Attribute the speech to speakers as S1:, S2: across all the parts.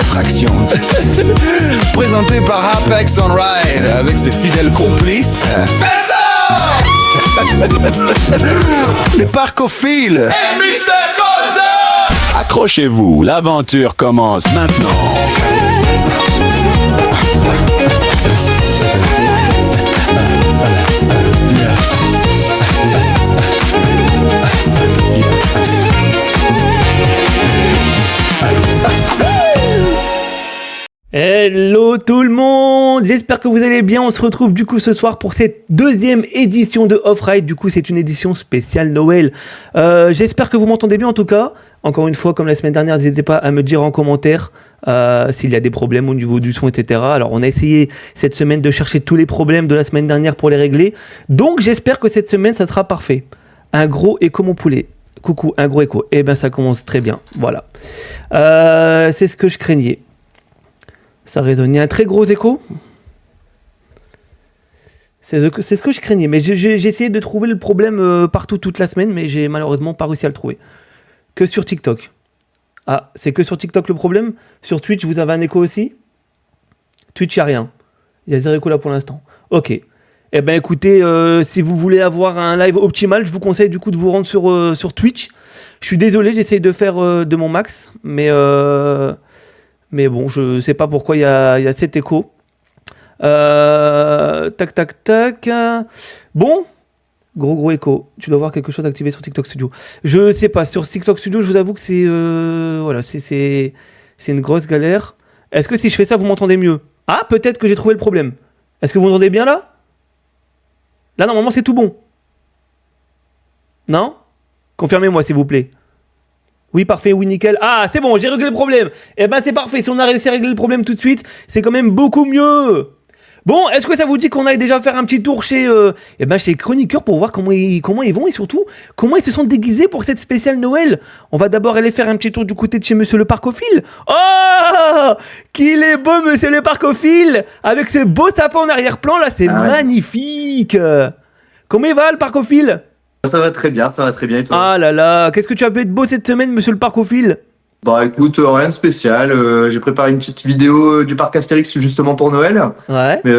S1: d'attraction. Présenté par Apex on Ride avec ses fidèles complices. Les parcophiles. Et Mr. Cosa. Accrochez-vous, l'aventure commence maintenant.
S2: Hello tout le monde, j'espère que vous allez bien. On se retrouve du coup ce soir pour cette deuxième édition de Off-Ride. Du coup c'est une édition spéciale Noël. J'espère que vous m'entendez bien en tout cas. Encore une fois, comme la semaine dernière, n'hésitez pas à me dire en commentaire s'il y a des problèmes au niveau du son, etc. Alors on a essayé cette semaine de chercher tous les problèmes de la semaine dernière pour les régler. Donc j'espère que cette semaine ça sera parfait. Un gros écho mon poulet. Coucou, un gros écho. Eh ben ça commence très bien, voilà. C'est ce que je craignais. Ça résonne. Il y a un très gros écho. C'est ce que je craignais. Mais j'ai essayé de trouver le problème partout toute la semaine, mais j'ai malheureusement pas réussi à le trouver. Que sur TikTok. Ah, c'est que sur TikTok le problème. Sur Twitch, vous avez un écho aussi? Twitch, il n'y a rien. Il y a zéro écho là pour l'instant. Ok. Eh ben écoutez, si vous voulez avoir un live optimal, je vous conseille du coup de vous rendre sur Twitch. Je suis désolé, j'essaye de faire de mon max, mais bon, je sais pas pourquoi il y a cet écho. Tac. Bon, gros écho. Tu dois avoir quelque chose activé sur TikTok Studio. Je sais pas, sur TikTok Studio, je vous avoue que c'est voilà, c'est une grosse galère. Est-ce que si je fais ça, vous m'entendez mieux? Ah, peut-être que j'ai trouvé le problème. Est-ce que vous m'entendez bien là? Là, normalement, c'est tout bon. Non? Confirmez-moi, s'il vous plaît. Oui, parfait, oui, nickel. Ah, c'est bon, j'ai réglé le problème. Eh ben, c'est parfait. Si on a réussi à régler le problème tout de suite, c'est quand même beaucoup mieux. Bon, est-ce que ça vous dit qu'on aille déjà faire un petit tour chez Chroniqueur pour voir comment ils vont et surtout, comment ils se sont déguisés pour cette spéciale Noël? On va d'abord aller faire un petit tour du côté de chez Monsieur le Parcophile. Oh, qu'il est beau, Monsieur le Parcophile, avec ce beau sapin en arrière-plan, là, c'est magnifique. Comment il va, le Parcophile?
S3: Ça va très bien et toi?
S2: Ah là là, qu'est-ce que tu as pu être beau cette semaine, Monsieur le Parcophile?
S3: Bah écoute, rien de spécial. J'ai préparé une petite vidéo du parc Astérix justement pour Noël.
S2: Ouais.
S3: Mais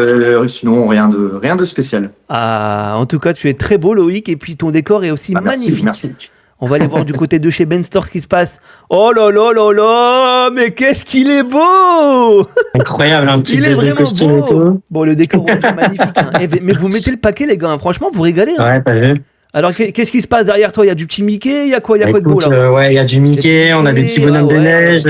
S3: sinon, rien de spécial.
S2: Ah, en tout cas, tu es très beau, Loïc, et puis ton décor est aussi magnifique.
S3: Merci.
S2: On va aller voir du côté de chez Ben Store ce qui se passe. Oh là là là là, mais qu'est-ce qu'il est beau!
S4: Incroyable, un petit
S2: Il est
S4: pièce de
S2: vraiment
S4: costume
S2: beau.
S4: et tout.
S2: Bon, le décor est magnifique. Hein. Mais vous mettez le paquet, les gars. Hein. Franchement, vous régalez. Hein.
S4: Ouais, t'as vu?
S2: Alors, qu'est-ce qui se passe derrière toi? Il y a du petit Mickey, il y a quoi de beau là?
S4: Ouais, il y a du Mickey, on a des petits bonhommes de neige.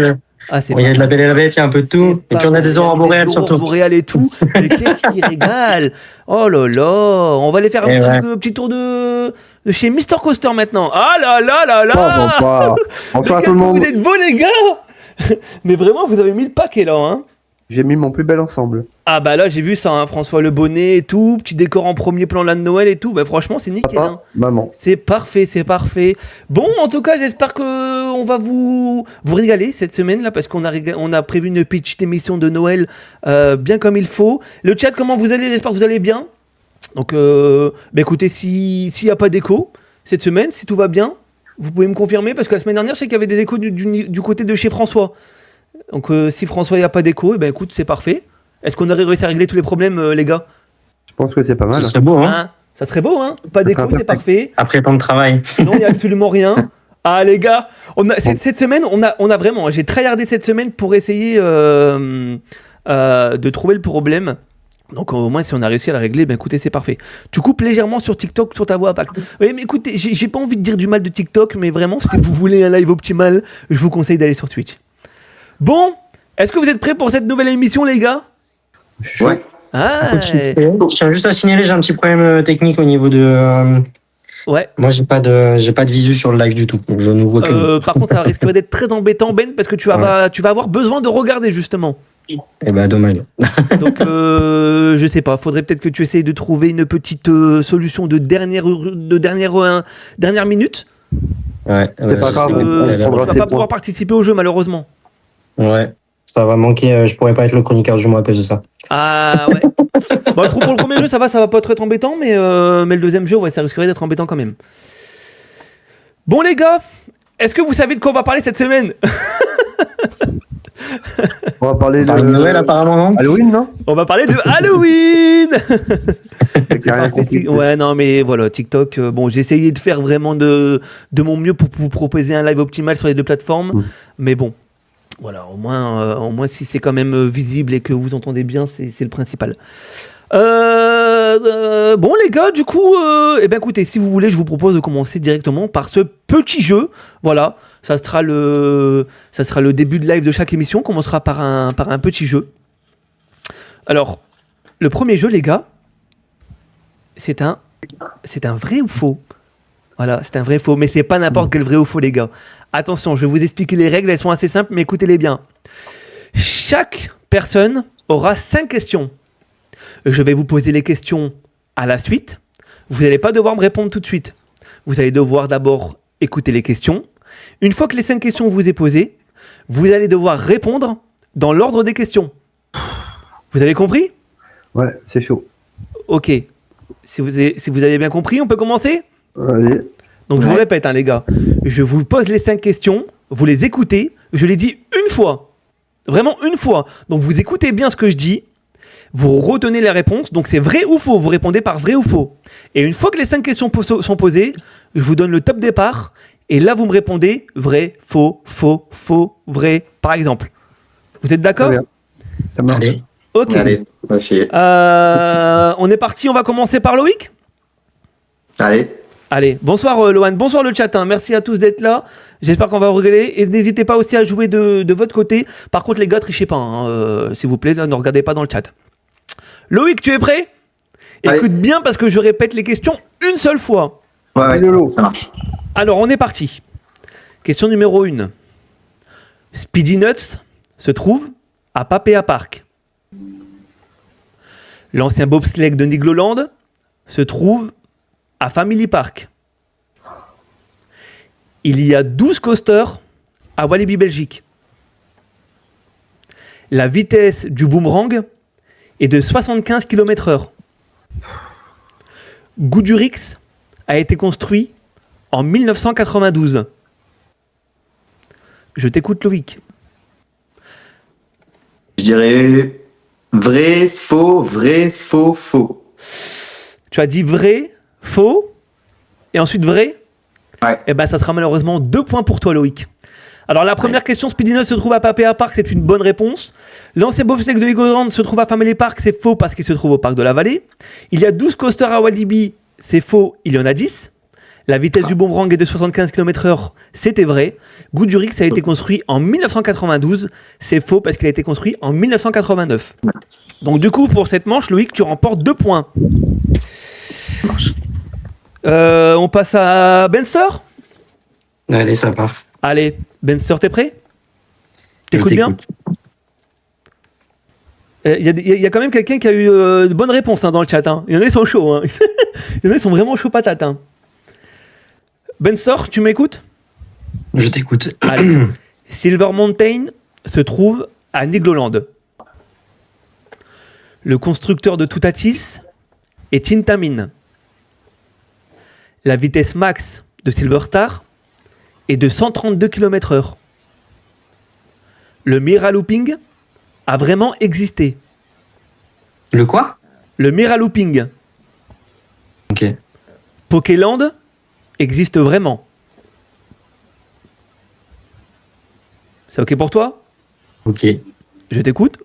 S2: Ah, c'est
S4: il y a de la Belle et la Bête, il y a un peu de tout. Et puis on a des aurores boréales surtout.
S2: Aurores boréales et tout. Mais qu'est-ce qui régale? Oh là là. On va aller faire un petit tour de chez Mister Coaster maintenant. Ah là là là là.
S5: Bonsoir
S2: tout le monde. Vous êtes beaux les gars. Mais vraiment, vous avez mis le paquet là, hein.
S5: J'ai mis mon plus bel ensemble.
S2: Ah bah là j'ai vu ça, hein, François le bonnet et tout, petit décor en premier plan là de Noël et tout, bah franchement c'est nickel.
S5: Papa,
S2: hein.
S5: maman.
S2: C'est parfait. Bon, en tout cas j'espère que on va vous régaler cette semaine là parce qu'on a prévu une petite émission de Noël bien comme il faut. Le chat, comment vous allez? J'espère que vous allez bien. Donc écoutez, s'il n'y a pas d'écho cette semaine, si tout va bien, vous pouvez me confirmer parce que la semaine dernière je sais qu'il y avait des échos du côté de chez François. Donc si François il n'y a pas d'écho, eh ben écoute, c'est parfait. Est-ce qu'on aurait réussi à régler tous les problèmes, les gars?
S5: Je pense que c'est pas mal.
S4: Ça serait beau, hein?
S2: Ça serait beau, hein? Pas d'écho, c'est parfait.
S4: Après tant de travail.
S2: Non, il n'y a absolument rien. Ah les gars, cette semaine, on a vraiment, j'ai tryhardé cette semaine pour essayer de trouver le problème. Donc au moins si on a réussi à la régler, ben écoutez, c'est parfait. Tu coupes légèrement sur TikTok sur ta voix. Oui, mais écoutez, j'ai pas envie de dire du mal de TikTok, mais vraiment, si vous voulez un live optimal, je vous conseille d'aller sur Twitch. Bon, est-ce que vous êtes prêts pour cette nouvelle émission, les gars?
S3: Ouais.
S2: Ah,
S4: Je tiens juste à signaler, j'ai un petit problème technique au niveau de...
S2: Ouais.
S4: Moi, j'ai pas de visu sur le live du tout. Donc je ne vois que...
S2: Par contre, ça risquerait d'être très embêtant, Ben, parce que tu vas avoir besoin de regarder, justement.
S4: Eh ben, dommage.
S2: Donc, je sais pas, faudrait peut-être que tu essayes de trouver une petite solution de dernière minute.
S4: Ouais.
S5: C'est pas grave.
S2: Tu vas pas pouvoir participer au jeu, malheureusement.
S4: Ouais. Ça va manquer, je pourrais pas être le chroniqueur du mois à cause de ça.
S2: Ah ouais. Bon, pour le premier jeu, ça va pas trop être embêtant, mais le deuxième jeu, ouais, ça risquerait d'être embêtant quand même. Bon les gars, est-ce que vous savez de quoi on va parler cette semaine?
S5: On va parler
S4: Parler de Noël apparemment, non?
S5: Halloween, non?
S2: On va parler de Halloween.
S5: T'as rien compris.
S2: Ouais, non, mais voilà, TikTok. Bon, j'ai essayé de faire vraiment de mon mieux pour vous proposer un live optimal sur les deux plateformes. Mais bon, voilà, au moins si c'est quand même visible et que vous entendez bien, c'est le principal. Bon les gars, du coup, eh ben écoutez, si vous voulez, je vous propose de commencer directement par ce petit jeu. Voilà, ça sera le début de live de chaque émission. On commencera par un petit jeu. Alors, le premier jeu, les gars, c'est un vrai ou faux. Voilà, c'est un vrai ou faux, mais c'est pas n'importe quel vrai ou faux, les gars. Attention, je vais vous expliquer les règles, elles sont assez simples, mais écoutez-les bien. Chaque personne aura 5 questions. Je vais vous poser les questions à la suite. Vous n'allez pas devoir me répondre tout de suite. Vous allez devoir d'abord écouter les questions. Une fois que les 5 questions vous est posées, vous allez devoir répondre dans l'ordre des questions. Vous avez compris ?
S5: Ouais, c'est chaud.
S2: Ok. Si vous avez bien compris, on peut commencer ?
S5: Allez.
S2: Donc je vous répète, les gars. Je vous pose les 5 questions, vous les écoutez. Je les dis une fois. Vraiment une fois. Donc vous écoutez bien ce que je dis. Vous retenez les réponses, donc c'est vrai ou faux, vous répondez par vrai ou faux. Et une fois que les 5 questions sont posées, je vous donne le top départ, et là vous me répondez vrai, faux, faux, faux, vrai, par exemple. Vous êtes d'accord ?
S5: Très bien. Ça marche.
S4: Allez.
S2: Ok.
S3: Allez, on va essayer.
S2: On est parti, on va commencer par Loïc ?
S3: Allez.
S2: Allez, bonsoir Lohan, bonsoir le chat, merci à tous d'être là, j'espère qu'on va vous rigoler, et n'hésitez pas aussi à jouer de votre côté. Par contre les gars, trichez pas, s'il vous plaît, là, ne regardez pas dans le chat. Loïc, tu es prêt ? Écoute bien parce que je répète les questions une seule fois.
S3: Ouais,
S5: Lolo.
S3: ça marche.
S2: Alors on est parti. Question numéro 1. Speedy Nuts se trouve à Papea Park. L'ancien bobsleigh de Nigloland se trouve à Family Park. Il y a 12 coasters à Walibi Belgique. La vitesse du boomerang est de 75 km/h. Goudurix a été construit en 1992. Je t'écoute Loïc.
S3: Je dirais vrai, faux, faux.
S2: Tu as dit vrai, faux, et ensuite vrai ?
S3: Ouais.
S2: Eh ben ça sera malheureusement 2 points pour toi Loïc. Alors la première question, Speedy Nuts se trouve à Papea Park, c'est une bonne réponse. L'ancien bobsleigh de Legoland se trouve à Family Park, c'est faux parce qu'il se trouve au parc de la Vallée. Il y a 12 coasters à Walibi, c'est faux, il y en a 10. La vitesse du boomerang est de 75 km/h, c'était vrai. Goudurix a été construit en 1992, c'est faux parce qu'il a été construit en 1989. Donc du coup pour cette manche, Loïc, tu remportes 2 points. On passe à Benster ?
S4: Allez, ça part.
S2: Allez, Benster, t'es prêt ? T'écoutes bien ? Il y a quand même quelqu'un qui a eu de bonnes réponses dans le chat. Il y en a, ils sont chauds. Il y en a, ils sont vraiment chauds patates. Benster, tu m'écoutes ?
S4: Je t'écoute.
S2: Allez. Silver Mountain se trouve à Nigloland. Le constructeur de Toutatis est Intamin. La vitesse max de Silver Star est de 132 km/h. Le Mira Looping a vraiment existé.
S4: Le quoi ?
S2: Le Mira Looping.
S4: Ok.
S2: Pokéland existe vraiment. C'est ok pour toi ?
S4: Ok.
S2: Je t'écoute.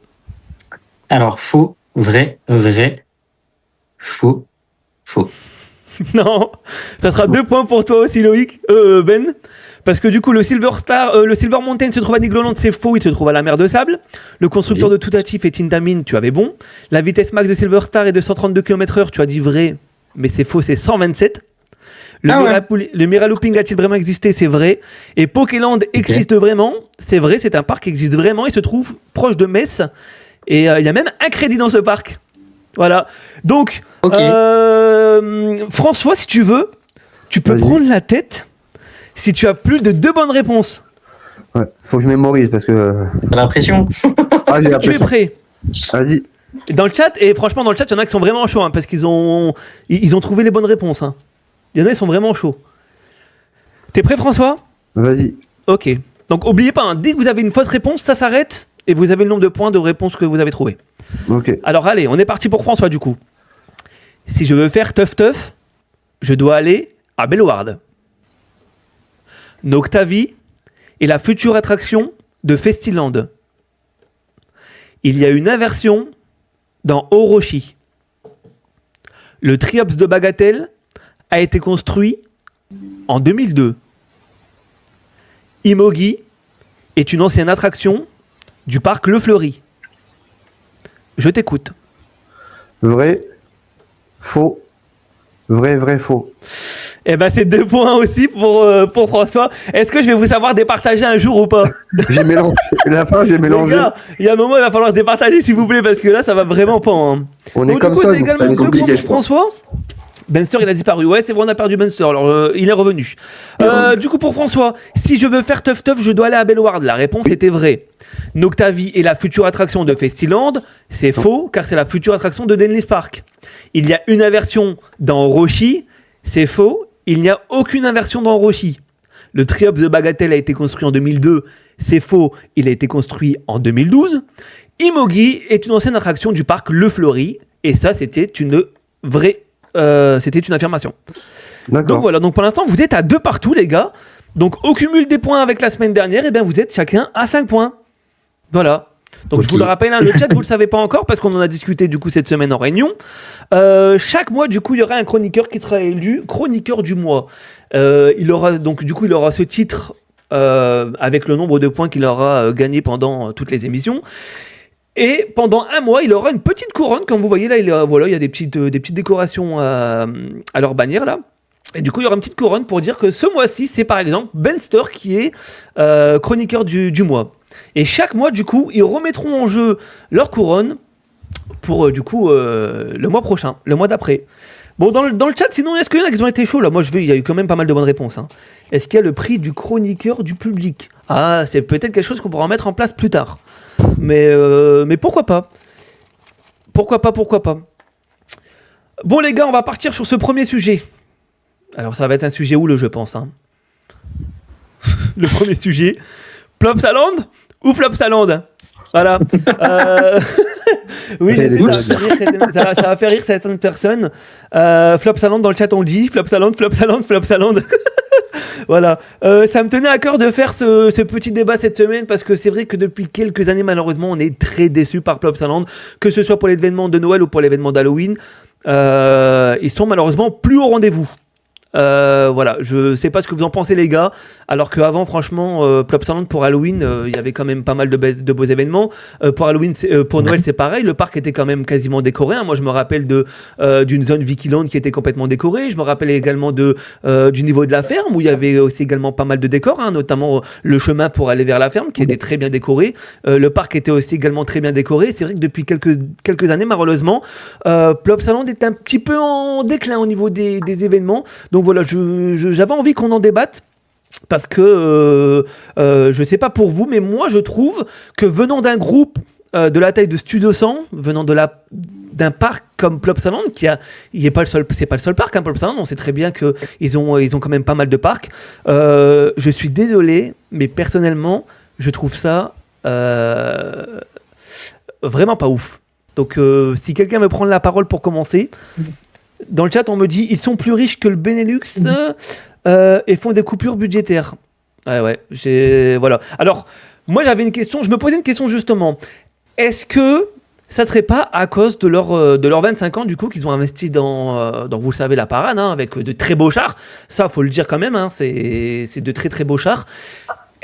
S4: Alors, faux, vrai, faux, faux.
S2: Non, ça sera 2 points pour toi aussi Loïc, Ben. Parce que du coup le Silver Mountain se trouve à Nigloland, c'est faux, il se trouve à la mer de Sable. Le constructeur de Toutatif est Intamin, tu avais bon. La vitesse max de Silver Star est de 132 km/h, tu as dit vrai, mais c'est faux, c'est 127. Le Mira Looping a-t-il vraiment existé ? C'est vrai. Et Pokéland existe vraiment, c'est vrai, c'est un parc qui existe vraiment, il se trouve proche de Metz. Et il y a même un crédit dans ce parc. Voilà. Donc, François, si tu veux, tu peux prendre la tête si tu as plus de 2 bonnes réponses.
S5: Ouais, faut que je mémorise parce que.
S4: T'as l'impression ?
S2: Tu es prêt ?
S5: Vas-y.
S2: Dans le chat, et franchement, dans le chat, il y en a qui sont vraiment chauds parce qu'ils ont trouvé les bonnes réponses. Il y en a qui sont vraiment chauds. T'es prêt, François ?
S5: Vas-y.
S2: Ok. Donc, oubliez pas, dès que vous avez une fausse réponse, ça s'arrête et vous avez le nombre de points de réponse que vous avez trouvé.
S5: Ok.
S2: Alors allez, on est parti pour François du coup. Si je veux faire teuf, je dois aller à Bellewaerde. Noctavie est la future attraction de Festiland. Il y a une inversion dans Orochi. Le Triops de Bagatelle a été construit en 2002. Imogi est une ancienne attraction du parc Le Fleury. Je t'écoute.
S5: Vrai, faux. Vrai, faux.
S2: Eh ben c'est 2 points aussi pour François. Est-ce que je vais vous savoir départager un jour ou pas?
S5: J'ai mélangé. La fin, j'ai
S2: Les
S5: mélangé.
S2: gars, il y a un moment il va falloir se départager s'il vous plaît parce que là ça va vraiment pas. Hein.
S5: On est
S2: Donc,
S5: comme
S2: du coup,
S5: ça.
S2: c'est
S5: donc
S2: également
S3: ça va
S2: 2
S3: être
S2: points
S3: compliqué,
S2: pour
S3: je pense.
S2: François. Benster il a disparu. Ouais c'est vrai on a perdu Benster. Alors il est revenu. Du coup pour François, si je veux faire teuf je dois aller à Bellewaerde. La réponse était vraie. Noctavie est la future attraction de Festiland. C'est faux car c'est la future attraction de Denlis Park. Il y a une inversion dans Orochi. C'est faux. Il n'y a aucune inversion dans Orochi. Le Triops de Bagatelle a été construit en 2002. C'est faux. Il a été construit en 2012. Imogi est une ancienne attraction du parc Le Fleury. Et ça, c'était une vraie... c'était une affirmation. Donc
S5: D'accord.
S2: voilà. Donc pour l'instant, vous êtes à 2 partout, les gars. Donc au cumul des points avec la semaine dernière, eh bien, vous êtes chacun à 5 points. Voilà. Donc
S3: Ok.
S2: je vous le rappelle, hein, le chat, vous le savez pas encore parce qu'on en a discuté du coup cette semaine en réunion. Chaque mois, du coup, il y aura un chroniqueur qui sera élu chroniqueur du mois. Il aura ce titre avec le nombre de points qu'il aura gagné pendant toutes les émissions. Et pendant un mois, il aura une petite couronne, comme vous voyez là. Il y a des petites décorations à leur bannière là. Et du coup, il y aura une petite couronne pour dire que ce mois-ci, c'est par exemple Benster qui est chroniqueur du mois. Et chaque mois, du coup, ils remettront en jeu leur couronne pour le mois prochain, le mois d'après. Bon, dans le chat, sinon, est-ce qu'il y en a qui ont été chauds là? Moi, il y a eu quand même pas mal de bonnes réponses. Hein. Est-ce qu'il y a le prix du chroniqueur du public? Ah, c'est peut-être quelque chose qu'on pourra mettre en place plus tard. Mais pourquoi pas? Pourquoi pas? Bon, les gars, on va partir sur ce premier sujet. Alors, ça va être un sujet houleux, je pense. Hein. Le premier sujet. Plopsaland ou Flopsaland? Voilà. Oui, je sais, ça va faire rire certaines personnes. Flopsaland dans le chat, on le dit. Flopsaland. Voilà. Ça me tenait à cœur de faire ce petit débat cette semaine parce que c'est vrai que depuis quelques années, malheureusement, on est très déçus par Plopsaland, que ce soit pour l'événement de Noël ou pour l'événement d'Halloween. Ils sont malheureusement plus au rendez-vous. Voilà, je sais pas ce que vous en pensez les gars, alors qu'avant franchement Plopsaland pour Halloween il y avait quand même pas mal de beaux événements. Pour Halloween, pour Noël c'est pareil, le parc était quand même quasiment décoré, hein. Moi je me rappelle d'une zone Vikiland qui était complètement décorée, je me rappelle également du niveau de la ferme où il y avait aussi également pas mal de décors, hein, notamment le chemin pour aller vers la ferme qui était très bien décoré, le parc était aussi également très bien décoré. C'est vrai que depuis quelques années malheureusement Plopsaland est un petit peu en déclin au niveau des événements. Donc voilà, j'avais envie qu'on en débatte parce que je sais pas pour vous, mais moi je trouve que venant d'un groupe de la taille de Studio 100, venant d'un parc comme Plopsaland, c'est pas le seul parc, hein, Plopsaland, on sait très bien que ils ont quand même pas mal de parcs. Je suis désolé, mais personnellement, je trouve ça vraiment pas ouf. Donc si quelqu'un veut prendre la parole pour commencer. Dans le chat, on me dit ils sont plus riches que le Benelux et font des coupures budgétaires. Ouais, voilà. Alors, moi, j'avais une question. Je me posais une question justement. Est-ce que ça serait pas à cause de leurs 25 ans du coup qu'ils ont investi dans vous le savez la parade, hein, avec de très beaux chars. Ça, faut le dire quand même. Hein, c'est de très très beaux chars.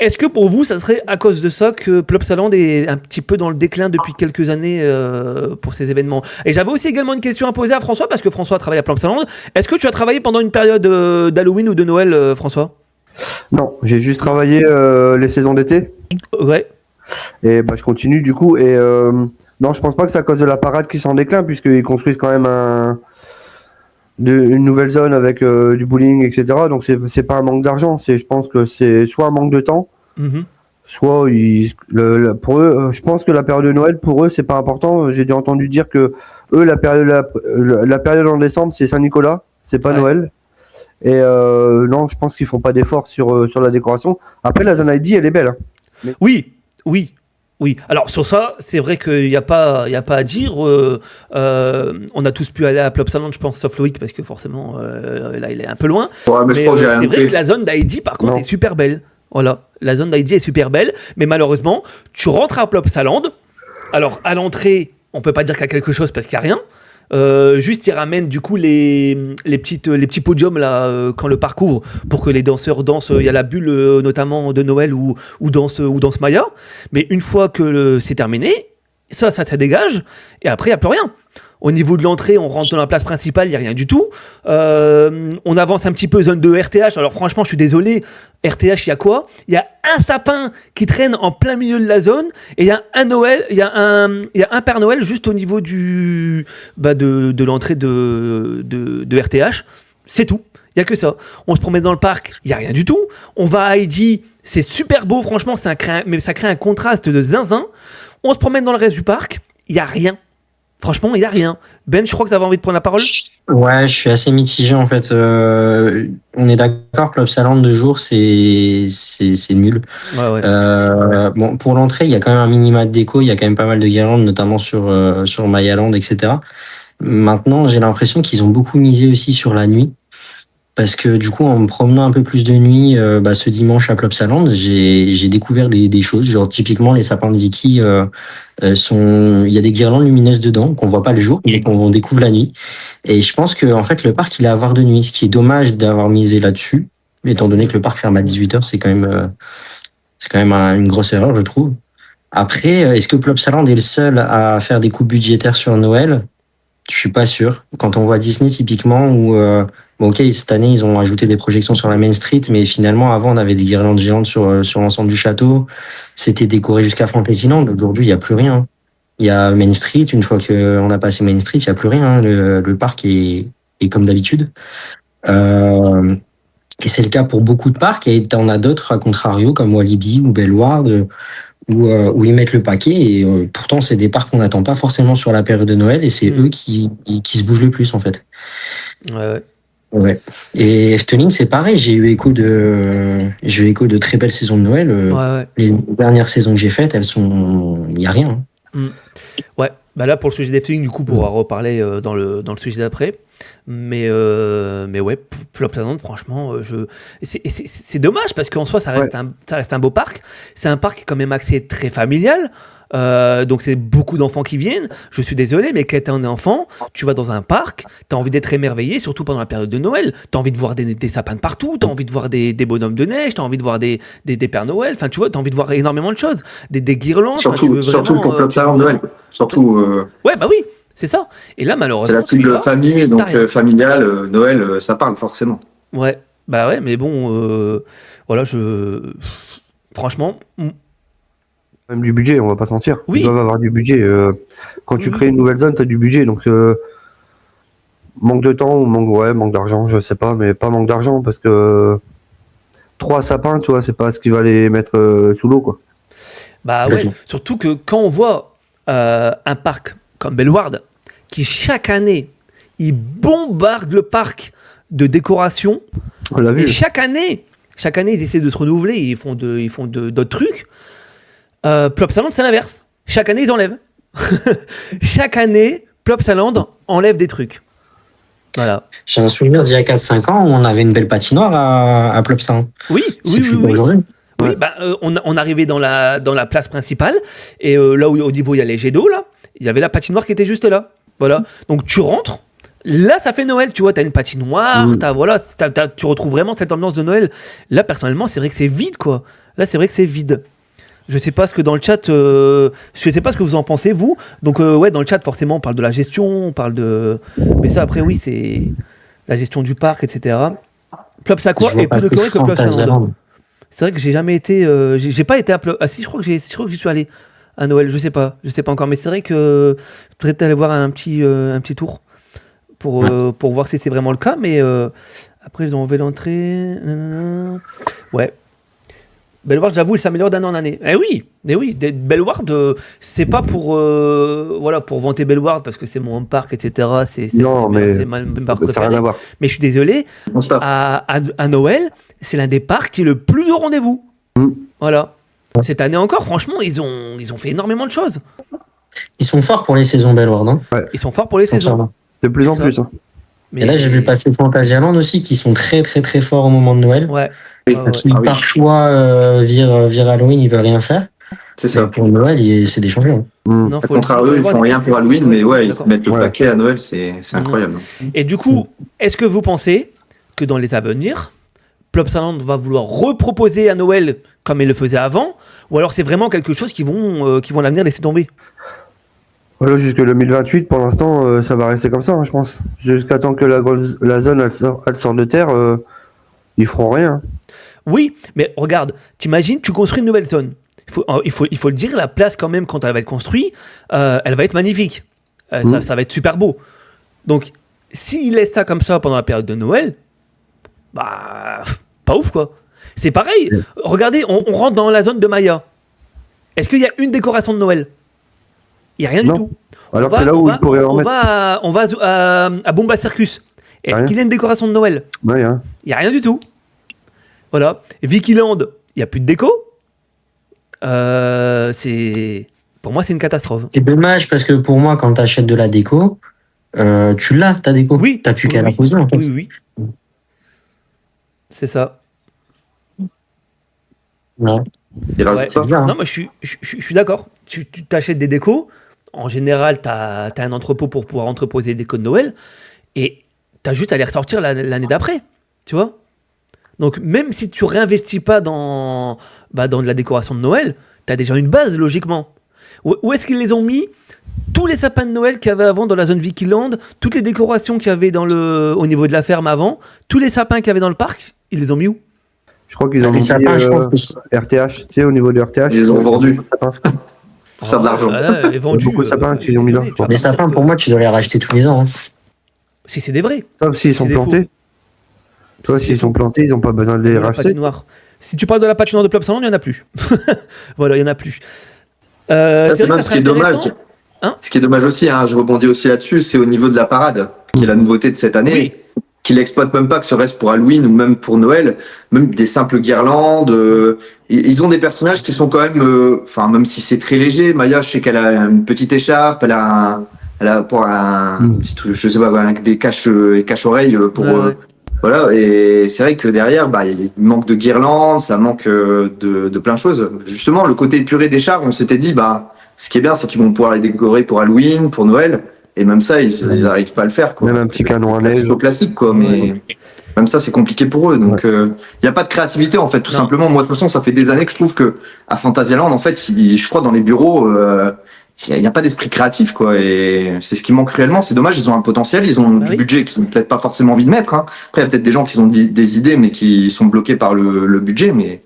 S2: Est-ce que pour vous, ça serait à cause de ça que Plopsaland est un petit peu dans le déclin depuis quelques années pour ces événements? Et j'avais aussi également une question à poser à François, parce que François travaille à Plopsaland. Est-ce que tu as travaillé pendant une période d'Halloween ou de Noël, François?
S5: Non, j'ai juste travaillé les saisons d'été.
S2: Ouais.
S5: Et bah, je continue du coup. Et non, je pense pas que c'est à cause de la parade qui sont en déclin, puisqu'ils construisent quand même une nouvelle zone avec du bowling, etc. Donc c'est pas un manque d'argent. Je pense que c'est soit un manque de temps, soit pour eux, je pense que la période de Noël pour eux c'est pas important. J'ai déjà entendu dire que eux la période en décembre c'est Saint-Nicolas, c'est pas Noël. Et non, je pense qu'ils font pas d'efforts sur la décoration. Après la zone ID elle est belle. Hein.
S2: Oui. Oui, alors sur ça, c'est vrai qu'il n'y a pas à dire. On a tous pu aller à Plopsaland, je pense, sauf Loïc, parce que forcément, là, il est un peu loin.
S3: Ouais, mais je crois que j'ai rien
S2: c'est vrai
S3: fait.
S2: que la zone d'Heidi, par contre,
S5: Non.
S2: est super belle. Voilà, la zone d'Heidi est super belle, mais malheureusement, tu rentres à Plopsaland. Alors, à l'entrée, on peut pas dire qu'il y a quelque chose parce qu'il n'y a rien. Juste, ils ramènent du coup les petits podiums là quand le parc ouvre pour que les danseurs dansent. Il y a la bulle notamment de Noël ou danse Maya. Mais une fois que c'est terminé, ça dégage et après il y a plus rien. Au niveau de l'entrée, on rentre dans la place principale, il n'y a rien du tout. On avance un petit peu zone de RTH. Alors franchement, je suis désolé, RTH, il y a quoi ? Il y a un sapin qui traîne en plein milieu de la zone et il y a un Noël, il y a un Père Noël juste au niveau de l'entrée de RTH. C'est tout. Il n'y a que ça. On se promène dans le parc, il n'y a rien du tout. On va à Heidi, c'est super beau, franchement, mais ça crée un contraste de zinzin. On se promène dans le reste du parc, il n'y a rien. Franchement, il n'y a rien. Ben, je crois que tu avais envie de prendre la parole ?
S4: Ouais, je suis assez mitigé en fait. On est d'accord, Plopsaland de jour, c'est nul.
S2: Ouais.
S4: Bon, pour l'entrée, il y a quand même un minima de déco, il y a quand même pas mal de guirlandes, notamment sur Mayaland, etc. Maintenant, j'ai l'impression qu'ils ont beaucoup misé aussi sur la nuit. Parce que du coup, en me promenant un peu plus de nuit, ce dimanche à Plopsaland, j'ai découvert des choses. Genre typiquement les sapins de Vicky, il y a des guirlandes lumineuses dedans qu'on voit pas le jour et qu'on découvre la nuit. Et je pense que en fait le parc il est à voir de nuit, ce qui est dommage d'avoir misé là-dessus, étant donné que le parc ferme à 18h, c'est quand même une grosse erreur, je trouve. Après, est-ce que Plopsaland est le seul à faire des coupes budgétaires sur Noël ? Je suis pas sûr. Quand on voit Disney typiquement, où ok, cette année ils ont ajouté des projections sur la Main Street, mais finalement avant on avait des guirlandes géantes sur l'ensemble du château. C'était décoré jusqu'à Fantasyland. Aujourd'hui il y a plus rien. Il y a Main Street. Une fois qu'on a passé Main Street, il y a plus rien. Le parc est comme d'habitude. Et c'est le cas pour beaucoup de parcs. Et t'en as d'autres à contrario comme Walibi ou Bellward, où ils mettent le paquet et pourtant c'est des parcs qu'on n'attend pas forcément sur la période de Noël et c'est eux qui se bougent le plus en fait. Ouais. Et Efteling c'est pareil, j'ai eu écho de très belles saisons de Noël.
S2: Ouais.
S4: Les dernières saisons que j'ai faites, il n'y a rien.
S2: Ouais, bah là pour le sujet d'Efteling du coup on pourra reparler dans le sujet d'après. Mais ouais, Plopsaland, franchement, c'est dommage parce qu'en soi, ça reste un beau parc. C'est un parc qui est quand même axé très familial. Donc c'est beaucoup d'enfants qui viennent. Je suis désolé, mais quand t'es un enfant, tu vas dans un parc, t'as envie d'être émerveillé, surtout pendant la période de Noël. T'as envie de voir des sapins de partout, t'as envie de voir des bonhommes de neige, t'as envie de voir des Pères Noël. Enfin, tu vois, t'as envie de voir énormément de choses, des guirlandes.
S3: Surtout pour Plopsaland Noël.
S2: Ouais, bah oui. C'est ça. Et là, malheureusement,
S3: c'est la cible famille, donc familiale, Noël, ça parle forcément.
S2: Ouais, bah ouais, mais bon, voilà, franchement.
S5: Même du budget, on va pas se mentir.
S2: Oui.
S5: Ils doivent avoir du budget. Quand tu crées une nouvelle zone, tu as du budget. Donc, manque de temps ou manque d'argent, je sais pas, mais pas manque d'argent parce que 3 sapins, tu vois, c'est pas ce qui va les mettre sous l'eau, quoi.
S2: Bah ouais, surtout que quand on voit un parc comme Bellward, qui chaque année, il bombarde le parc de décoration.
S5: On l'a vu.
S2: Et chaque année, ils essaient de se renouveler, ils font d'autres trucs. Plopsaland, c'est l'inverse. Chaque année, ils enlèvent. Chaque année, Plopsaland enlève des trucs. Voilà.
S4: J'ai un souvenir d'il y a 4-5 ans où on avait une belle patinoire à Plopsaland.
S2: Oui.
S4: Aujourd'hui.
S2: Oui, bah, on arrivait dans la place principale et là où au niveau il y a les jets d'eau là, il y avait la patinoire qui était juste là. Voilà. Donc tu rentres, là ça fait Noël, tu vois, t'as une patinoire, tu retrouves vraiment cette ambiance de Noël. Là personnellement, c'est vrai que c'est vide quoi. Là c'est vrai que c'est vide. Je sais pas ce que dans le chat, je sais pas ce que vous en pensez vous. Donc ouais, dans le chat forcément on parle de la gestion, on parle de, mais ça après oui c'est la gestion du parc, etc. Plopsa est plus décoré que Plopsaland. C'est vrai que j'ai jamais été, j'ai pas été à Plopsaland. Ah si, je crois que j'y suis allé à Noël. Je sais pas encore, mais c'est vrai que je pourrais aller voir un petit tour pour voir si c'est vraiment le cas. Mais après ils ont enlevé l'entrée. Ouais. Bellward, j'avoue, il s'améliore d'année en année. Eh oui. Bellward, c'est pas pour vanter Bellward parce que c'est mon home park, etc. C'est ma parc préféré.
S5: Ça n'a rien à voir.
S2: Mais je suis désolé. À Noël, c'est l'un des parcs qui est le plus au rendez-vous. Voilà. Cette année encore, franchement, ils ont fait énormément de choses.
S4: Ils sont forts pour les saisons Bellward. Hein.
S2: Ils sont forts pour les saisons.
S4: Sincèrement.
S5: De plus en
S2: C'est
S5: plus. Hein.
S2: Mais
S4: Et là, j'ai vu passer Fantasyland aussi, qui sont très très très forts au moment de Noël.
S2: Ouais.
S3: Oui.
S2: Ouais, ouais.
S4: Qui,
S3: Ah oui.
S4: par choix, virent Halloween, ils veulent rien faire.
S3: C'est
S4: Et
S3: ça.
S4: pour Noël, c'est des champions.
S5: Mm.
S2: Non,
S3: À
S2: faut
S3: contraire,
S2: le
S3: eux, ils
S2: voir
S3: font
S2: des
S3: rien pour
S2: personnes,
S3: Halloween, mais ouais, ils
S2: d'accord.
S3: mettent le
S5: Ouais.
S3: paquet à Noël, c'est incroyable.
S2: Et du coup, est-ce que vous pensez que dans les à venir, Plopsaland va vouloir reproposer à Noël comme il le faisait avant, ou alors c'est vraiment quelque chose qui vont à l'avenir laisser tomber?
S5: Voilà, jusque 2028, pour l'instant, ça va rester comme ça, hein, je pense. Jusqu'à temps que la zone elle sort de terre, ils feront rien.
S2: Oui, mais regarde, t'imagines, tu construis une nouvelle zone. Il faut le dire, la place quand même, quand elle va être construite, elle va être magnifique. Ça va être super beau. Donc, s'ils laissent ça comme ça pendant la période de Noël, bah, pas ouf quoi. C'est pareil, regardez, on rentre dans la zone de Maya. Est-ce qu'il y a une décoration de Noël? Il n'y a rien
S5: Non.
S2: du tout.
S5: Alors c'est là où ils pourraient en mettre.
S2: On va à Bomba Circus. Est-ce
S5: Rien.
S2: qu'il y a une décoration de Noël?
S5: Ouais, hein.
S2: Il n'y a rien du tout. Voilà. Vikiland, il n'y a plus de déco. Pour moi, c'est une catastrophe.
S4: C'est dommage parce que pour moi, quand tu achètes de la déco, tu l'as, ta déco.
S2: Oui.
S4: T'as plus
S2: Oui,
S4: qu'à la
S2: oui.
S4: poser en fait.
S2: Oui, oui. C'est ça.
S4: Ouais.
S3: Ils rajoutent
S2: Ouais.
S3: ça.
S4: C'est bien. Hein.
S2: Non, moi, je suis d'accord. Tu t'achètes des décos. En général, tu as un entrepôt pour pouvoir entreposer des décos de Noël. Et tu as juste à les ressortir l'année d'après. Tu vois? Donc, même si tu réinvestis pas dans de la décoration de Noël, tu as déjà une base, logiquement. Où est-ce qu'ils les ont mis? Tous les sapins de Noël qu'il y avait avant dans la zone Vikiland, toutes les décorations qu'il y avait au niveau de la ferme avant, tous les sapins qu'il y avait dans le parc, ils les ont mis où?
S5: Je crois qu'ils ont
S4: Les
S5: mis
S4: sapins, je pense que
S5: RTH, tu sais, au niveau du RTH.
S3: Ils les ont vendus.
S5: Sapins.
S3: Pour faire de l'argent.
S2: Ah, et vendu,
S5: beaucoup de sapins
S2: je
S5: qu'ils ont mis là,
S2: suis
S5: je crois.
S2: désolé,
S4: les
S2: tu vas pas
S4: sapins,
S2: me dire
S4: pour
S2: que-
S4: moi, tu dois les racheter tous les ans. Hein.
S2: Si c'est des vrais.
S5: Sauf s'ils sont
S2: C'est des faux.
S5: plantés. Tu vois, s'ils sont plantés, ils n'ont pas besoin de les
S2: La
S5: racheter.
S2: patinoire. Si tu parles de la patinoire de Plopsaland, il n'y en a plus. Voilà, il n'y en a plus.
S3: Ça, c'est
S2: vrai
S3: même
S2: que
S3: ce
S2: ça
S3: qui est
S2: serait
S3: dommage.
S2: intéressant. Hein,
S3: Ce qui est dommage aussi, hein, je rebondis aussi là-dessus, c'est au niveau de la parade, qui est la nouveauté de cette année,
S2: Oui.
S3: qu'ils n'exploitent même pas, que ce reste pour Halloween ou même pour Noël, même des simples guirlandes. Ils ont des personnages qui sont quand même, enfin, même si c'est très léger. Maya, je sais qu'elle a une petite écharpe, elle a pour un petit truc, je sais pas, des cache-oreilles pour.
S2: Ouais.
S3: Voilà, et c'est vrai que derrière, bah, il manque de guirlandes, ça manque de plein de choses. Justement, le côté épuré des chars, on s'était dit, bah, ce qui est bien, c'est qu'ils vont pouvoir les décorer pour Halloween, pour Noël, et même ça, ils arrivent pas à le faire, quoi.
S5: Même un petit canon à neige.
S3: Classique, quoi, mais même ça, c'est compliqué pour eux. Donc, il y a pas de créativité, en fait, tout
S2: Non.
S3: simplement. Moi, de toute façon, ça fait des années que je trouve que à Fantasyland, en fait, je crois, dans les bureaux, il n'y a pas d'esprit créatif, quoi, et c'est ce qui manque réellement. C'est dommage, ils ont un potentiel, ils ont du
S2: oui.
S3: budget qu'ils n'ont peut-être pas forcément envie de mettre, hein. Après, il y a peut-être des gens qui ont des idées, mais qui sont bloqués par le budget, mais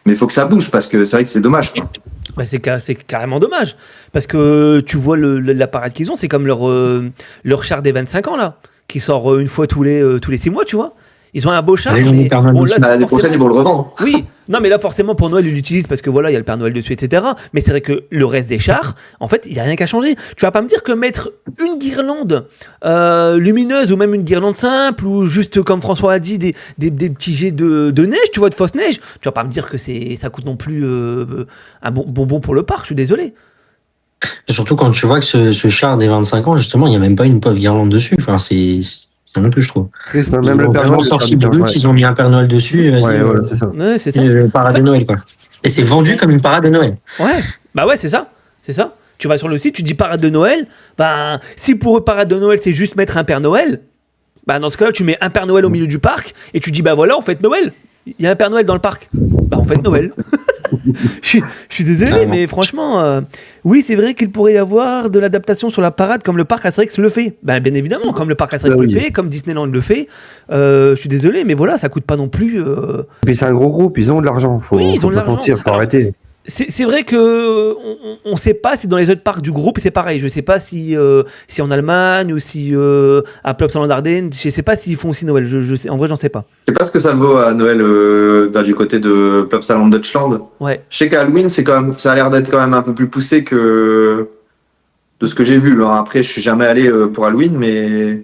S3: il faut que ça bouge, parce que c'est vrai que c'est dommage, quoi.
S2: Bah, c'est carrément dommage. Parce que tu vois la parade qu'ils ont, c'est comme leur char des 25 ans, là, qui sort une fois tous les 6 mois, tu vois. Ils ont un beau char.
S4: Avec le
S2: Mais,
S4: Père Noël
S2: bon, là,
S4: dessus.
S2: c'est
S3: L'année
S2: forcément-
S3: prochaine, ils vont le revendre.
S2: Oui, non, mais là, forcément, pour Noël, ils l'utilisent parce que voilà, il y a le Père Noël dessus, etc. Mais c'est vrai que le reste des chars, en fait, il n'y a rien qu'à changer. Tu vas pas me dire que mettre une guirlande lumineuse ou même une guirlande simple ou juste, comme François a dit, des petits jets de neige, tu vois, de fausse neige, tu vas pas me dire que ça coûte non plus un bonbon pour le parc, je suis désolé.
S4: Surtout quand tu vois que ce char des 25 ans, justement, il n'y a même pas une pauvre guirlande dessus. Enfin, c'est un peu, je trouve.
S5: Triste, hein,
S4: Ils
S5: même le
S4: ont
S5: Père
S4: vraiment
S5: Noël,
S4: sorti
S5: le
S4: de
S5: Père Noël.
S4: luxe, ils ont mis un Père Noël dessus. Vas-y,
S5: Ouais, ouais, c'est ça.
S2: Ouais, c'est ça.
S4: Parade de Noël, quoi. Et c'est vendu comme une parade de Noël.
S2: Ouais, bah ouais, c'est ça. C'est ça. Tu vas sur le site, tu dis parade de Noël. Ben, si pour eux, parade de Noël, c'est juste mettre un Père Noël, bah dans ce cas-là, tu mets un Père Noël au milieu du parc et tu dis, bah voilà, on fête Noël. Il y a un Père Noël dans le parc. Bah on fête Noël. Je suis désolé,
S4: Carrément.
S2: mais franchement, oui, c'est vrai qu'il pourrait y avoir de l'adaptation sur la parade comme le parc Astérix le fait. Ben, bien évidemment, comme le parc Astérix
S5: Bah oui.
S2: le fait, comme Disneyland le fait. Je suis désolé, mais voilà, ça coûte pas non plus.
S5: Puis c'est un gros groupe, ils ont de l'argent. Faut,
S2: Oui, ils
S5: faut
S2: ont de
S5: pas
S2: l'argent.
S5: mentir, faut
S2: Alors,
S5: arrêter.
S2: C'est vrai que on sait pas si dans les autres parcs du groupe c'est pareil. Je sais pas si en Allemagne ou si à Plopsaland Ardennes, je sais pas s'ils font aussi Noël. Je sais, en vrai, j'en sais pas.
S3: Je sais pas ce que ça vaut à Noël du côté de Plopsaland Deutschland.
S2: Ouais.
S3: Je sais qu'à Halloween, ça a l'air d'être quand même un peu plus poussé que de ce que j'ai vu. Là. Après, je suis jamais allé pour Halloween, mais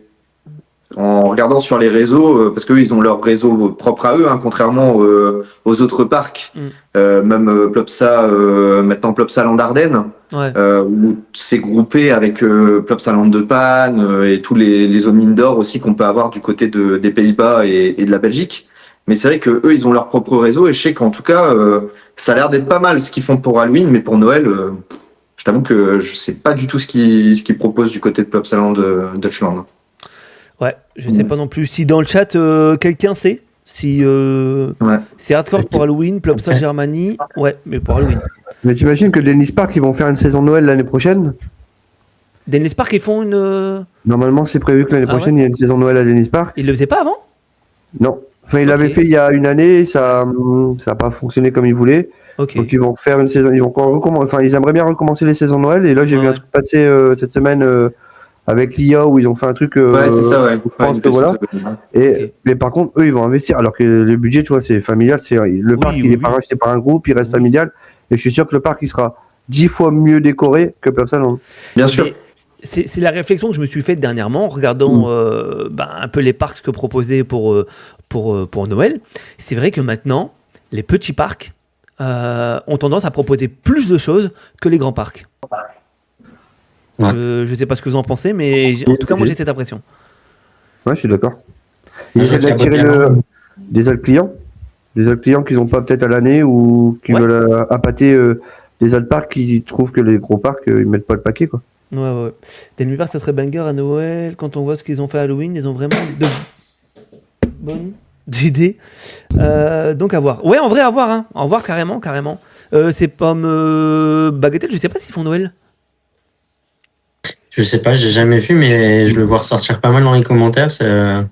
S3: en regardant sur les réseaux, parce qu'eux, ils ont leur réseau propre à eux, hein, contrairement aux autres parcs. Même Plopsa, maintenant Plopsa Land Ardennes, où c'est groupé avec Plopsa Land de Panne et tous les zones indoor aussi qu'on peut avoir du côté des Pays-Bas et de la Belgique. Mais c'est vrai que eux, ils ont leur propre réseau et je sais qu'en tout cas, ça a l'air d'être pas mal ce qu'ils font pour Halloween, mais pour Noël, je t'avoue que je sais pas du tout ce qu'ils proposent du côté de Plopsa Land Dutchland.
S2: Ouais, je sais pas non plus. Si dans le chat, quelqu'un sait si c'est hardcore pour Halloween, Plopsa Germany, ouais, mais pour Halloween.
S5: Mais t'imagines que Dennis Park, ils vont faire une saison de Noël l'année prochaine?
S2: Dennis Park, ils font une...
S5: Normalement, c'est prévu que l'année prochaine, il y a une saison de Noël à Dennis Park.
S2: Ils le faisaient pas avant?
S5: Non. Enfin, ils l'avaient fait il y a une année, ça a pas fonctionné comme ils voulaient. Donc ils vont faire une saison, ils aimeraient bien recommencer les saisons de Noël. Et là, j'ai vu un truc passer cette semaine avec l'IA où ils ont fait un truc.
S3: Ouais, c'est ça, ouais.
S5: Je pense que voilà. Mais par contre, eux, ils vont investir. Alors que le budget, tu vois, c'est familial. Le parc, il est pas racheté par un groupe, il reste familial. Et je suis sûr que le parc, il sera 10 fois mieux décoré que Plopsa Land.
S3: Bien sûr.
S2: C'est la réflexion que je me suis faite dernièrement en regardant un peu les parcs que proposaient pour Noël. C'est vrai que maintenant, les petits parcs ont tendance à proposer plus de choses que les grands parcs. Ouais. Je ne sais pas ce que vous en pensez, mais en tout cas, moi j'ai cette impression.
S5: Ouais, je suis d'accord. Ils essaient d'attirer des autres clients qu'ils n'ont pas peut-être à l'année ou qui veulent appâter des autres parcs qui trouvent que les gros parcs, ils mettent pas le paquet, quoi.
S2: Ouais. Dennis Park, ça serait banger à Noël. Quand on voit ce qu'ils ont fait à Halloween, ils ont vraiment de bonnes idées. Donc à voir. Ouais, en vrai, à voir. Hein. À voir carrément. C'est comme Bagatelle, je sais pas s'ils font Noël.
S4: Je sais pas, j'ai jamais vu, mais je le vois ressortir pas mal dans les commentaires. Ça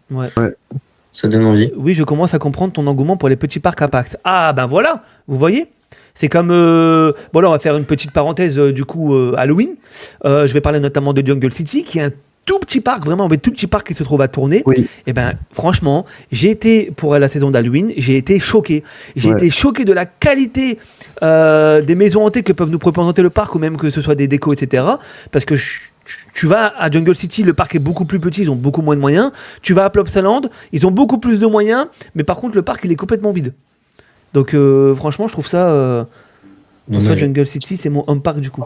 S4: donne envie.
S2: Oui, je commence à comprendre ton engouement pour les petits parcs à Pax. Ah, ben voilà, vous voyez. C'est comme... Bon là, on va faire une petite parenthèse du coup Halloween. Je vais parler notamment de Jungle City, qui est un tout petit parc, vraiment un tout petit parc qui se trouve à Tournai.
S5: Oui.
S2: Et ben franchement, j'ai été pour la saison d'Halloween, j'ai été choqué. J'ai été choqué de la qualité des maisons hantées que peuvent nous représenter le parc, ou même que ce soit des décos, etc. Parce que tu vas à Jungle City, le parc est beaucoup plus petit, ils ont beaucoup moins de moyens. Tu vas à Plopsa Land, ils ont beaucoup plus de moyens, mais par contre le parc il est complètement vide. Donc franchement, je trouve ça... Jungle City, c'est mon home park du coup.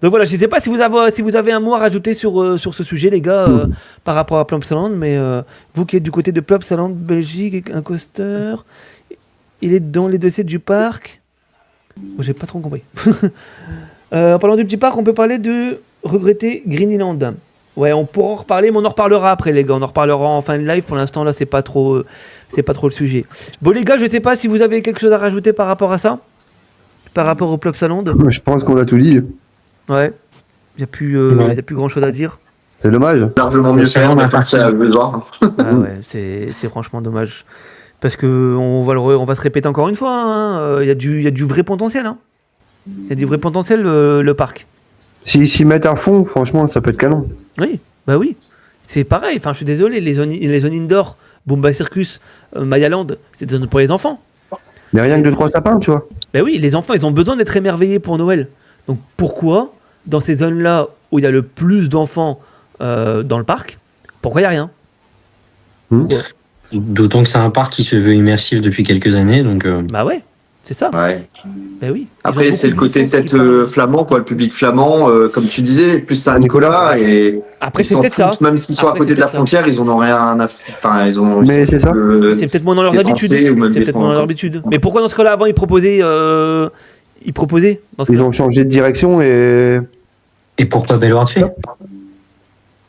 S2: Donc voilà, je ne sais pas si vous avez un mot à rajouter sur ce sujet, les gars, par rapport à Plopsa Land, mais vous qui êtes du côté de Plopsa Land, Belgique, un coaster, il est dans les dossiers du parc. Bon, j'ai pas trop compris. En parlant du petit parc, on peut parler de regretter Greenland. Ouais, on pourra en reparler, mais on en reparlera après, les gars. On en reparlera en fin de live. Pour l'instant, là, c'est pas trop le sujet. Bon, les gars, je sais pas si vous avez quelque chose à rajouter par rapport à ça, par rapport au Plopsa Land.
S5: Je pense qu'on a tout dit.
S2: Ouais. Il n'y a plus grand chose à dire.
S5: C'est dommage.
S3: Largement mieux faire, on a passé à besoin.
S2: Ah ouais, c'est franchement dommage. Parce que on va se répéter encore une fois. Hein. Il y a du vrai potentiel. Hein. Il y a du vrai potentiel, le parc.
S5: S'ils s'y mettent à fond, franchement, ça peut être canon.
S2: Oui, bah oui. C'est pareil. Enfin, je suis désolé, les zones indoor, Boomba Circus, Mayaland, c'est des zones pour les enfants.
S5: Mais rien que 2-3 sapins, tu vois.
S2: Ben oui, les enfants, ils ont besoin d'être émerveillés pour Noël. Donc pourquoi, dans ces zones-là où il y a le plus d'enfants dans le parc, pourquoi il n'y a rien? Pourquoi?
S4: D'autant que c'est un parc qui se veut immersif depuis quelques années. Donc,
S2: Bah ouais, c'est ça.
S3: Ouais.
S2: Ben oui.
S3: Après, c'est le côté peut-être flamand, quoi, le public flamand, comme tu disais, plus Saint-Nicolas. Et
S2: après, c'est peut-être ça.
S3: Même s'ils sont à côté de la frontière, ils en ont rien à faire. Enfin, ils ont.
S5: Mais c'est ça.
S2: C'est peut-être moins dans leurs habitudes. C'est peut-être moins dans leurs habitudes. Mais pourquoi dans ce cas-là, avant, ils proposaient dans ce
S5: Ils ont changé de direction et.
S4: Et pourquoi Bellewaerde fait?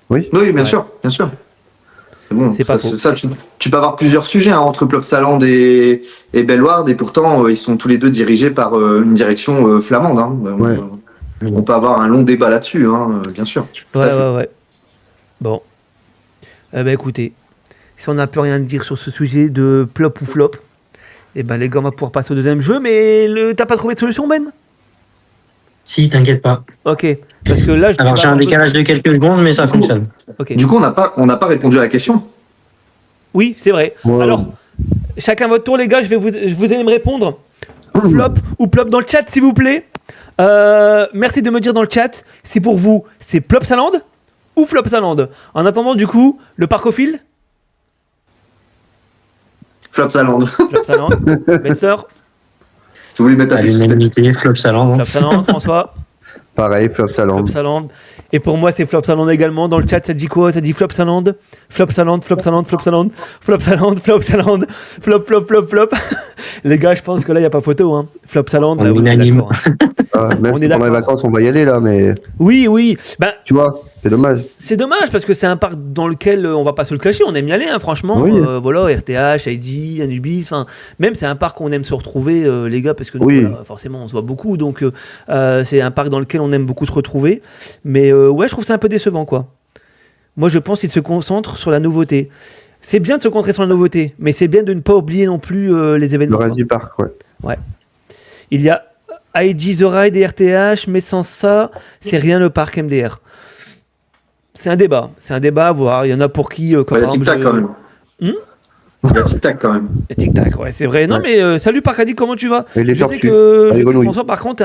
S3: Oui, bien sûr. C'est bon,
S2: c'est pas faux.
S3: C'est ça, tu peux avoir plusieurs sujets entre Plopsa Land et Bellewaerde, et pourtant ils sont tous les deux dirigés par une direction flamande. Hein. On peut avoir un long débat là-dessus, hein, bien sûr.
S2: Ouais. Bon. Écoutez, si on n'a plus rien à dire sur ce sujet de plop ou flop, les gars, on va pouvoir passer au deuxième jeu, mais t'as pas trouvé de solution, Ben?
S4: Si, t'inquiète pas.
S2: Ok. Parce que là,
S4: alors j'ai un décalage de quelques secondes, mais ça fonctionne.
S2: Okay.
S3: Du coup, on n'a pas répondu à la question.
S2: Oui, c'est vrai.
S5: Ouais.
S2: Alors, chacun votre tour, les gars. Vous allez me répondre. Flop ou plop dans le chat, s'il vous plaît. Merci de me dire dans le chat si pour vous c'est Plopsa Land ou Flopsaland. En attendant, du coup, le parcophile
S3: Flopsaland.
S2: Flopsaland. Benser,
S3: Je voulais mettre
S4: À
S3: un petit
S4: l'unanimité, Flopsaland. Hein.
S2: Flopsaland. François,
S5: Pareil, Flopsaland.
S2: Flopsaland. Et pour moi, c'est Flopsaland également. Dans le chat, ça dit quoi? Ça dit Flopsaland, Flopsaland, Flopsaland, Flopsaland, Flopsaland, Flopsaland, flop. Les gars, je pense que là, il n'y a pas photo. Hein. Flopsaland, là,
S4: On est
S2: on est
S4: unanime.
S2: d'accord, hein.
S5: Même
S2: On
S5: si
S2: est
S5: pendant les
S2: d'accord.
S5: vacances, on va y aller là, mais
S2: Oui. Ben,
S5: tu vois, c'est dommage.
S2: c'est dommage parce que c'est un parc dans lequel on va pas se le cacher, on aime y aller, hein, franchement.
S5: Oui.
S2: Voilà, RTH, ID, Anubis, même c'est un parc où on aime se retrouver, les gars, parce que nous,
S5: Oui.
S2: voilà, forcément, on se voit beaucoup, donc c'est un parc dans lequel on aime beaucoup se retrouver. Mais ouais, je trouve ça un peu décevant, quoi. Moi, je pense qu'il se concentre sur la nouveauté. C'est bien de se concentrer sur la nouveauté, mais c'est bien de ne pas oublier non plus les
S5: Le
S2: événements.
S5: reste
S2: Quoi.
S5: du parc, ouais.
S2: Il y a ID The Ride et RTH, mais sans ça, c'est rien le parc MDR. C'est un débat à voir. Il y en a pour qui.
S3: Il y a tic-tac quand même. Il y a tic-tac quand même.
S2: Tic-tac, ouais, c'est vrai. Non, mais salut Parcadi, comment tu vas?
S5: Et les
S2: Je sais
S5: tortues.
S2: que,
S5: Allez, grenouilles.
S2: François, par contre,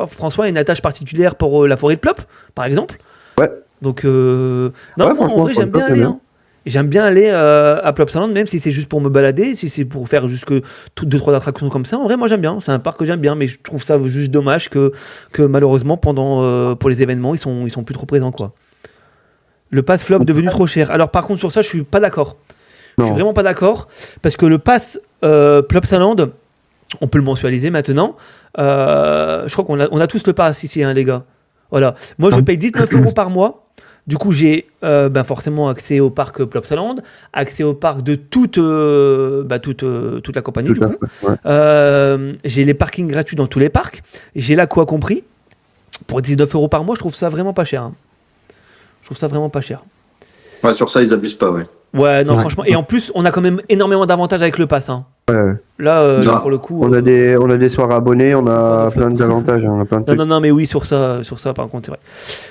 S2: François a une attache particulière pour la forêt de Plop, par exemple.
S5: Ouais.
S2: Donc, non, moi, en
S5: franchement,
S2: vrai, j'aime
S5: Plop,
S2: bien
S5: c'est
S2: aller.
S5: bien.
S2: Hein. J'aime bien aller à Plopsaland, même si c'est juste pour me balader, si c'est pour faire juste que 2-3 attractions comme ça. En vrai, moi, j'aime bien. C'est un parc que j'aime bien, mais je trouve ça juste dommage que malheureusement, pour les événements, ils sont plus trop présents, quoi. Le pass flop devenu trop cher. Alors, par contre, sur ça, je suis pas d'accord. Je suis
S5: Non.
S2: vraiment pas d'accord parce que le pass Plopsaland, on peut le mensualiser maintenant. Je crois qu'on a tous le pass ici, hein, les gars. Voilà. Moi, je paye 19 € par mois. Du coup, j'ai forcément accès au parc Plopsaland, accès au parc de toute la compagnie.
S5: Tout
S2: Du
S5: à
S2: coup.
S5: fait, ouais.
S2: J'ai les parkings gratuits dans tous les parcs. J'ai l'aqua compris. Pour 19 € par mois, je trouve ça vraiment pas cher. Hein. Je trouve ça vraiment pas cher.
S3: Ouais, sur ça, ils abusent pas, ouais.
S2: Ouais, non,
S4: Ouais.
S2: franchement. Et en plus, on a quand même énormément d'avantages avec le pass. Hein.
S5: Ouais.
S2: Là,
S3: Grave.
S2: pour le coup.
S5: On a des soirées abonnés, on a
S2: Flop.
S5: plein d'avantages, on a plein de trucs.
S2: Non, mais oui, sur ça, par contre, c'est vrai.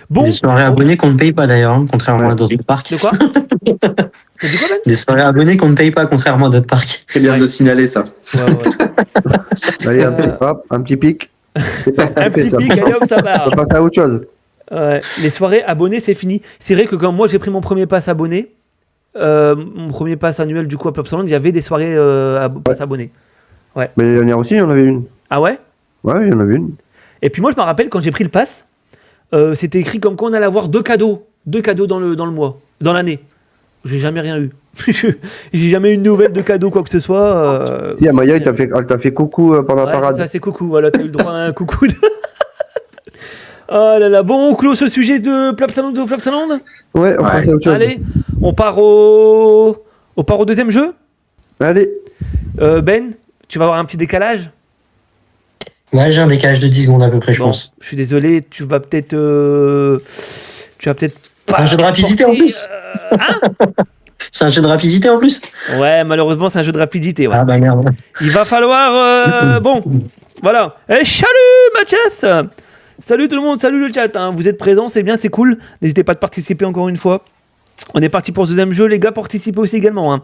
S2: Bon,
S4: Des soirées abonnées qu'on ne paye pas d'ailleurs, hein, contrairement
S5: Ouais.
S4: à d'autres parcs.
S2: de quoi T'as dit quoi, Ben?
S4: Des soirées abonnées qu'on ne paye pas, contrairement à d'autres parcs.
S3: C'est bien de le signaler, ça.
S2: Ouais.
S5: Allez, un petit pic. C'est pas
S2: Un petit pic, allez hop, ça
S5: On
S2: part.
S5: passe à autre chose.
S2: Ouais, les soirées abonnés, c'est fini. C'est vrai que quand moi j'ai pris mon premier pass abonné, mon premier pass annuel du coup à Plopsaland, il y avait des soirées pass abonnés.
S5: Mais l'année dernière aussi, il y en avait une.
S2: Ah ouais?
S5: Ouais, il y en avait une.
S2: Et puis moi je me rappelle quand j'ai pris le pass, c'était écrit comme quoi on allait avoir deux cadeaux dans le mois, dans l'année. J'ai jamais rien eu. J'ai jamais eu une nouvelle de cadeau quoi que ce soit.
S5: Si, Amaya, elle t'a fait coucou pendant la
S2: Ouais,
S5: parade.
S2: c'est ça, c'est coucou. Voilà, t'as eu le droit à un coucou. Oh là là, bon, on clôt ce sujet de Plopsaland ou Flopsaland.
S5: Ouais, on passe à autre chose.
S2: Allez, on part au deuxième jeu.
S5: Allez.
S2: Ben, tu vas avoir un petit décalage.
S4: Ouais, j'ai un décalage de 10 secondes à peu près, je
S2: Bon,
S4: pense.
S2: je suis désolé, tu vas peut-être pas
S4: Un jeu de rapidité en plus. C'est un jeu de rapidité en plus.
S2: Ouais, malheureusement, c'est un jeu de rapidité. Ouais.
S4: Ah bah merde.
S2: Il va falloir. Bon, voilà. Et salut Mathias. Salut tout le monde, salut le chat. Hein. Vous êtes présents, c'est bien, c'est cool. N'hésitez pas à participer encore une fois. On est parti pour ce deuxième jeu. Les gars, participez aussi également. Hein.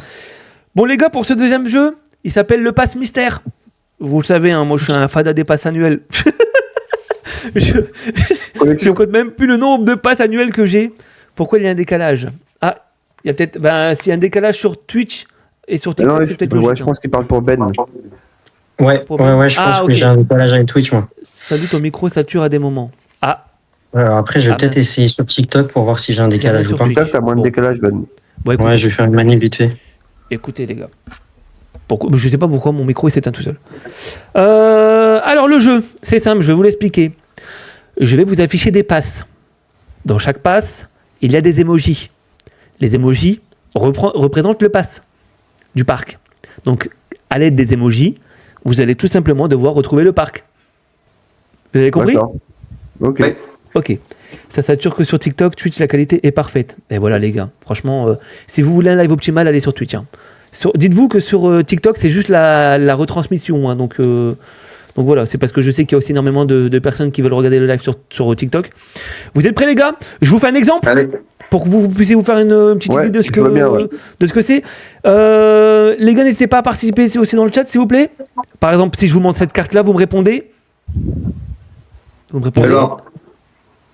S2: Bon, les gars, pour ce deuxième jeu, il s'appelle le pass mystère. Vous le savez, hein, moi je suis un fada des passes annuels. Je compte même plus le nombre de passes annuelles que j'ai. Pourquoi il y a un décalage? Ah, il y a peut-être. Ben, s'il y a un décalage sur Twitch et sur TikTok,
S5: Non,
S2: c'est peut-être logique.
S5: je pense qu'il parle pour Ben.
S4: Ouais, je pense
S2: ok.
S4: que j'ai un décalage avec Twitch, moi.
S2: Salut, ton micro sature à des moments. Ah,
S4: Alors après, je vais
S2: Ah,
S4: peut-être
S2: mince.
S4: essayer sur TikTok pour voir si j'ai un décalage ou
S2: sur
S4: pas.
S2: Twitch.
S5: Peut-être t'as moins de
S2: Bon.
S5: décalage, Ben.
S2: bon, écoutez,
S4: Ouais, je vais faire une manip vite fait.
S2: écoutez, les gars. Pourquoi je sais pas pourquoi mon micro il s'éteint tout seul. Alors, le jeu, c'est simple, je vais vous l'expliquer. Je vais vous afficher des passes. Dans chaque passe, il y a des emojis. Les emojis représentent le pass du parc. Donc, à l'aide des emojis, vous allez tout simplement devoir retrouver le parc. Vous avez compris?
S5: D'accord. Ok.
S3: Ouais.
S2: Ok. Ça sature que sur TikTok, Twitch, la qualité est parfaite. Et voilà, les gars. Franchement, si vous voulez un live optimal, allez sur Twitch. Hein. Dites-vous que sur TikTok, c'est juste la retransmission. Hein, donc voilà, c'est parce que je sais qu'il y a aussi énormément de personnes qui veulent regarder le live sur TikTok. Vous êtes prêts, les gars? Je vous fais un exemple
S3: Allez.
S2: pour que vous puissiez vous faire une petite
S5: Ouais,
S2: idée de ce
S5: tu vois bien, ouais.
S2: de ce que c'est. Les gars, n'hésitez pas à participer aussi dans le chat, s'il vous plaît. Par exemple, si je vous montre cette carte-là, vous me répondez. Vous me répondez.
S3: Alors,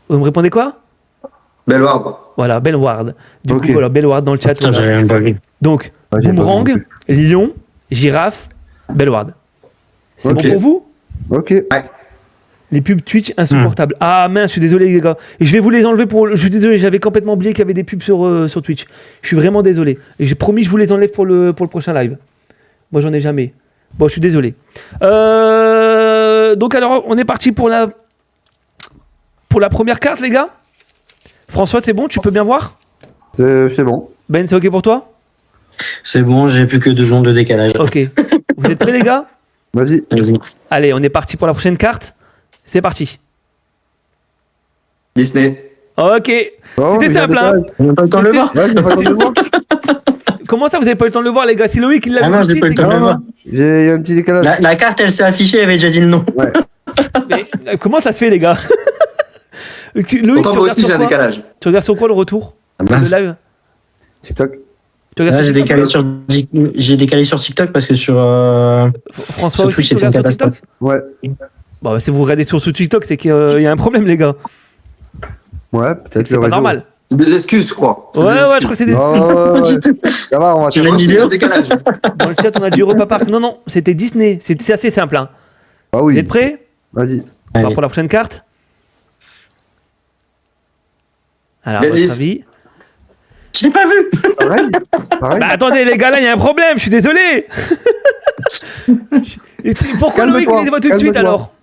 S2: Vous me répondez quoi?
S3: Bellward.
S2: Voilà, Bellward. Du
S5: Ok.
S2: coup, voilà, Bellward dans le chat.
S4: Putain,
S2: Voilà.
S4: j'avais même pas vu.
S2: Donc,
S5: Ah, j'ai pas vu non
S2: Boomerang, Lion, Girafe, Bellward. C'est
S3: Ok.
S2: bon pour vous?
S5: Ok.
S2: Les pubs Twitch insupportables. Ah mince, je suis désolé les gars. Et je vais vous les enlever je suis désolé, j'avais complètement oublié qu'il y avait des pubs sur Twitch. Je suis vraiment désolé. Et j'ai promis, je vous les enlève pour le prochain live. Moi, j'en ai jamais. Bon, je suis désolé. Donc alors, on est parti pour la première carte, les gars. François, c'est bon, tu peux bien voir?
S5: C'est bon.
S2: Ben, c'est ok pour toi?
S4: C'est bon, j'ai plus que 2 secondes de décalage.
S2: Ok. Vous êtes prêts, les gars?
S5: Vas-y.
S4: Vas-y.
S2: Allez, on est parti pour la prochaine carte. C'est parti.
S3: Disney.
S2: Ok.
S5: Oh,
S2: C'était
S5: mais
S2: simple, hein.
S4: On n'a pas le temps de le voir.
S5: Ouais, j'ai pas le temps de le voir.
S2: Comment ça, vous avez pas eu le temps de le voir, les gars? Si Loïc, il l'a
S4: Ah
S2: vu
S4: non,
S2: tout de
S4: j'ai pas eu le
S2: suite,
S4: temps de
S2: c'est
S4: le voir.
S5: Il y a un petit décalage.
S4: La carte, elle s'est affichée, elle avait déjà dit le nom.
S2: Mais, comment ça se fait, les gars? Loïc, tu
S3: Pourtant, moi
S2: regardes
S3: aussi,
S2: sur
S3: j'ai un
S2: quoi?
S3: décalage.
S2: Tu regardes sur quoi le retour?
S4: Ah,
S2: Le
S4: mince.
S2: live?
S5: TikTok.
S2: Tu regardes
S4: Là,
S2: sur TikTok?
S4: j'ai décalé sur TikTok parce que sur
S2: François
S4: sur
S2: aussi,
S4: Twitch,
S2: tu
S4: c'était
S2: regardes
S4: une
S2: sur TikTok?
S5: Ouais.
S2: Bon, bah, si vous regardez sur TikTok, c'est qu'il y a un problème, les gars.
S5: Ouais,
S2: C'est
S5: peut-être
S2: que c'est
S5: le
S2: pas
S5: réseau.
S2: normal.
S3: C'est des excuses, je crois. C'est
S2: Ouais,
S3: des
S2: ouais, je
S3: excuses.
S2: crois que c'est des...
S5: Oh, ouais. Ça va, on va
S4: Tu
S5: te
S4: l'as
S3: Moi
S4: une
S3: aussi, j'ai
S4: vidéo
S3: un décalage.
S2: Dans le chat, on a du Europa Park. Non, non, c'était Disney. C'est assez simple, hein.
S5: Ah
S2: Vous
S5: oui.
S2: êtes prêts?
S5: Vas-y.
S2: On va
S4: Allez.
S2: pour la prochaine carte. Alors, à
S3: Dennis.
S2: votre avis...
S4: Je l'ai pas vu.
S5: Pareil. Pareil.
S2: Bah attendez, les gars, là, il y a un problème, je suis désolé. Et pourquoi Loïc,
S5: Calme-toi,
S2: il les voit tout de suite,
S5: calme-toi.
S2: alors?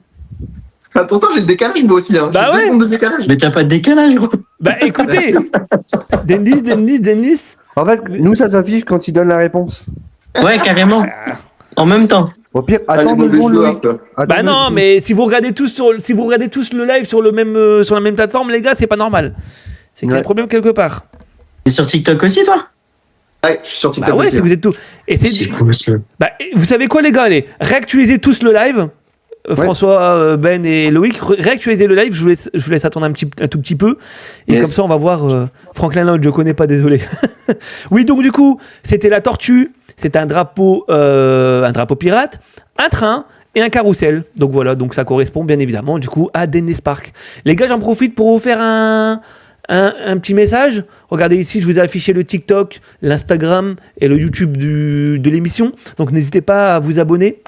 S3: Ah, pourtant, j'ai le décalage, moi aussi. Hein.
S2: Bah
S3: J'ai
S2: ouais.
S3: 2 secondes de décalage.
S4: Mais t'as pas de décalage, gros.
S2: Bah écoutez, Dennis.
S5: En fait, nous, ça s'affiche quand il donne la réponse.
S4: Ouais, carrément. En même temps.
S5: Au pire,
S3: Ah, les
S5: attends 2
S3: mauvais
S5: secondes,
S3: joueurs,
S5: Loïc.
S3: quoi.
S5: Attends
S2: Bah
S5: 2
S2: non,
S5: secondes.
S2: mais si vous regardez tous le live sur la même plateforme, les gars, c'est pas normal. C'est qu'il y a un
S5: Ouais.
S2: problème quelque part.
S4: T'es sur TikTok aussi, toi?
S3: Ouais, je suis sur TikTok
S2: Bah ouais,
S3: aussi.
S2: si vous êtes tous. Et
S4: C'est cool, monsieur.
S2: Bah, vous savez quoi, les gars, allez, réactualisez tous le live. François, Ben et Loïc, réactualisez le live. Je vous laisse attendre un tout petit peu. Et
S3: Yes.
S2: comme ça, on va voir Franklin Lodge, je connais pas, désolé. Oui, donc du coup, c'était la tortue. C'était un drapeau pirate, un train et un carrousel. Donc voilà, donc ça correspond bien évidemment du coup à Dennis Park. Les gars, j'en profite pour vous faire un petit message. Regardez ici, je vous ai affiché le TikTok, l'Instagram et le YouTube de l'émission. Donc n'hésitez pas à vous abonner.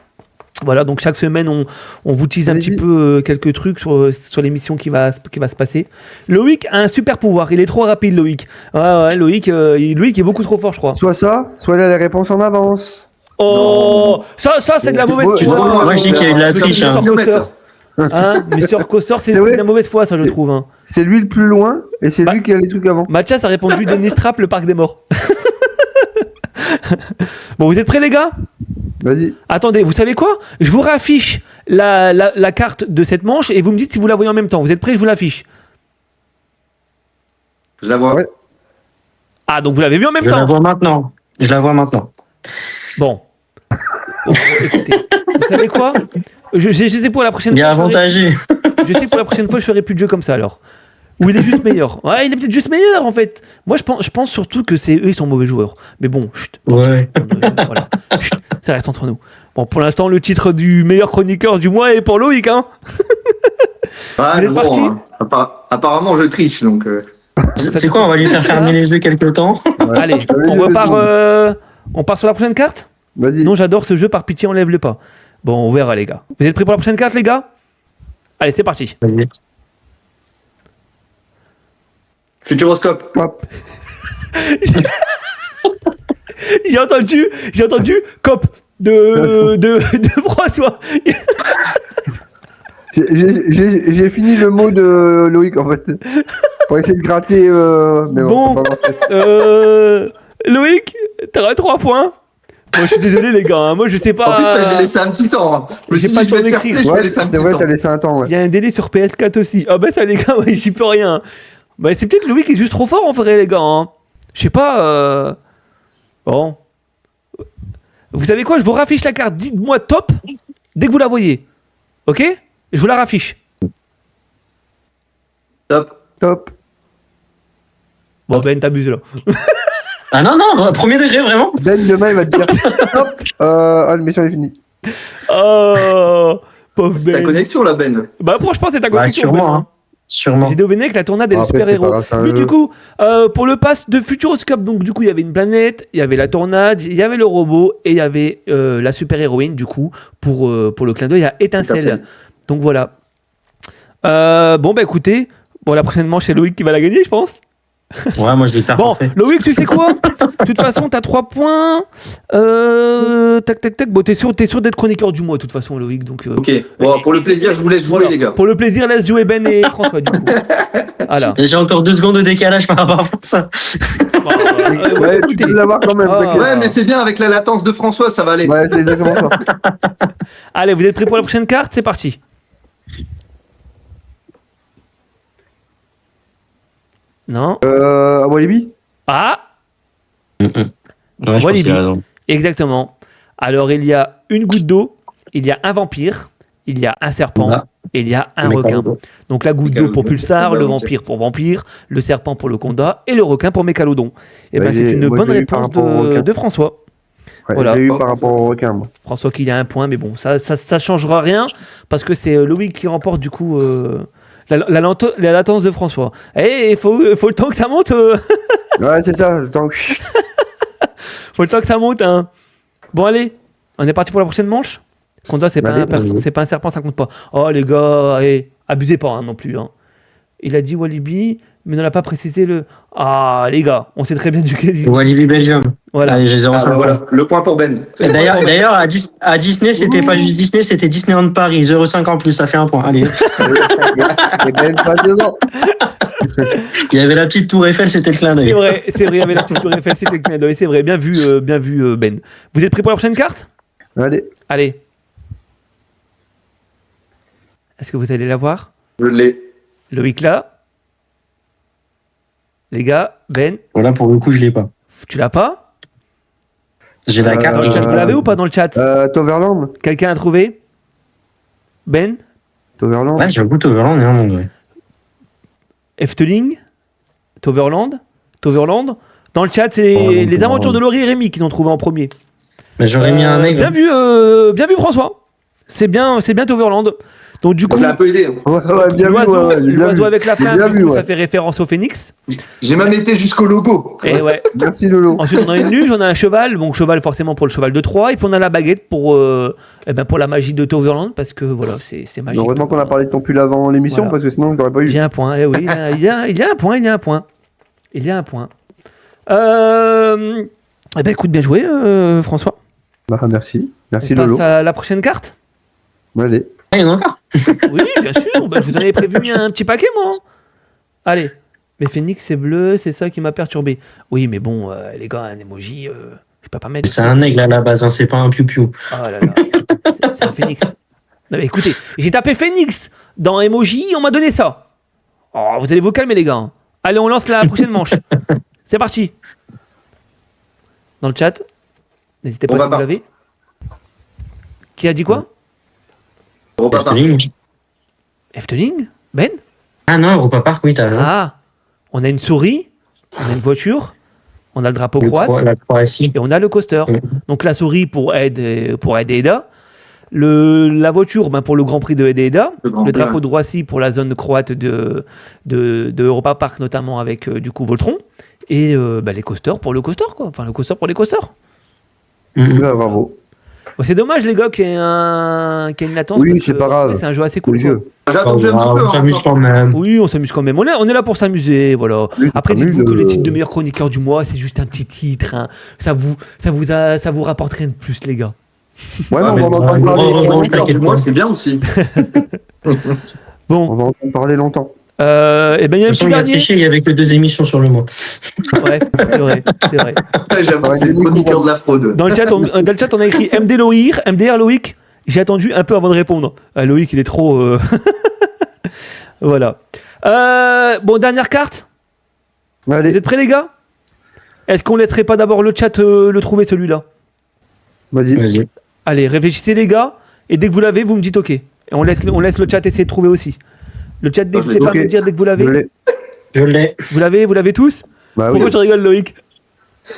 S2: Voilà, donc chaque semaine, on vous tease un
S5: Allez-y.
S2: petit peu quelques trucs sur l'émission qui va se passer. Loïc a un super pouvoir, il est trop rapide, Loïc. Ouais, Loïc est beaucoup trop fort, je crois.
S5: Soit ça, soit il a les réponses en avance.
S2: Oh, ça c'est de la mauvaise
S5: Tu
S3: trop
S2: foi.
S3: loin,
S4: Moi, je dis qu'il y a eu de la
S3: Mr.
S4: triche, hein.
S2: Coaster. Hein, Mr. Coaster, c'est
S5: C'est vrai.
S2: de la mauvaise foi, ça, je trouve. Hein.
S5: C'est lui le plus loin et c'est
S2: Bah.
S5: lui qui a les trucs avant.
S2: Mathias a répondu Dennis Trapp, le parc des morts. Bon, vous êtes prêts, les gars?
S5: Vas-y.
S2: Attendez, vous savez quoi? Je vous réaffiche la carte de cette manche et vous me dites si vous la voyez en même temps. Vous êtes prêts? Je vous l'affiche.
S3: Je la vois.
S5: Ouais.
S2: Ah, donc vous l'avez vu en même
S4: Je la
S2: temps?
S4: vois maintenant. Je la vois maintenant.
S2: Bon. Bon, écoutez, vous savez quoi? Je sais pour la prochaine
S4: Il est
S2: fois.
S4: avantagé.
S2: Je sais que pour la prochaine fois, je ferai plus de jeu comme ça alors. Ou il est juste meilleur. Ouais, il est peut-être juste meilleur en fait. Moi, je pense surtout que c'est eux, ils sont mauvais joueurs. Mais bon, chut.
S4: Ouais.
S2: Voilà. Chut, ça reste entre nous. Bon, pour l'instant, le titre du meilleur chroniqueur du mois est pour Loïc, hein.
S3: Ouais,
S2: Vous
S3: mais
S2: êtes parti
S3: apparemment, je triche, donc.
S4: C'est quoi, on va lui faire fermer les yeux quelques temps.
S2: Allez, on repart. On part sur la prochaine carte?
S5: Vas-y.
S2: Non, j'adore ce jeu, par pitié, enlève-le pas. Bon, on verra, les gars. Vous êtes prêts pour la prochaine carte, les gars? Allez, c'est parti.
S4: Vas-y.
S3: Futuroscope.
S5: Hop.
S2: J'ai entendu cop de François.
S5: J'ai fini le mot de Loïc en fait. Pour essayer de gratter. Mais
S2: Bon.
S5: bon, c'est pas grave.
S2: Loïc, t'auras 3 points. Moi, je suis désolé, les gars. Hein. Moi, je sais pas.
S3: En plus, là, j'ai laissé un petit temps. Hein. Je me
S2: J'ai
S3: suis
S2: pas
S3: dit, je vais
S2: le
S3: te
S2: temps
S3: faire
S2: d'écrire.
S3: plaisir, je vais
S5: Ouais,
S3: laisser un
S5: c'est
S3: petit
S5: vrai,
S3: temps.
S5: t'as laissé un temps.
S2: Il y
S5: Ouais.
S2: a un délai sur PS4 aussi. Ah, bah, ça, les gars, ouais, j'y peux rien. Bah, c'est peut-être Loïc qui est juste trop fort, en vrai, les gars. Hein. Je sais pas. Bon. Vous savez quoi? Je vous raffiche la carte. Dites-moi top dès que vous la voyez. Ok? Je vous la raffiche.
S3: Top.
S5: Top.
S2: Bon, Ben, t'abuses là.
S4: Ah non, non, premier degré, vraiment.
S5: Ben demain il va te dire. Hop. L'émission est finie.
S2: Oh, pauvre
S3: C'est ta
S2: Ben.
S3: connexion, là, Ben.
S2: Bah, franchement, c'est ta
S4: Bah,
S2: connexion.
S4: sûrement,
S2: Ben,
S4: hein. Sûrement.
S2: J'ai deviné que la tornade est le
S5: Après, c'est
S2: super-héros.
S5: pas grave, c'est un
S2: Mais
S5: jeu.
S2: du coup, pour le pass de Futuroscope, donc du coup, il y avait une planète, il y avait la tornade, il y avait le robot et il y avait la super-héroïne, du coup, pour le clin d'œil à Étincelle.
S3: Étincelle.
S2: Donc voilà. Bon, bah écoutez, la prochaine manche, c'est Loïc qui va la gagner, je pense.
S4: Ouais, moi je vais le faire
S2: Bon,
S4: parfait.
S2: Loïc, tu sais quoi? De toute façon, t'as 3 points. Tac, tac, tac. Bon, t'es sûr d'être chroniqueur du mois, de toute façon, Loïc. Donc,
S3: Ok, bon, pour le plaisir, je vous laisse jouer,
S2: voilà.
S3: les gars.
S2: Pour le plaisir, laisse jouer Ben et François, du coup. Voilà.
S4: Et j'ai encore 2 secondes de décalage par rapport à ça.
S5: Ouais, tu
S2: écoutez.
S5: peux l'avoir quand même.
S2: Ah.
S5: t'inquiète.
S3: Ouais, mais c'est bien, avec la latence de François, ça va aller.
S5: Ouais, c'est exactement ça.
S2: Allez, vous êtes prêts pour la prochaine carte? C'est parti. Non.
S5: Walibi
S2: Ah,
S4: Ouais, je pense
S2: Walibi.
S4: qu'il a raison.
S2: exactement. Alors, il y a une goutte d'eau, il y a un vampire, il y a un serpent
S4: Ah.
S2: et il y a un
S4: Mais
S2: requin.
S4: Mécalodon.
S2: Donc, la goutte d'eau pour Pulsar, le vampire pour vampire, le serpent pour le Conda et le requin pour Mécalodon. Et
S5: Ouais,
S2: ben, c'est une
S5: moi,
S2: bonne
S5: je l'ai eu par
S2: réponse
S5: rapport au requin.
S2: de François.
S5: Ouais,
S2: Voilà.
S5: j'ai eu par rapport au requin, moi.
S2: François qui a un point, mais bon, ça changera rien parce que c'est Loïc qui remporte du coup la latence de François. Et il faut le temps que ça monte.
S5: Ouais, c'est ça, le temps que...
S2: Faut le temps que ça monte. Hein. Bon, allez, on est parti pour la prochaine manche. Conda, c'est pas,
S5: Allez,
S2: c'est pas un serpent, ça compte pas. Oh, les gars, abusez pas hein, non plus. Hein. Il a dit Walibi, mais on n'a pas précisé le. Ah, les gars, on sait très bien duquel.
S4: Walibi Belgium.
S2: Voilà.
S4: Allez, j'ai 0,5
S3: Ah, bah,
S4: points.
S3: voilà, le point pour Ben.
S4: Et D'ailleurs, à Disney, c'était pas juste Disney, c'était Disneyland Paris. 0,5 en plus, ça fait 1 point. Allez.
S5: C'est quand même pas dedans.
S4: Il y avait la petite tour Eiffel, c'était le clin
S2: C'est
S4: d'œil.
S2: vrai, il y avait la petite tour Eiffel, c'était le clin d'œil, c'est vrai, bien vu, Ben. Vous êtes prêts pour la prochaine carte?
S5: Allez.
S2: Allez. Est-ce que vous allez la voir?
S3: Je l'ai.
S2: Loïc là. Les gars, Ben,
S4: Voilà, pour le coup, je l'ai pas.
S2: tu l'as pas?
S4: J'ai la carte. mais je l'ai
S2: Vous
S4: pas.
S2: l'avez ou pas dans le chat?
S5: Toverland.
S2: Quelqu'un a trouvé? Ben?
S5: Toverland.
S4: Ouais, j'ai un goût Overland, hein, mon gars.
S2: Efteling? Toverland? Dans le chat, c'est
S4: Oh,
S2: les
S4: Toverland.
S2: aventures de Laurie et Rémi qui l'ont trouvé en premier.
S4: Mais j'aurais mis un aigle.
S2: Bien vu François. C'est bien Toverland. Donc du
S3: Moi,
S2: coup,
S3: je l'ai un peu aidé. Hein.
S5: Ouais, bien vu, ouais, j'ai bien
S2: l'oiseau
S5: vu.
S2: avec la
S5: J'ai
S2: flamme,
S5: bien
S2: du
S5: vu,
S2: coup,
S5: ouais.
S2: ça fait référence au phénix.
S3: J'ai même été jusqu'au logo.
S2: Et ouais.
S5: Merci Lolo.
S2: Ensuite, on a une luge, on a un cheval. Bon, cheval forcément pour le cheval de Troie. Et puis on a la baguette pour la magie de Toverland parce que voilà, c'est magique.
S5: Heureusement qu'on a parlé de ton pull avant l'émission,
S2: Voilà.
S5: parce que sinon je l'aurais pas eu.
S2: J'ai un point. Eh oui, il y a un point. Eh ben écoute, bien joué, François.
S5: Bah, merci. Merci
S2: On passe
S5: Lolo.
S2: à la prochaine carte.
S5: Allez.
S4: Ah, il y en a encore.
S2: Oui, bien sûr. Ben, je vous en avais prévu un petit paquet, moi. Allez. Mais Phoenix, c'est bleu, c'est ça qui m'a perturbé. Oui, mais bon, les gars, un emoji, je peux pas mettre.
S4: C'est un aigle à la base, hein, c'est pas un piou-piou.
S2: Oh là là. C'est un Phoenix. Non, mais écoutez, j'ai tapé Phoenix dans emoji, on m'a donné ça. Oh, vous allez vous calmer, les gars. Allez, on lance la prochaine manche. C'est parti. Dans le chat, n'hésitez pas
S3: On
S2: si
S3: va
S2: vous
S3: pas.
S2: l'avez. Qui a dit quoi?
S3: Europa Park.
S4: Efteling.
S2: Efteling? Ben?
S4: Ah non, Europa Park, oui, t'as raison.
S2: Ah, on a une souris, on a une voiture, on a le drapeau croate
S4: La Croatie.
S2: et on a le coaster.
S4: Mm.
S2: Donc la souris pour Ed et Eda, la voiture pour le Grand Prix de Ed et Eda,
S3: Le Grand
S2: le
S3: Prix,
S2: drapeau de Roissy pour la zone croate de Europa Park notamment avec du coup Voltron et les coasters pour le coaster quoi. Enfin le coaster pour les coasters.
S4: Mhm.
S5: Bah, bravo.
S2: Bon, c'est dommage les gars qu'il y ait une latence.
S5: Oui,
S2: parce
S5: c'est
S2: que,
S5: pas grave.
S2: c'est un jeu assez
S5: C'est
S2: cool.
S5: le
S2: quoi.
S5: jeu.
S3: J'ai attendu un petit peu.
S4: On s'amuse
S3: hein,
S4: quand même.
S2: Oui, on s'amuse quand même. On est là pour s'amuser, voilà.
S5: Oui,
S2: Après,
S5: t'amuses,
S2: dites-vous que les titres de meilleur chroniqueur du mois, c'est juste un petit titre. Hein. Ça vous rapporte rien de plus, les gars.
S5: Ouais,
S3: Ah,
S5: mais
S3: mais
S5: on va entendre
S4: on
S5: parler
S4: va
S5: longtemps.
S4: revanche, t'inquiète pas.
S3: C'est bien aussi.
S2: Bon,
S5: On va entendre parler longtemps.
S2: et ben il y a un
S4: De toute façon,
S2: petit
S4: il a
S2: dernier.
S4: triché, il y avait que 2 émissions sur le mois.
S2: Ouais, c'est vrai.
S3: J'avoue,
S5: Ouais,
S3: c'est le
S5: il est
S3: chroniqueur de la fraude.
S2: Dans le chat, on a écrit MDR Loïc. J'ai attendu un peu avant de répondre. Loïc, il est trop. Voilà. Bon, dernière carte. Vous
S5: Allez,
S2: êtes prêts, les gars? Est-ce qu'on laisserait pas d'abord le chat le trouver, celui-là?
S5: vas-y.
S4: Vas-y.
S2: Allez, réfléchissez, les gars. Et dès que vous l'avez, vous me dites OK. Et on laisse le chat essayer de trouver aussi. Le chat, n'hésitez pas à
S5: Ok.
S2: me dire dès que vous
S5: Je
S2: l'avez.
S5: l'ai.
S4: Je l'ai.
S2: Vous l'avez tous?
S5: Bah oui.
S2: Pourquoi tu rigoles, Loïc?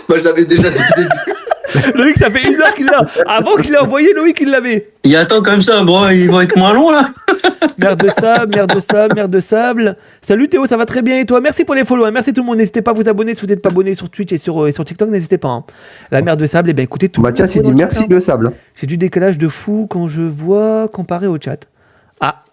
S3: Moi, je l'avais déjà dit au début.
S2: Loïc, ça fait 1 heure qu'il l'a. Avant qu'il l'ait envoyé, Loïc, il l'avait.
S4: Il attend comme ça, bon, ils vont être moins longs là.
S2: Merde de sable. Salut Théo, ça va très bien et toi? Merci pour les follow, hein. Merci tout le monde. N'hésitez pas à vous abonner si vous n'êtes pas abonné sur Twitch et sur TikTok, n'hésitez pas. Hein. La merde de sable, et ben écoutez tout.
S5: Mathias, il dit merci de sable.
S2: J'ai du décalage de fou quand je vois comparé au chat. Ah,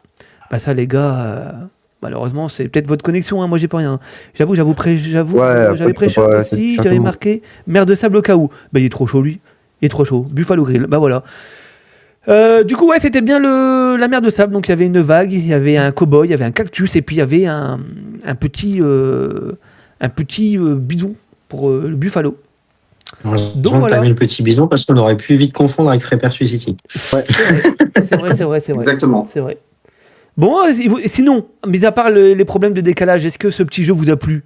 S2: bah ça les gars, malheureusement c'est peut-être votre connexion, hein. Moi j'ai pas rien. J'avoue, j'avais prêché aussi, j'avais marqué merde de sable au cas où. Bah il est trop chaud lui, il est trop chaud. Buffalo Grill, bah voilà. Du coup, ouais, c'était bien la mer de sable. Donc, il y avait une vague, il y avait un cow-boy, il y avait un cactus, et puis il y avait un petit bidon pour le buffalo.
S4: Donc, voilà. T'as mis le petit bison parce qu'on aurait pu vite confondre avec Frépertus City.
S2: Ouais. C'est vrai.
S3: Exactement.
S2: C'est vrai. Bon, sinon, mis à part les problèmes de décalage, est-ce que ce petit jeu vous a plu?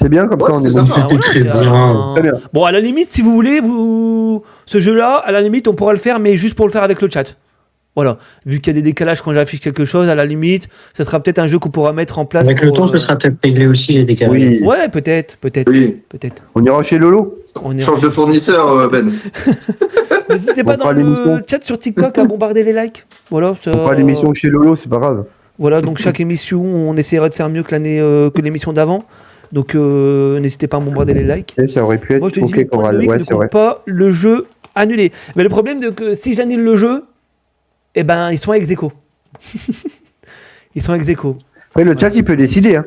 S5: C'est bien comme ça, on est bon.
S4: C'était bien.
S5: Très bien.
S2: Bon, à la limite, si vous voulez, ce jeu-là, à la limite, on pourra le faire, mais juste pour le faire avec le chat. Voilà. Vu qu'il y a des décalages quand j'affiche quelque chose, à la limite, ça sera peut-être un jeu qu'on pourra mettre en place.
S4: Avec le temps, ce sera peut-être réglé aussi les décalages.
S5: Oui.
S2: Ouais, peut-être.
S3: Oui.
S2: On
S5: ira chez Lolo.
S3: Change de fournisseur, Ben.
S2: N'hésitez pas dans le chat sur TikTok à bombarder les likes. Voilà.
S5: On fera l'émission chez Lolo, c'est pas grave.
S2: Voilà, donc chaque émission, on essaiera de faire mieux que l'émission d'avant. Donc n'hésitez pas à bombarder les likes.
S5: Et ça aurait pu être.
S2: Moi je te dis, le point de Loïc ne compte pas le jeu annulé. Mais le problème c'est que si j'annule le jeu, eh ben ils sont ex aequo. Ils sont ex aequo.
S5: Ouais, le chat il peut décider. Hein.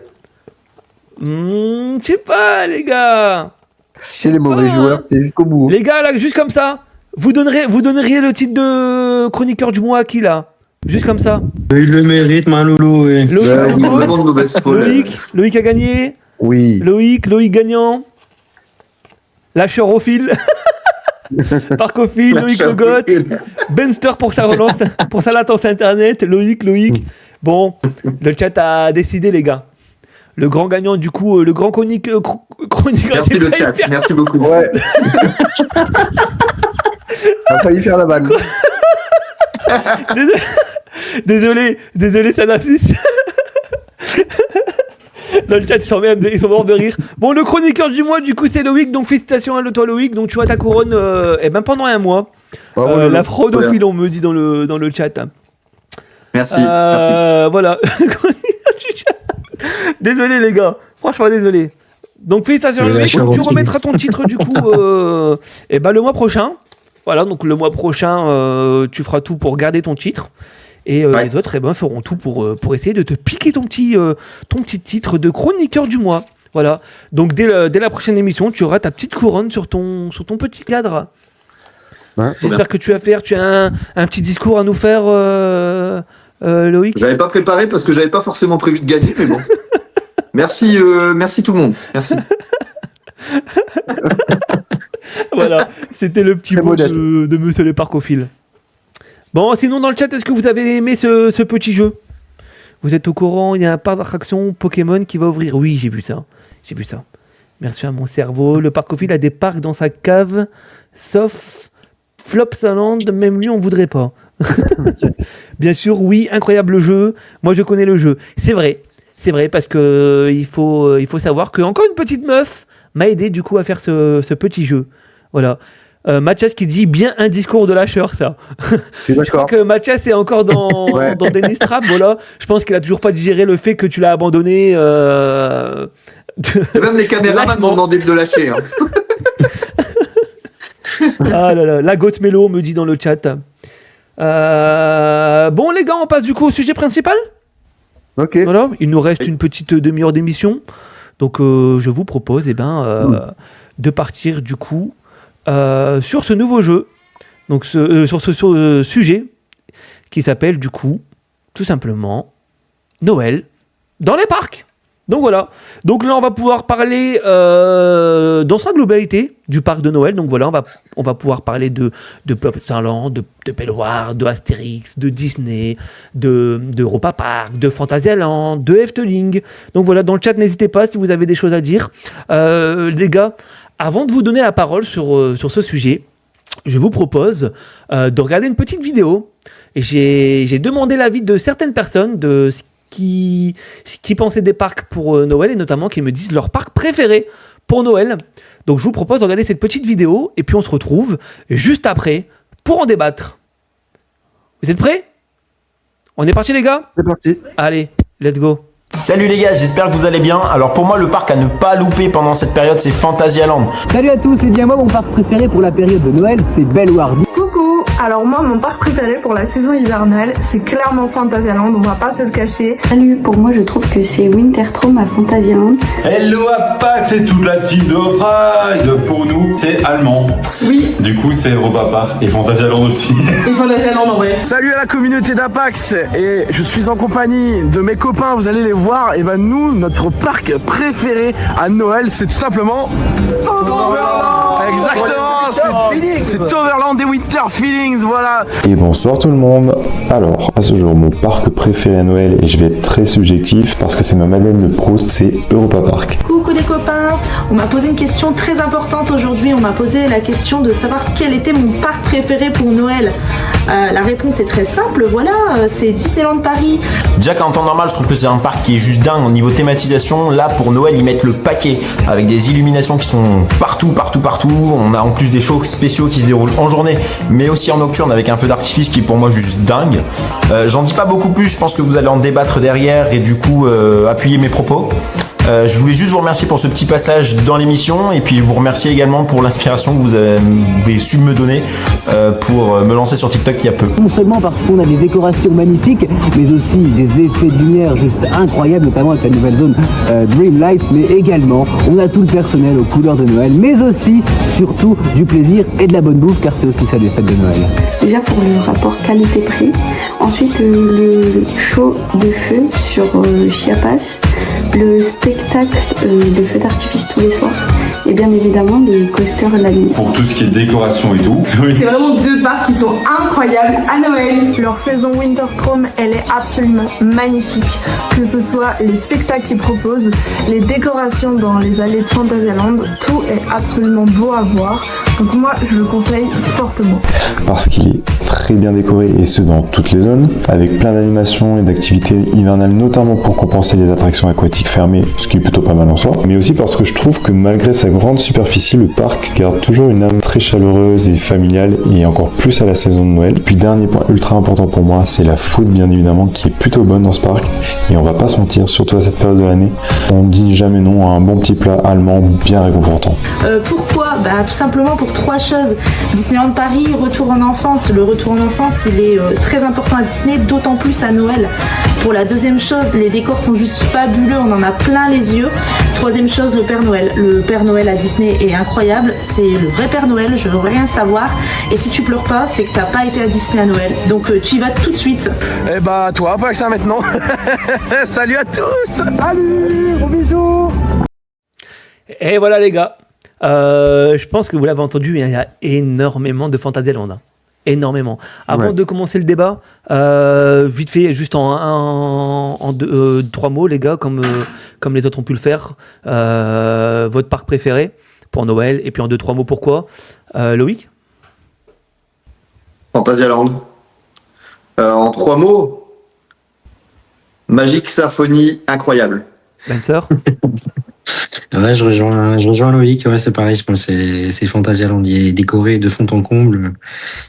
S2: Je sais pas les gars.
S5: C'est les mauvais joueurs, c'est jusqu'au bout.
S2: Les gars là, juste comme ça, vous donneriez le titre de chroniqueur du mois à qui là? Juste comme ça.
S4: Il le mérite, ma loulou. Ouais.
S2: Loïc a gagné.
S5: Oui.
S2: Loïc gagnant. Lâcheur au fil. Parcophile, Loïc le goth. Benster pour sa relance, pour sa latence internet. Loïc. Bon, le chat a décidé, les gars. Le grand gagnant, du coup, le grand chroniqueur.
S3: Merci le chat, merci beaucoup.
S5: Ouais. On a failli faire la vanne.
S2: Désolé, Sanafis. Dans le chat, ils sont morts de rire. Bon, le chroniqueur du mois, du coup, c'est Loïc. Donc, félicitations à toi, Loïc. Donc, tu as ta couronne pendant un mois. La fraudophile, on me dit dans le chat.
S3: Merci.
S2: Voilà. Désolé, les gars. Franchement, désolé. Donc, félicitations, Loïc. Tu remettras ton titre, du coup, le mois prochain. Voilà, donc le mois prochain, tu feras tout pour garder ton titre. Et les autres feront tout pour essayer de te piquer ton petit titre de chroniqueur du mois. Voilà. Donc dès la prochaine émission, tu auras ta petite couronne sur ton petit cadre. Ouais, j'espère que tu as un petit discours à nous faire, Loïc.
S3: J'avais pas préparé parce que j'avais pas forcément prévu de gagner, mais bon. Merci tout le monde. Merci.
S2: Voilà, c'était le petit mot de Monsieur le Parcophile. Bon, sinon dans le chat, est-ce que vous avez aimé ce petit jeu? Vous êtes au courant, il y a un parc d'attractions Pokémon qui va ouvrir. Oui, j'ai vu ça. Merci à mon cerveau. Le Parcophile a des parcs dans sa cave, sauf Flopsaland, même lui on voudrait pas. Bien sûr, oui, incroyable jeu. Moi je connais le jeu. C'est vrai parce que il faut savoir que encore une petite meuf m'a aidé du coup à faire ce petit jeu. Voilà. Mathias qui dit bien un discours de lâcheur, ça. Je crois que Mathias est encore dans Dennis Trap, voilà. Je pense qu'il a toujours pas digéré le fait que tu l'as abandonné.
S3: Même les caméramans m'ont demandé de le lâcher. Hein.
S2: Ah là là, la goth mélo me dit dans le chat. Bon les gars, on passe du coup au sujet principal.
S5: Ok.
S2: Voilà, il nous reste une petite demi-heure d'émission. Donc je vous propose de partir du coup sur ce nouveau jeu, donc sur ce sujet qui s'appelle du coup tout simplement Noël dans les parcs. Donc voilà, donc là on va pouvoir parler dans sa globalité du parc de Noël. Donc voilà, on va pouvoir parler de Plopsaland, de Belvoir, de Astérix, de Disney, de Europa Park, de Phantasialand, de Efteling. Donc voilà, dans le chat n'hésitez pas si vous avez des choses à dire. Les gars, avant de vous donner la parole sur ce sujet, je vous propose de regarder une petite vidéo. Et j'ai demandé l'avis de certaines personnes de ce qui pensaient des parcs pour Noël, et notamment qui me disent leur parc préféré pour Noël. Donc je vous propose de regarder cette petite vidéo et puis on se retrouve juste après pour en débattre. Vous êtes prêts ? On est parti les gars ?
S5: C'est parti.
S2: Allez, let's go.
S6: Salut les gars, j'espère que vous allez bien. Alors pour moi, le parc à ne pas louper pendant cette période, c'est Fantasyland.
S7: Salut à tous, et bien moi mon parc préféré pour la période de Noël c'est Bellewaerde.
S8: Coucou. Alors moi mon parc préféré pour la saison hivernale c'est clairement Fantasyland, on va pas se le cacher.
S9: Salut, pour moi je trouve que c'est Winterthome à Fantasyland.
S10: Hello à Pâques, c'est toute la team de Off-Ride. Pour nous, c'est allemand.
S11: Oui.
S10: Du coup, c'est Europa Park et Fantasyland aussi.
S11: Et Fantasyland en vrai.
S12: Salut à la communauté d'Apax, et je suis en compagnie de mes copains, vous allez les voir. Et ben nous, notre parc préféré à Noël, c'est tout simplement Toverland. Exactement, c'est Toverland des Winter Feelings, voilà.
S13: Et bonsoir tout le monde. Alors, à ce jour, mon parc préféré à Noël, et je vais être très subjectif parce que c'est ma Madeleine de Proust, c'est Europa Park.
S14: Coucou les copains, on m'a posé une question très importante aujourd'hui, on m'a posé la question de savoir quel était mon parc préféré pour Noël. La réponse est très simple, voilà, c'est Disneyland Paris.
S6: Déjà qu'en temps normal, je trouve que c'est un parc qui est juste dingue au niveau thématisation. Là, pour Noël, ils mettent le paquet avec des illuminations qui sont partout. On a en plus des shows spéciaux qui se déroulent en journée, mais aussi en nocturne avec un feu d'artifice qui est pour moi juste dingue. J'en dis pas beaucoup plus, je pense que vous allez en débattre derrière et du coup appuyer mes propos. Je voulais juste vous remercier pour ce petit passage dans l'émission et puis vous remercier également pour l'inspiration que vous avez su me donner pour me lancer sur TikTok il y a peu.
S7: Non seulement parce qu'on a des décorations magnifiques, mais aussi des effets de lumière juste incroyables, notamment avec la nouvelle zone Dream Lights, mais également on a tout le personnel aux couleurs de Noël, mais aussi, surtout, du plaisir et de la bonne bouffe, car c'est aussi ça les fêtes de Noël.
S9: Déjà pour le rapport qualité-prix, ensuite le show de feu sur Chiapas, le spectacle de feux d'artifice tous les soirs et bien évidemment le coaster la nuit.
S10: Pour tout ce qui est décoration et tout.
S11: C'est vraiment deux parcs qui sont incroyables à Noël.
S8: Leur saison Winterthome elle est absolument magnifique, que ce soit les spectacles qu'ils proposent, les décorations dans les allées de Fantasyland, tout est absolument beau à voir. Donc moi je le conseille fortement.
S13: Parce qu'il est très bien décoré et ce dans toutes les zones, avec plein d'animations et d'activités hivernales, notamment pour compenser les attractions aquatiques fermées, ce qui est plutôt pas mal en soi, mais aussi parce que je trouve que malgré sa grande superficie, le parc garde toujours une âme très chaleureuse et familiale, et encore plus à la saison de Noël. Puis dernier point ultra important pour moi, c'est la food bien évidemment qui est plutôt bonne dans ce parc, et on va pas se mentir, surtout à cette période de l'année, on dit jamais non à un bon petit plat allemand bien réconfortant.
S14: Pourquoi ? Tout simplement pour trois choses. Disneyland Paris, retour en enfance. Le retour en enfance, il est très important à Disney, d'autant plus à Noël. Pour la deuxième chose, les décors sont juste fabuleux, on en a plein les yeux. Troisième chose, le Père Noël. Le Père Noël à Disney est incroyable, c'est le vrai Père Noël, je veux rien savoir. Et si tu pleures pas, c'est que t'as pas été à Disney à Noël. Donc tu y vas tout de suite.
S12: Et bah toi, pas que ça maintenant. Salut à tous. Salut, gros bisous.
S2: Et voilà les gars, je pense que vous l'avez entendu, il y a énormément de Fantasyland. Énormément. Avant de commencer le débat, vite fait, juste en trois mots, les gars, comme les autres ont pu le faire, votre parc préféré pour Noël, et puis en 2-3 mots, pourquoi Loïc ?
S3: Fantasyland. En 3 mots, Magic Symphonie incroyable.
S2: Spencer ?
S4: Ouais, je rejoins Loïc, ouais, c'est pareil, je pense que c'est Fantasyland, il est décoré de fond en comble,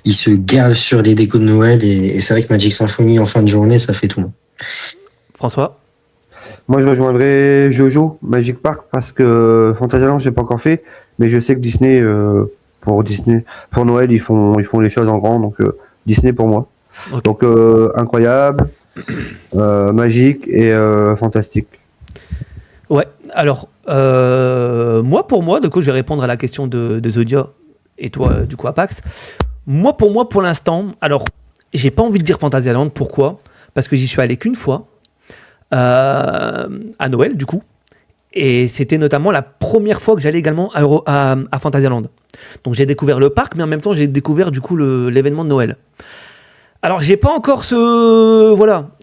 S4: il se gave sur les décos de Noël et c'est vrai que Magic Symphony en fin de journée, ça fait tout.
S2: François ?
S5: Moi je rejoindrais Jojo, Magic Park, parce que Fantasyland j'ai pas encore fait, mais je sais que Disney, pour Noël, ils font les choses en grand, donc Disney pour moi. Okay. Donc incroyable, magique et fantastique.
S2: Ouais, alors, pour moi, du coup, je vais répondre à la question de Zodia et toi, du coup, Apax. Pour moi, pour l'instant, alors, j'ai pas envie de dire Fantasyland, pourquoi ? Parce que j'y suis allé qu'une fois, à Noël, du coup, et c'était notamment la première fois que j'allais également à Fantasyland. Donc, j'ai découvert le parc, mais en même temps, j'ai découvert, du coup, l'événement de Noël. Alors, j'ai pas encore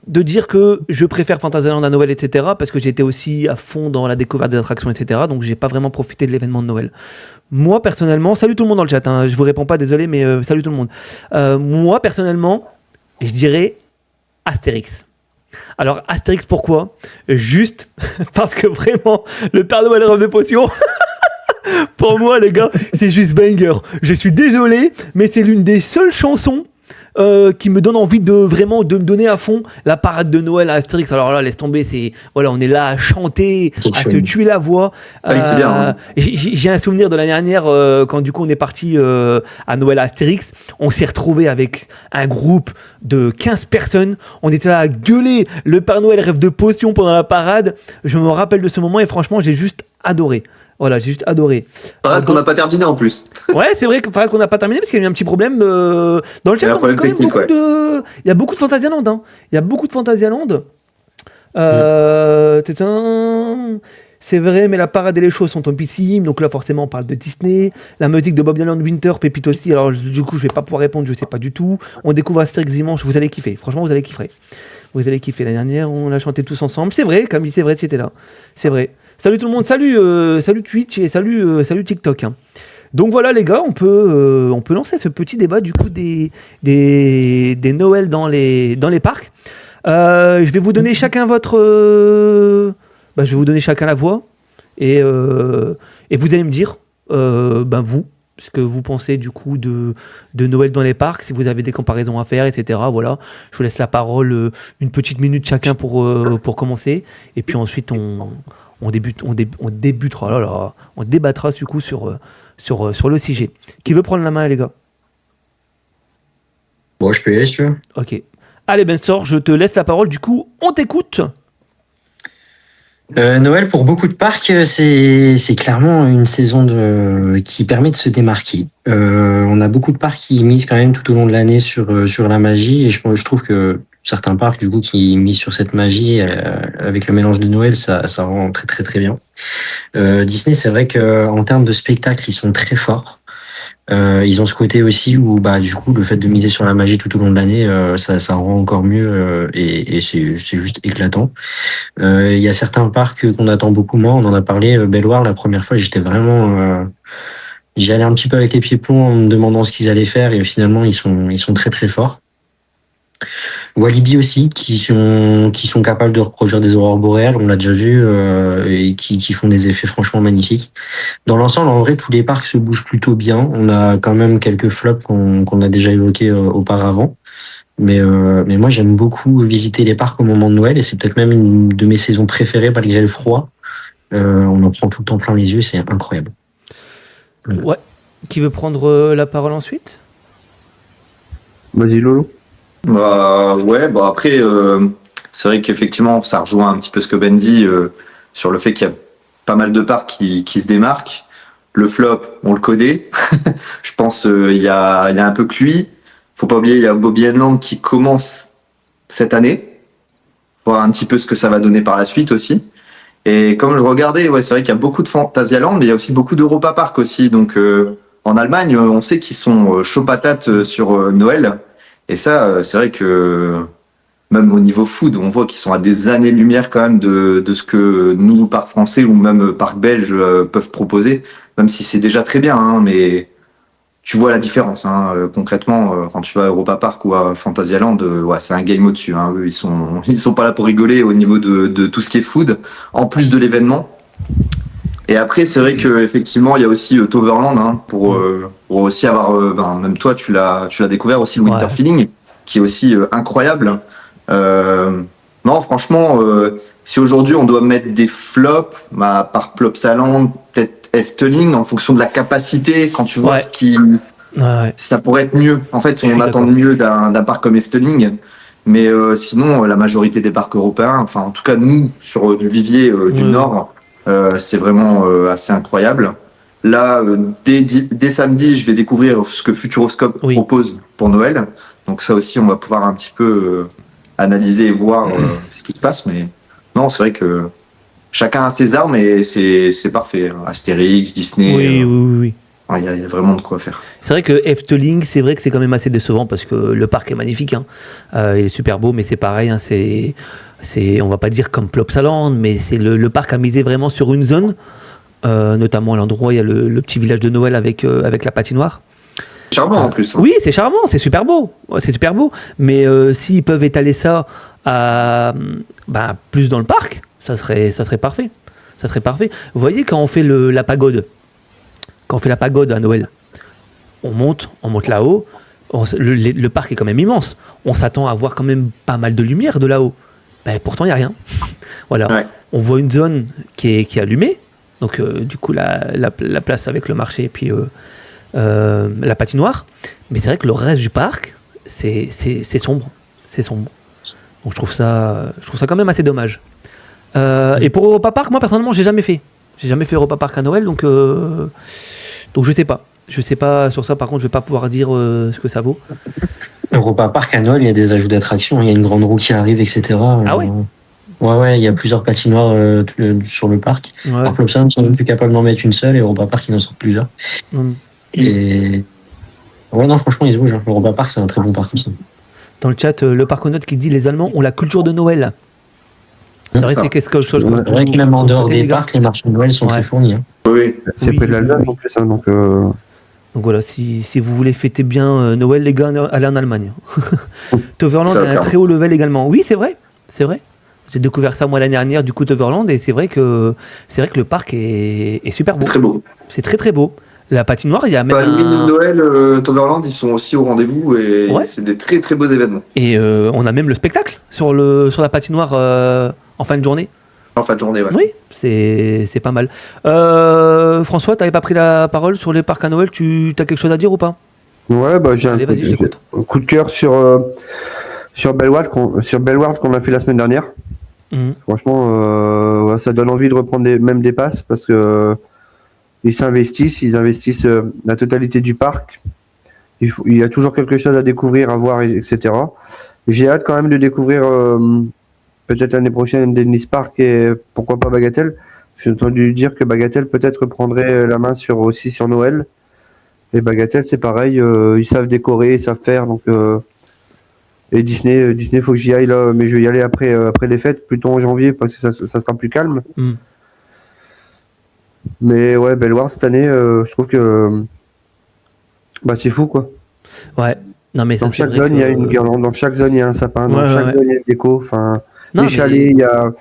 S2: de dire que je préfère Fantasyland à Noël, etc., parce que j'étais aussi à fond dans la découverte des attractions, etc., donc j'ai pas vraiment profité de l'événement de Noël. Moi, personnellement, salut tout le monde dans le chat, hein, je vous réponds pas, désolé, mais salut tout le monde. Moi, personnellement, je dirais Astérix. Alors, Astérix, pourquoi ? Juste parce que vraiment, le Père Noël rêve de potions... Pour moi, les gars, c'est juste banger. Je suis désolé, mais c'est l'une des seules chansons qui me donne envie de me donner à fond la parade de Noël à Astérix. Alors là, laisse tomber, on est là à chanter, à se tuer la voix.
S3: C'est bien. Hein.
S2: J'ai un souvenir de l'année dernière quand du coup on est parti à Noël à Astérix. On s'est retrouvé avec un groupe de 15 personnes. On était là à gueuler le Père Noël rêve de potion pendant la parade. Je me rappelle de ce moment et franchement, j'ai juste adoré. Voilà, j'ai juste adoré.
S3: Parade qu'on n'a pas terminé en plus.
S2: Ouais, c'est vrai que parade qu'on n'a pas terminé parce qu'il y a eu un petit problème dans le chat. Il y a beaucoup de Fantasyland. Hein. Il y a beaucoup de Fantasyland. C'est vrai, mais la parade et les shows sont topissimes. Donc là, forcément, on parle de Disney. La musique de Bob Dylan Winter, pépite aussi. Alors, du coup, je vais pas pouvoir répondre, je sais pas du tout. On découvre Astérix dimanche. Vous allez kiffer. Franchement, vous allez kiffer. Vous allez kiffer. L'année dernière, on l'a chanté tous ensemble. C'est vrai, Camille, c'est vrai, tu étais là. C'est vrai. Salut tout le monde. Salut Twitch et salut TikTok. Hein. Donc voilà, les gars, on peut lancer ce petit débat du coup des Noëls dans les parcs. Je vais vous donner chacun je vais vous donner chacun la voix et vous allez me dire vous ce que vous pensez du coup de Noël dans les parcs, si vous avez des comparaisons à faire, etc. Voilà, je vous laisse la parole une petite minute chacun pour commencer et puis ensuite on débutera on débattra du coup sur le sujet. Qui veut prendre la main, les gars?
S4: Bon, je peux y aller si tu veux.
S2: Ok. Allez, Bensor, je te laisse la parole. Du coup, on t'écoute.
S4: Noël, pour beaucoup de parcs, c'est clairement une saison qui permet de se démarquer. On a beaucoup de parcs qui misent quand même tout au long de l'année sur la magie, et je trouve que certains parcs, du coup, qui misent sur cette magie avec le mélange de Noël, ça rend très très très bien. Disney, c'est vrai qu'en termes de spectacle, ils sont très forts. Ils ont ce côté aussi où du coup le fait de miser sur la magie tout au long de l'année, ça rend encore mieux et c'est juste éclatant. Il y a certains parcs qu'on attend beaucoup moins. On en a parlé. Belvoir, la première fois, j'étais vraiment j'y allais un petit peu avec les pieds plombs en me demandant ce qu'ils allaient faire et finalement ils sont très très forts. Walibi aussi, qui sont capables de reproduire des aurores boréales, on l'a déjà vu, et qui font des effets franchement magnifiques. Dans l'ensemble, en vrai, tous les parcs se bougent plutôt bien. On a quand même quelques flops qu'on a déjà évoqués auparavant. Mais moi, j'aime beaucoup visiter les parcs au moment de Noël, et c'est peut-être même une de mes saisons préférées malgré le froid. On en prend tout le temps plein les yeux, c'est incroyable.
S2: Ouais. Qui veut prendre la parole ensuite?
S5: Vas-y, Lolo.
S3: Après, c'est vrai qu'effectivement, ça rejoint un petit peu ce que Ben dit sur le fait qu'il y a pas mal de parcs qui se démarquent. Le flop, on le connaît. Je pense il y a un peu que lui. Faut pas oublier, il y a Bobby Land qui commence cette année. Voir un petit peu ce que ça va donner par la suite aussi. Et comme je regardais, c'est vrai qu'il y a beaucoup de Phantasialand, mais il y a aussi beaucoup d'Europa Park aussi. Donc en Allemagne, on sait qu'ils sont chauds patates sur Noël. Et ça, c'est vrai que même au niveau food, on voit qu'ils sont à des années-lumière quand même de ce que nous, parcs français ou même parcs belges peuvent proposer, même si c'est déjà très bien, hein, mais tu vois la différence. Hein, concrètement, quand tu vas à Europa Park ou à Phantasialand, c'est un game au-dessus. Hein, eux, ils sont pas là pour rigoler au niveau de tout ce qui est food, en plus de l'événement. Et après, c'est vrai qu'effectivement, il y a aussi Toverland, hein, pour aussi avoir, même toi, tu l'as découvert aussi, le Winter Feeling, qui est aussi incroyable. Non, franchement, si aujourd'hui on doit mettre des flops, par Plopsaland, peut-être Efteling, en fonction de la capacité, quand tu vois ce qui, ça pourrait être mieux. En fait, on attend mieux d'un parc comme Efteling, mais sinon, la majorité des parcs européens, enfin, en tout cas, nous, sur le vivier du Nord, c'est vraiment assez incroyable. Là, dès samedi, je vais découvrir ce que Futuroscope propose pour Noël. Donc ça aussi, on va pouvoir un petit peu analyser et voir ce qui se passe. Mais non, c'est vrai que chacun a ses armes et c'est parfait. Astérix, Disney.
S2: Oui.
S3: Il y a vraiment de quoi faire.
S2: C'est vrai que Efteling, c'est vrai que c'est quand même assez décevant parce que le parc est magnifique. Hein. Il est super beau, mais c'est pareil. Hein, on va pas dire comme Plopsaland, mais c'est le parc a misé vraiment sur une zone. Notamment à l'endroit où il y a le petit village de Noël avec la patinoire.
S3: Charmant en plus. Hein.
S2: Oui, c'est charmant, c'est super beau. C'est super beau. Mais s'ils peuvent étaler ça plus dans le parc, ça serait parfait. Ça serait parfait. Vous voyez, quand on fait la pagode à Noël, on monte là-haut, Le parc est quand même immense. On s'attend à voir quand même pas mal de lumière de là-haut. Ben, pourtant, il n'y a rien. Voilà.
S3: Ouais.
S2: On voit une zone qui est allumée. Donc, du coup, la place avec le marché et puis la patinoire. Mais c'est vrai que le reste du parc, c'est sombre. C'est sombre. Donc, je trouve ça quand même assez dommage. Et pour Europa Park, moi, personnellement, j'ai jamais fait. J'ai jamais fait Europa Park à Noël. Donc je sais pas. Je sais pas sur ça, par contre, je vais pas pouvoir dire ce que ça vaut.
S4: Europa Park à Noël, il y a des ajouts d'attractions, il y a une grande roue qui arrive, etc.
S2: Ah ouais.
S4: Ouais, il y a plusieurs patinoires sur le parc.
S2: Ouais.
S4: Alors Plopsa ne sont même plus capables d'en mettre une seule et Europa Park, ils en sortent plusieurs. Et ouais, non, franchement, ils se bougent. Europa Park, c'est un très bon parc aussi.
S2: Dans le chat, le Parconaute qui dit les Allemands ont la culture de Noël. C'est vrai, c'est quelque chose.
S4: C'est vrai que même en dehors des parcs, les marchés de Noël sont très fournis. Hein.
S3: Oui,
S5: c'est près de l'Alsace en plus, hein, donc.
S2: Donc voilà, si vous voulez fêter bien Noël, les gars, allez en Allemagne. Toverland a un très haut level également. Oui, c'est vrai. J'ai découvert ça moi l'année dernière, du coup, Toverland, et c'est vrai que le parc est super beau.
S3: Très beau.
S2: C'est très très beau. La patinoire, il y a même
S3: Halloween, Noël, Toverland, ils sont aussi au rendez-vous et c'est des très très beaux événements.
S2: Et on a même le spectacle sur la patinoire en fin de journée.
S3: En fin de journée, ouais.
S2: Oui, c'est pas mal. François, t'avais pas pris la parole sur les parcs à Noël, tu as quelque chose à dire ou pas?
S5: Ouais, bah j'ai
S2: Allez, vas-y, je t'écoute.
S5: un coup de cœur sur Bellward qu'on a fait la semaine dernière. Franchement, ouais, ça donne envie de reprendre même des passes parce que ils investissent la totalité du parc. Il y a toujours quelque chose à découvrir, à voir, etc. J'ai hâte quand même de découvrir peut-être l'année prochaine Dennis Park et pourquoi pas Bagatelle. J'ai entendu dire que Bagatelle peut-être prendrait la main sur Noël. Et Bagatelle, c'est pareil, ils savent décorer, ils savent faire. Donc, et Disney, faut que j'y aille là, mais je vais y aller après les fêtes, plutôt en janvier parce que ça sera plus calme. Mais ouais, Bellward cette année, je trouve que c'est fou quoi.
S2: Ouais. Non mais
S5: dans chaque zone, il y a une guirlande, dans chaque zone, il y a un sapin, dans chaque zone, il y a une déco. Enfin, des chalets, il y a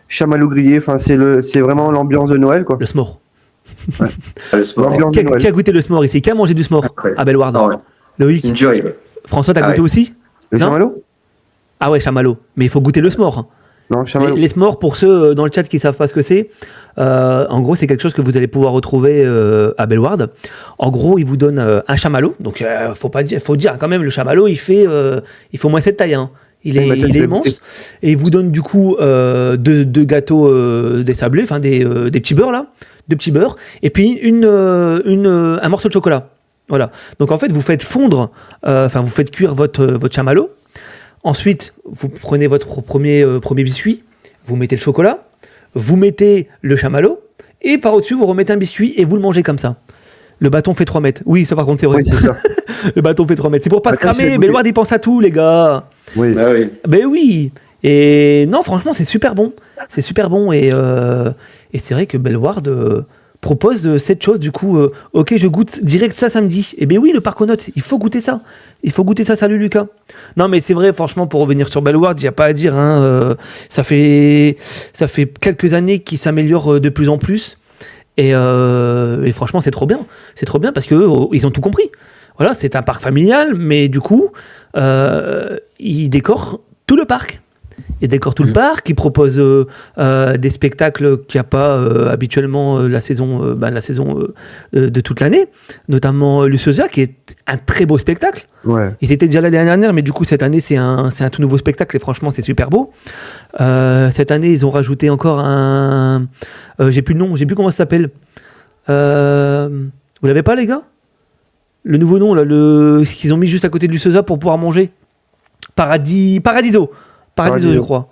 S5: chamallow grillé. Enfin, c'est vraiment l'ambiance de Noël quoi.
S2: Le s'more.
S3: Ouais. Le s'more.
S2: Qui a goûté le s'more ici? Qui a mangé du s'more à Bellward?
S3: Ah ouais.
S2: Loïc.
S3: Une durée.
S2: François, t'as goûté aussi?
S5: Le chamallow?
S2: Ah ouais, chamallow. Mais il faut goûter le s'more.
S5: Non, chamallow.
S2: Les s'mores, pour ceux dans le chat qui savent pas ce que c'est, en gros, c'est quelque chose que vous allez pouvoir retrouver à Bellward. En gros, ils vous donnent un chamallow. Donc, faut dire quand même, le chamallow, il faut moins cette taille. Hein. Il est immense. Et ils vous donnent du coup deux gâteaux désablés, enfin des petits beurres là, 2 petits beurres, et puis un morceau de chocolat. Voilà. Donc en fait, vous faites fondre, vous faites cuire votre chamallow. Ensuite, vous prenez votre premier biscuit, vous mettez le chocolat, vous mettez le chamallow, et par au-dessus, vous remettez un biscuit et vous le mangez comme ça. Le bâton fait 3 mètres. Oui, ça par contre, c'est vrai.
S5: Oui, c'est ça.
S2: Le bâton fait 3 mètres. C'est pour pas se cramer. Bellward, il pense à tout, les gars.
S5: Oui.
S3: Ah oui.
S2: Ben oui. Et non, franchement, c'est super bon. C'est super bon. Et c'est vrai que Bellward propose cette chose. Du coup, ok, je goûte direct ça samedi. Et ben oui, le Parconaute, il faut goûter ça. Il faut goûter ça. Salut Lucas. Non, mais c'est vrai, franchement, pour revenir sur Bellward, il n'y a pas à dire. Hein, ça fait quelques années qu'il s'améliore de plus en plus. Et franchement, c'est trop bien. C'est trop bien parce qu'ils ont tout compris. Voilà, c'est un parc familial, mais du coup, ils décorent tout le parc. Ils décorent tout le parc, ils proposent des spectacles qu'il n'y a pas habituellement la saison de toute l'année, notamment Luciosa, qui est un très beau spectacle.
S5: Ouais.
S2: Ils étaient déjà là l'année dernière, mais du coup, cette année, c'est un tout nouveau spectacle et franchement, c'est super beau. Cette année, ils ont rajouté encore un... j'ai plus le nom, j'ai plus comment ça s'appelle. Vous l'avez pas, les gars? Le nouveau nom, là, ce qu'ils ont mis juste à côté de Luciosa pour pouvoir manger. Paradiso, je crois.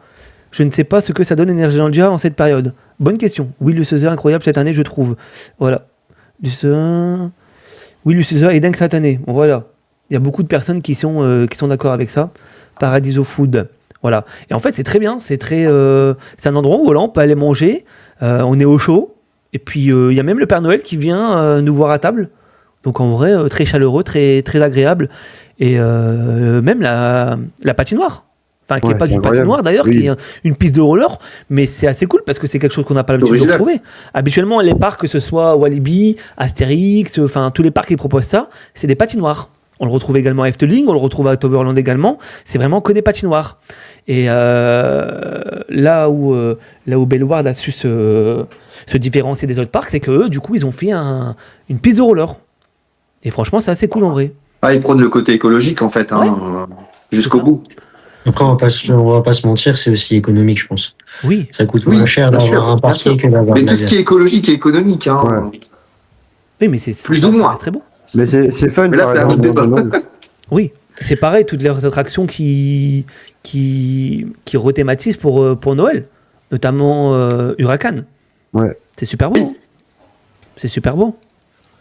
S2: Je ne sais pas ce que ça donne Energylandia en cette période. Bonne question. Oui, Luciosa incroyable cette année, je trouve. Voilà. Luciosa est dingue cette année. Bon, voilà. Il y a beaucoup de personnes qui sont d'accord avec ça. Paradiso Food. Voilà. Et en fait, c'est très bien. C'est un endroit où là, on peut aller manger. On est au chaud. Et puis, il y a même le Père Noël qui vient nous voir à table. Donc, en vrai, très chaleureux, très, très agréable. Et même la patinoire. Enfin, qui n'est pas du patinoire d'ailleurs, oui. Qui est une piste de roller, mais c'est assez cool parce que c'est quelque chose qu'on n'a pas l'habitude de retrouver. Habituellement, les parcs, que ce soit Walibi, Astérix, enfin tous les parcs qui proposent ça, c'est des patinoires. On le retrouve également à Efteling, on le retrouve à Toverland également. C'est vraiment que des patinoires. Et là où Bellward a su se différencier des autres parcs, c'est qu'eux, du coup, ils ont fait une piste de roller. Et franchement, c'est assez cool en vrai.
S3: Ah, ils prônent le côté écologique en fait, jusqu'au bout.
S4: Après, on va pas se mentir, c'est aussi économique, je pense.
S2: Oui.
S4: Ça coûte moins cher d'avoir un parquet que d'avoir
S3: Mais
S4: de la
S3: tout ce qui est écologique est économique. Hein.
S2: Oui, mais c'est
S3: plus ou moins.
S2: C'est très beau.
S5: Mais c'est fun.
S3: Mais là, c'est un autre débat.
S2: Oui, c'est pareil, toutes les attractions qui rethématisent pour Noël, notamment Huracan.
S5: Ouais.
S2: C'est super beau. C'est super beau.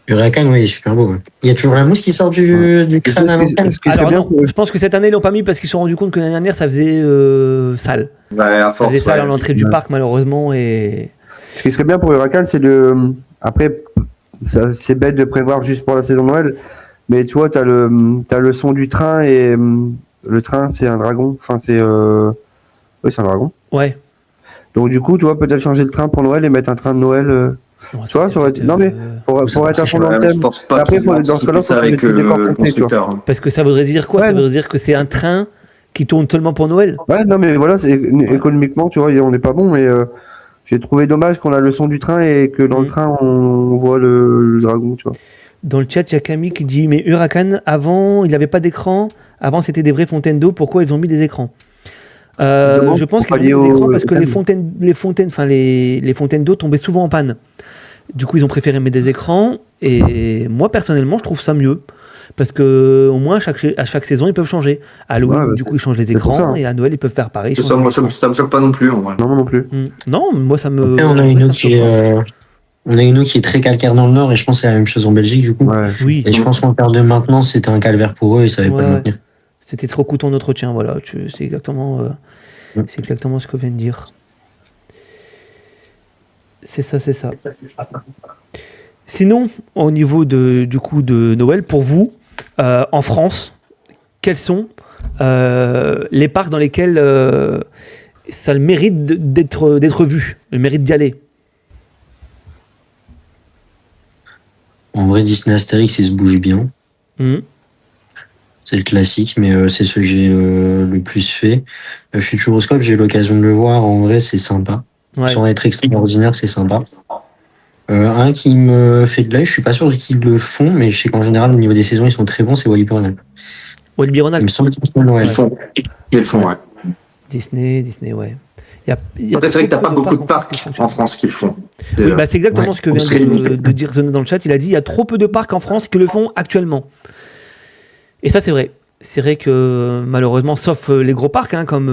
S4: Huracan, oui, il est super beau. Ouais. Il y a toujours la mousse qui sort du crâne à l'antenne.
S2: Alors non, je pense que cette année, ils l'ont pas mis parce qu'ils se sont rendus compte que l'année dernière, ça faisait sale.
S3: Ouais, à force.
S2: Ça faisait sale à l'entrée du parc, malheureusement. Et...
S5: Ce qui serait bien pour Huracan, c'est Après, c'est bête de prévoir juste pour la saison de Noël, mais tu vois, t'as le son du train et le train, c'est un dragon. Enfin, c'est un dragon.
S2: Ouais.
S5: Donc du coup, tu vois, peut-être changer le train pour Noël et mettre un train de Noël. Tu vois, ça aurait été... Non mais pour être à fond dans le thème. Après, dans ce cas-là, faut
S3: avec le constructeur.
S2: Parce que ça voudrait dire quoi? Ça voudrait dire que c'est un train qui tourne seulement pour Noël.
S5: Ouais, non mais voilà, économiquement, tu vois, on n'est pas bon, mais j'ai trouvé dommage qu'on a le son du train et que dans le train, on voit le dragon, tu vois.
S2: Dans le chat, il y a Camille qui dit mais Huracan, avant, il n'avait pas d'écran. Avant, c'était des vraies fontaines d'eau. Pourquoi ils ont mis des écrans? Je pense qu'ils ont mis des écrans parce que les fontaines d'eau tombaient souvent en panne. Du coup, ils ont préféré mettre des écrans. Et moi, personnellement, je trouve ça mieux. Parce que au moins, à chaque saison, ils peuvent changer. À Halloween, du coup, ils changent les écrans. Et à Noël, ils peuvent faire pareil.
S3: Ça me choque pas non plus. En vrai.
S5: Non, non plus.
S2: Non, moi, ça me...
S4: Après, on a une eau qui est très calcaire dans le nord. Et je pense que c'est la même chose en Belgique, du coup.
S5: Ouais.
S2: Oui.
S4: Et je pense qu'en termes de maintenance, c'était un calvaire pour eux. Ils savaient pas le maintenir.
S2: C'était trop coûteux en entretien. Voilà. C'est exactement ce que vient de dire. C'est ça. Sinon, au niveau du coup de Noël, pour vous, en France, quels sont les parcs dans lesquels ça a le mérite d'être vu, le mérite d'y aller?
S4: En vrai, Disney Astérix, il se bouge bien. C'est le classique, mais c'est ce que j'ai le plus fait. Futuroscope, j'ai eu l'occasion de le voir. En vrai, c'est sympa.
S2: Ouais.
S4: Sans être extraordinaire, c'est sympa. Un qui me fait de l'œil, je suis pas sûr qu'ils le font, mais je sais qu'en général, au niveau des saisons, ils sont très bons, c'est Walibi Ronald.
S2: Walibi Ronald.
S4: Il me semble qu'ils font Noël.
S3: Ils le font, ouais.
S2: Disney, ouais.
S3: Après, c'est vrai que t'as pas beaucoup de parcs en France qui le font.
S2: Oui, c'est exactement ce que vient de dire Zoné dans le chat. Il a dit il y a trop peu de parcs en France qui le font actuellement. Et ça, c'est vrai. C'est vrai que malheureusement, sauf les gros parcs, comme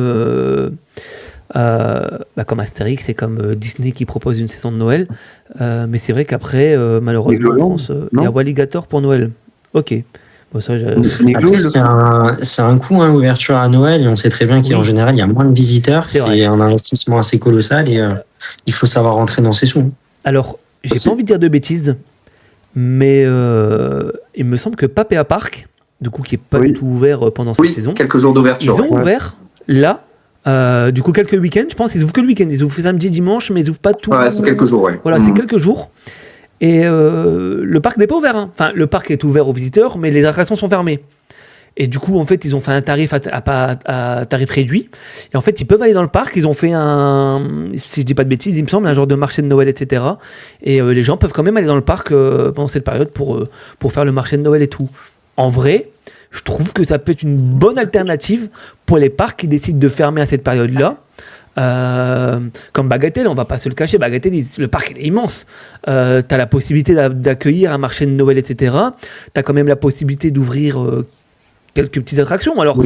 S2: Astérix et comme Disney qui propose une saison de Noël. Mais c'est vrai qu'après, malheureusement, en France, il y a Walligator pour Noël. Ok. Bon, ça,
S4: après, c'est un coût, l'ouverture à Noël, et on sait très bien qu'en général, il y a moins de visiteurs. C'est un investissement assez colossal et il faut savoir rentrer dans ses sous.
S2: Alors, j'ai pas envie de dire de bêtises, mais il me semble que Papéa Park, du coup, qui est pas du tout ouvert pendant cette saison.
S3: Quelques jours d'ouverture.
S2: Ils ont ouvert là. Du coup, quelques week-ends, je pense. Ils ouvrent que le week-end. Ils ouvrent samedi, dimanche, mais ils ouvrent pas tout.
S3: Ouais, c'est quelques jours, ouais.
S2: Voilà, c'est quelques jours. Et le parc n'est pas ouvert. Enfin, le parc est ouvert aux visiteurs, mais les attractions sont fermées. Et du coup, en fait, ils ont fait un tarif à tarif réduit. Et en fait, ils peuvent aller dans le parc. Ils ont fait si je dis pas de bêtises, il me semble, un genre de marché de Noël, etc. Et les gens peuvent quand même aller dans le parc pendant cette période pour faire le marché de Noël et tout. En vrai, je trouve que ça peut être une bonne alternative pour les parcs qui décident de fermer à cette période-là. Comme Bagatelle, on va pas se le cacher, Bagatelle, le parc il est immense. T'as la possibilité d'accueillir un marché de Noël, etc. T'as quand même la possibilité d'ouvrir quelques petites attractions. Alors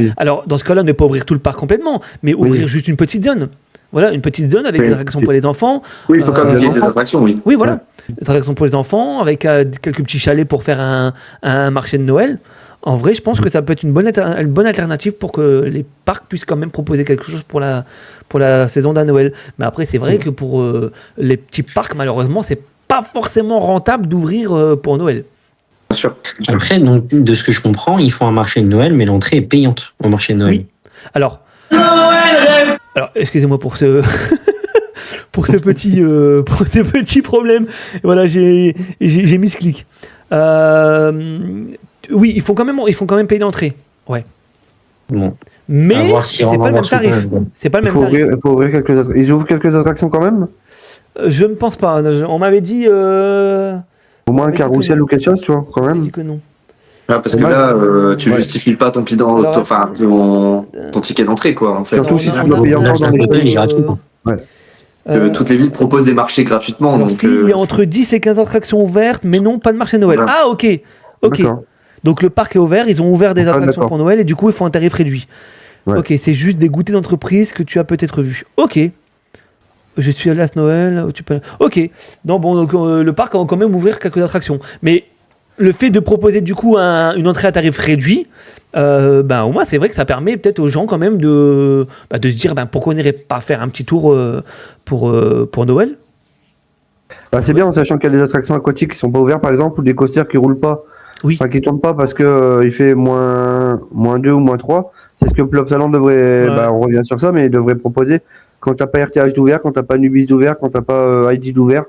S2: dans ce cas-là, ne pas ouvrir tout le parc complètement, mais ouvrir juste une petite zone. Voilà, une petite zone avec des attractions pour les enfants.
S3: Oui, il faut quand même qu'il y ait des attractions, oui.
S2: Oui, voilà. Des attractions pour les enfants, avec quelques petits chalets pour faire un marché de Noël. En vrai, je pense que ça peut être une bonne alternative pour que les parcs puissent quand même proposer quelque chose pour la saison de Noël. Mais après, c'est vrai que pour les petits parcs, malheureusement, c'est pas forcément rentable d'ouvrir pour Noël.
S3: Bien sûr.
S4: Après, donc, de ce que je comprends, ils font un marché de Noël, mais l'entrée est payante au marché de Noël.
S2: Oui. Alors, excusez-moi pour ce... pour ce petit problème. Voilà, j'ai mis ce clic. Oui, ils font quand même payer l'entrée. Ouais.
S4: Bon.
S2: Mais
S4: À voir si on
S2: c'est
S4: va
S2: pas le même
S4: avoir ce
S2: tarif.
S4: quand même.
S2: C'est pas le
S5: Il
S2: même
S5: faut
S2: tarif.
S5: ouvrir ils ouvrent quelques attractions quand même.
S2: Je ne pense pas. On m'avait dit.
S5: Au moins un
S2: dit que
S5: carrousel
S2: non.
S5: ou quelque chose, tu vois, quand
S2: On m'avait
S5: même.
S2: dit que non.
S3: Ah, parce que
S5: Dommage.
S3: là, tu
S5: Ouais.
S3: justifies pas ton ton ticket d'entrée, quoi, en fait.
S5: Surtout si
S2: on a-
S5: tu
S2: on
S5: dois
S2: a-
S5: payer
S2: on a-
S5: encore dans les
S4: on a-
S5: chaînes.
S4: il est gratuit, quoi.
S3: Toutes les villes proposent des marchés gratuitement.
S2: Alors,
S3: Donc,
S2: si, il y a entre 10 et 15 attractions ouvertes, mais non, pas de marché Noël.
S3: Voilà.
S2: Ah, ok. Ok.
S5: D'accord.
S2: Donc le parc est ouvert, ils ont ouvert des
S5: Ah,
S2: attractions
S5: d'accord.
S2: pour Noël et du coup, ils font un tarif réduit.
S5: Ouais.
S2: Ok, c'est juste des goûters d'entreprise que tu as peut-être vu. Ok. Je suis allé à ce Noël. Tu peux... Ok. Non, bon, donc le parc va quand même ouvrir quelques attractions. Mais le fait de proposer du coup une entrée à tarif réduit, au moins c'est vrai que ça permet peut-être aux gens quand même de se dire pourquoi on n'irait pas faire un petit tour pour Noël.
S5: Bah, c'est bien en sachant qu'il y a des attractions aquatiques qui sont pas ouvertes, par exemple, ou des coasters qui roulent pas.
S2: Oui.
S5: Enfin, qui tournent pas parce que il fait moins 2 ou moins 3. C'est ce que Plop Salon devrait.
S2: Ouais.
S5: On revient sur ça, mais il devrait proposer. Quand t'as pas RTH d'ouvert, quand t'as pas Nubis d'ouvert, quand t'as pas ID d'ouvert,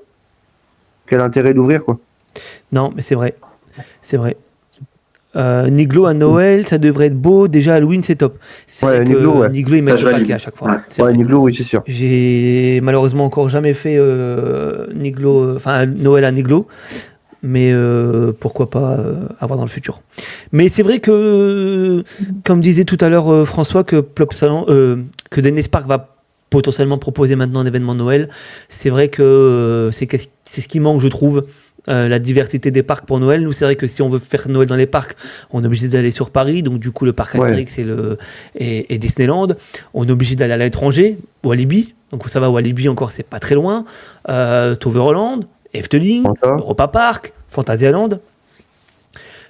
S5: quel intérêt d'ouvrir, quoi.
S2: Non, mais c'est vrai. C'est vrai. Niglo à Noël, ça devrait être beau. Déjà, Halloween, c'est top. C'est
S5: Ouais,
S2: vrai que
S5: Niglo, ouais.
S2: Niglo, ils
S3: Ça,
S2: mettent
S3: je
S2: le
S3: valide.
S2: paquet à chaque fois.
S3: Ouais.
S2: C'est vrai.
S5: Niglo, oui, c'est sûr.
S2: J'ai malheureusement encore jamais fait Niglo, Noël à Niglo, mais pourquoi pas avoir dans le futur. Mais c'est vrai que, comme disait tout à l'heure François, que Plop Salon, que Dennis Park va potentiellement proposer maintenant un événement de Noël, c'est vrai que c'est ce qui manque, je trouve. La diversité des parcs pour Noël. Nous, c'est vrai que si on veut faire Noël dans les parcs, on est obligé d'aller sur Paris. Donc, du coup, le parc Astérix et Disneyland. On est obligé d'aller à l'étranger, Walibi. Donc, ça va, Walibi encore, c'est pas très loin. Toverland, Efteling, Europa Park, Fantasyland.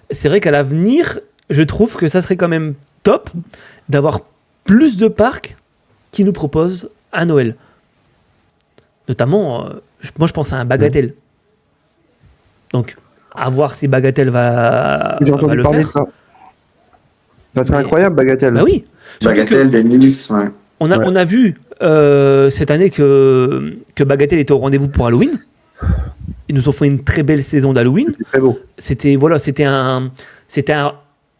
S2: C'est vrai qu'à l'avenir, je trouve que ça serait quand même top d'avoir plus de parcs qui nous proposent à Noël. Notamment, moi, je pense à un Bagatelle. Donc, à voir si Bagatelle va le
S5: parler
S2: faire.
S5: de ça. Ça serait incroyable, Bagatelle.
S2: Bah oui.
S3: Bagatelle, Dennis, ouais.
S2: On a vu cette année que Bagatelle était au rendez-vous pour Halloween. Ils nous ont fait une très belle saison d'Halloween.
S5: C'était très beau.
S2: C'était un,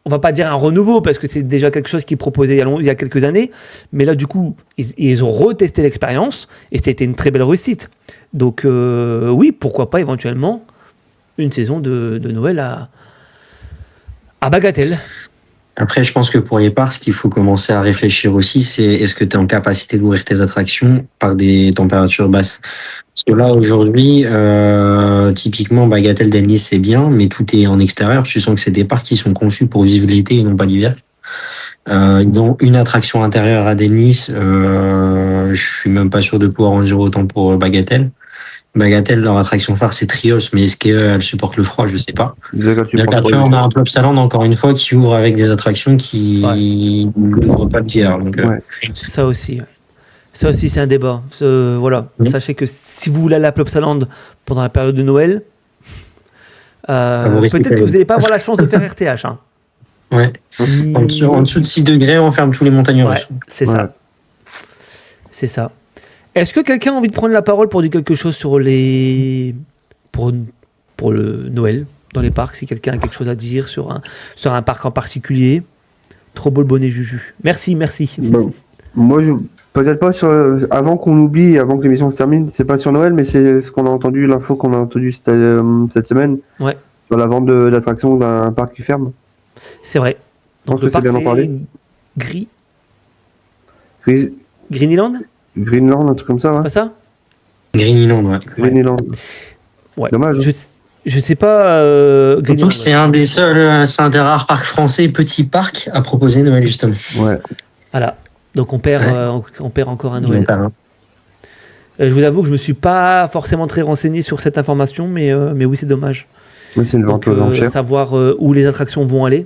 S2: on va pas dire un renouveau parce que c'est déjà quelque chose qu'ils proposaient il y a quelques années. Mais là, du coup, ils ont retesté l'expérience et c'était une très belle réussite. Donc, oui, pourquoi pas éventuellement une saison de Noël à Bagatelle.
S4: Après, je pense que pour les parcs, ce qu'il faut commencer à réfléchir aussi, c'est est-ce que tu es en capacité d'ouvrir tes attractions par des températures basses. Parce que là, aujourd'hui, typiquement, Bagatelle Dennis, c'est bien, mais tout est en extérieur. Tu sens que c'est des parcs qui sont conçus pour vivre l'été et non pas l'hiver. Dans une attraction intérieure à Dennis, je suis même pas sûr de pouvoir en dire autant pour Bagatelle. Bagatelle, leur attraction phare, c'est Trios, mais est-ce qu'elle supporte le froid? Je sais pas. On a un Plop Salon, encore une fois, qui ouvre avec des attractions qui n'ouvrent pas de pierre. Donc,
S2: Ça aussi, c'est un débat. Voilà. Sachez que si vous voulez aller à Plop Salon pendant la période de Noël, peut-être que vous n'allez pas avoir la chance de faire RTH. Hein.
S4: Ouais. En dessous de 6 degrés, on ferme tous les montagnes russes.
S2: C'est ça. C'est ça. Est-ce que quelqu'un a envie de prendre la parole pour dire quelque chose sur pour le Noël dans les parcs? Si quelqu'un a quelque chose à dire sur un parc en particulier. Trop beau le bonnet Juju. Merci.
S5: Bon. Moi, peut-être pas avant qu'on oublie, avant que l'émission se termine, c'est pas sur Noël, mais c'est ce qu'on a entendu, l'info qu'on a entendue cette semaine.
S2: Ouais.
S5: Sur la vente d'attractions d'un parc qui ferme.
S2: C'est vrai.
S5: Je pense que c'est bien d'en parler.
S2: Greenland,
S5: un truc comme ça.
S2: c'est pas ça?
S4: Greenland, ouais.
S5: Greenland.
S2: Ouais.
S5: Dommage.
S2: Je sais pas.
S4: Surtout que c'est un des seuls, c'est un des rares parcs français, petits parcs, à proposer Noël, justement.
S5: Ouais.
S2: Voilà. Donc on perd encore un Noël. Je vous avoue que je me suis pas forcément très renseigné sur cette information, mais oui, c'est dommage.
S5: Oui, c'est une vente aux enchères.
S2: Savoir où les attractions vont aller.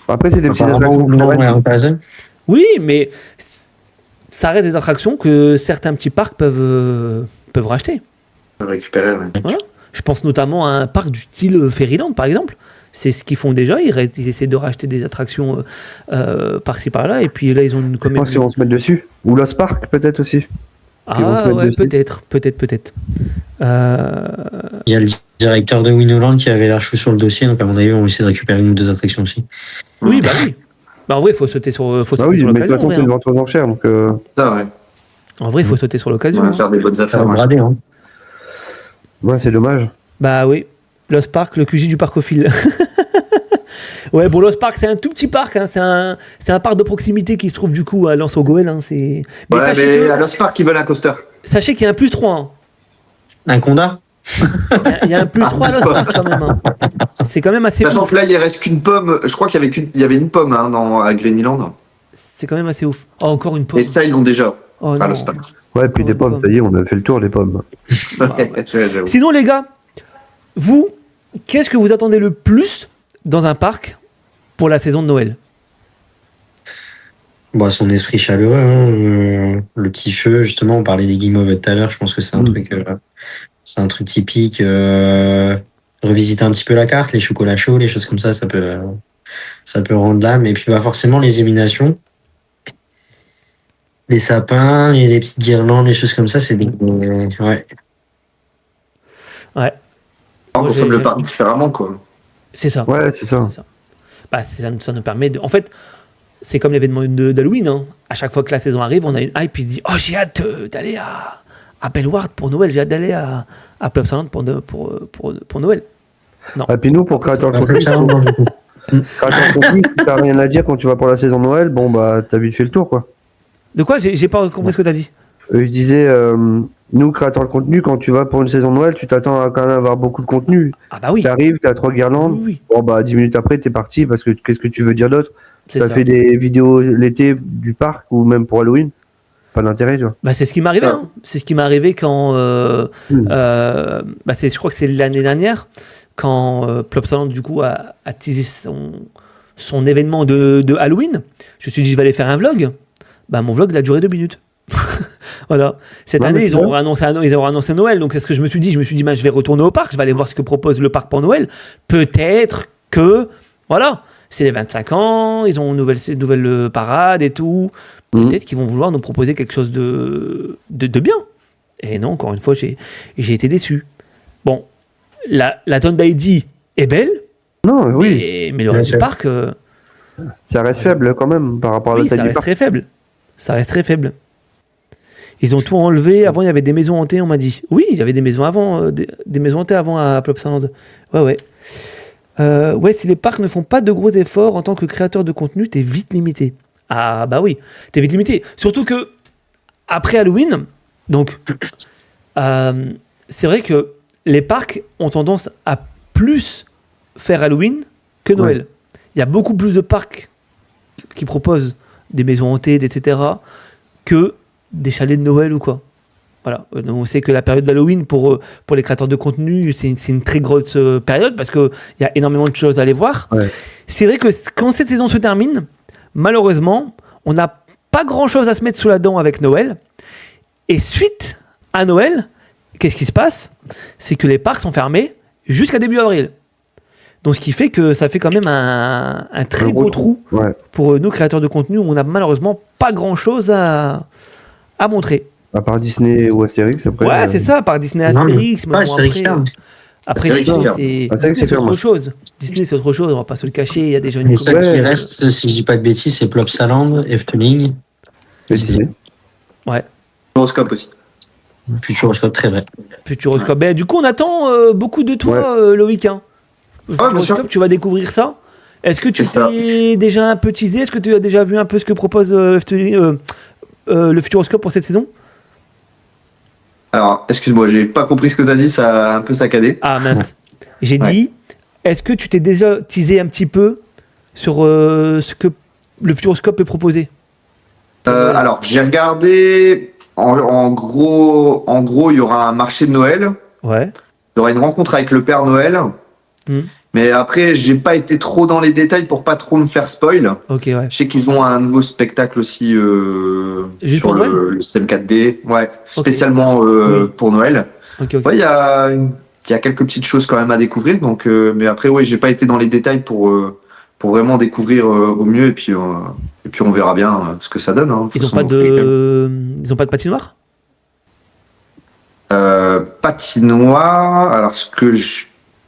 S5: Après, c'est des petites attractions.
S2: Oui, mais ça reste des attractions que certains petits parcs peuvent racheter.
S3: Récupérer, ouais.
S2: Voilà. Je pense notamment à un parc du style Fairyland, par exemple. C'est ce qu'ils font déjà. Ils essaient de racheter des attractions par-ci par-là. Et puis là, ils ont une
S5: Je pense qu'ils vont se mettre dessus. Ou Lost Park, peut-être aussi.
S2: Ah ouais, peut-être.
S4: Il y a le Directeur de Winoland qui avait l'air chou sur le dossier, donc à mon avis, on va essayer de récupérer une ou deux attractions aussi.
S2: Oui, bah oui. Bah en vrai, il faut sauter sur,
S5: Bah
S2: sur
S5: oui, mais de toute
S2: l'occasion.
S5: façon, c'est une vente aux enchères, donc.
S3: Ça, ouais.
S2: En vrai, il faut sauter sur l'occasion.
S3: On va faire des bonnes
S4: Ça
S3: affaires.
S4: va
S3: Ouais.
S4: brader, hein.
S5: Ouais, c'est dommage.
S2: Bah oui. Lost Park, le QG du parc au fil. Ouais, bon, Lost Park, c'est un tout petit parc. Hein. C'est un parc de proximité qui se trouve du coup à Lens au Goël. Hein. Mais
S3: Ouais, mais à Lost Park, ils veulent un coaster.
S2: Sachez qu'il y a un plus 3. Hein.
S4: Un Conda.
S2: Il y a un plus 3 à Lost Park quand même. Hein. C'est quand même assez
S3: Sachant
S2: ouf.
S3: que là, il reste qu'une pomme. Je crois qu'il y avait une pomme hein, à Greenland.
S2: C'est quand même assez ouf. Oh, encore une pomme.
S3: Et ça, ils l'ont déjà.
S2: Oh,
S3: à
S2: non.
S3: Lost Park.
S5: Ouais, puis des pommes, ça y est, on a fait le tour des pommes.
S3: J'avoue.
S2: Sinon, les gars, vous, qu'est-ce que vous attendez le plus dans un parc pour la saison de Noël?
S4: Bon, son esprit chaleureux, hein, le petit feu, justement, on parlait des guimauves tout à l'heure, je pense que c'est un truc typique. Revisiter un petit peu la carte, les chocolats chauds, les choses comme ça peut rendre l'âme. Et puis bah, forcément, les illuminations, les sapins, les petites guirlandes, les choses comme ça, c'est des... ouais.
S2: Ouais.
S3: On consomme le parc différemment, quoi.
S2: C'est ça.
S5: Ouais, c'est ça.
S2: Bah, ça nous permet de. En fait, c'est comme l'événement d'Halloween. Hein. À chaque fois que la saison arrive, on a une hype, puis se dit oh, j'ai hâte d'aller à Bellward pour Noël, j'ai hâte d'aller à Plopsaland pour Noël. Non.
S5: Et puis nous, pour créateur de contenu, si t'as rien à dire quand tu vas pour la saison de Noël, bon, bah, t'as vite fait le tour, quoi.
S2: De quoi? J'ai pas compris ce que t'as dit.
S5: Je disais, nous, créateurs de contenu, quand tu vas pour une saison de Noël, tu t'attends à quand même avoir beaucoup de contenu.
S2: Ah bah oui.
S5: T'arrives, t'as 3 guirlandes.
S2: Oui.
S5: Bon, bah, 10 minutes après, t'es parti parce que qu'est-ce que tu veux dire d'autre?
S2: C'est
S5: T'as
S2: ça.
S5: fait des vidéos l'été du parc ou même pour Halloween. Pas d'intérêt, tu vois.
S2: Bah, c'est ce qui m'est arrivé. Hein. C'est ce qui m'est arrivé quand. Je crois que c'est l'année dernière, quand Plopsaland, du coup, a teasé son événement de Halloween. Je me suis dit, je vais aller faire un vlog. Bah, mon vlog, il a duré 2 minutes. Voilà. Cette
S5: Ouais,
S2: année,
S5: mais
S2: ils ont annoncé Noël. Donc, c'est ce que je me suis dit. Je me suis dit, bah, je vais retourner au parc. Je vais aller voir ce que propose le parc pour Noël. Peut-être que. Voilà. C'est les 25 ans. Ils ont une nouvelle parade et tout. Peut-être qu'ils vont vouloir nous proposer quelque chose de bien. Et non, encore une fois, j'ai été déçu. Bon, la zone d'ID est belle.
S5: Non, oui.
S2: Mais le reste du parc.
S5: Ça reste faible quand même par rapport à la
S2: Oui,
S5: taille
S2: ça
S5: du
S2: reste
S5: parc.
S2: très faible. Ça reste très faible. Ils ont tout enlevé. Avant, il y avait des maisons hantées, on m'a dit. Oui, il y avait des maisons avant, des maisons hantées avant à Plopsaland. Ouais. Ouais, si les parcs ne font pas de gros efforts en tant que créateur de contenu, t'es vite limité. Ah bah oui, t'es vite limité. Surtout que après Halloween, donc c'est vrai que les parcs ont tendance à plus faire Halloween que Noël. Il y a beaucoup plus de parcs qui proposent des maisons hantées, etc., que des chalets de Noël ou quoi. Voilà. Donc on sait que la période d'Halloween pour les créateurs de contenu, c'est une très grosse période parce qu'il y a énormément de choses à aller voir.
S5: Ouais.
S2: C'est vrai que quand cette saison se termine, malheureusement, on n'a pas grand-chose à se mettre sous la dent avec Noël. Et suite à Noël, qu'est-ce qui se passe? C'est que les parcs sont fermés jusqu'à début avril. Donc ce qui fait que ça fait quand même un très gros trou pour nous, créateurs de contenu, où on n'a malheureusement pas grand-chose à montrer.
S5: À part Disney ou Astérix, après.
S2: Ouais, c'est ça, par Disney Astérix. Mais bon, après Disney, c'est autre chose. Disney, c'est autre chose, on va pas se le cacher. Il y a déjà une.
S4: Les seuls qui restent, si je dis pas de bêtises, c'est Plopsaland, Efteling.
S5: Disney.
S2: Ouais.
S3: Futuroscope aussi.
S4: Futuroscope, très vrai.
S2: Futuroscope. Ben, du coup, on attend beaucoup de toi, Loïc. Hein. Futuroscope, tu vas découvrir ça. Est-ce que tu t'es déjà un peu teasé? Est-ce que tu as déjà vu un peu ce que propose le Futuroscope pour cette saison?
S3: Alors, excuse-moi, j'ai pas compris ce que tu as dit, ça a un peu saccadé.
S2: Ah mince. J'ai dit, est-ce que tu t'es déjà teasé un petit peu sur ce que le Futuroscope peut proposer?
S3: Alors, j'ai regardé, en gros, il y aura un marché de Noël.
S2: Ouais.
S3: Il y aura une rencontre avec le Père Noël. Mais après, j'ai pas été trop dans les détails pour pas trop me faire spoil.
S2: Ok, ouais.
S3: Je sais qu'ils ont un nouveau spectacle aussi sur le système 4D, spécialement pour Noël.
S2: Okay.
S3: Ouais, il y a quelques petites choses quand même à découvrir. Donc, mais après, j'ai pas été dans les détails pour vraiment découvrir au mieux. Et puis on verra bien ce que ça donne. Hein.
S2: Ils ont pas de patinoire?
S3: Patinoire, alors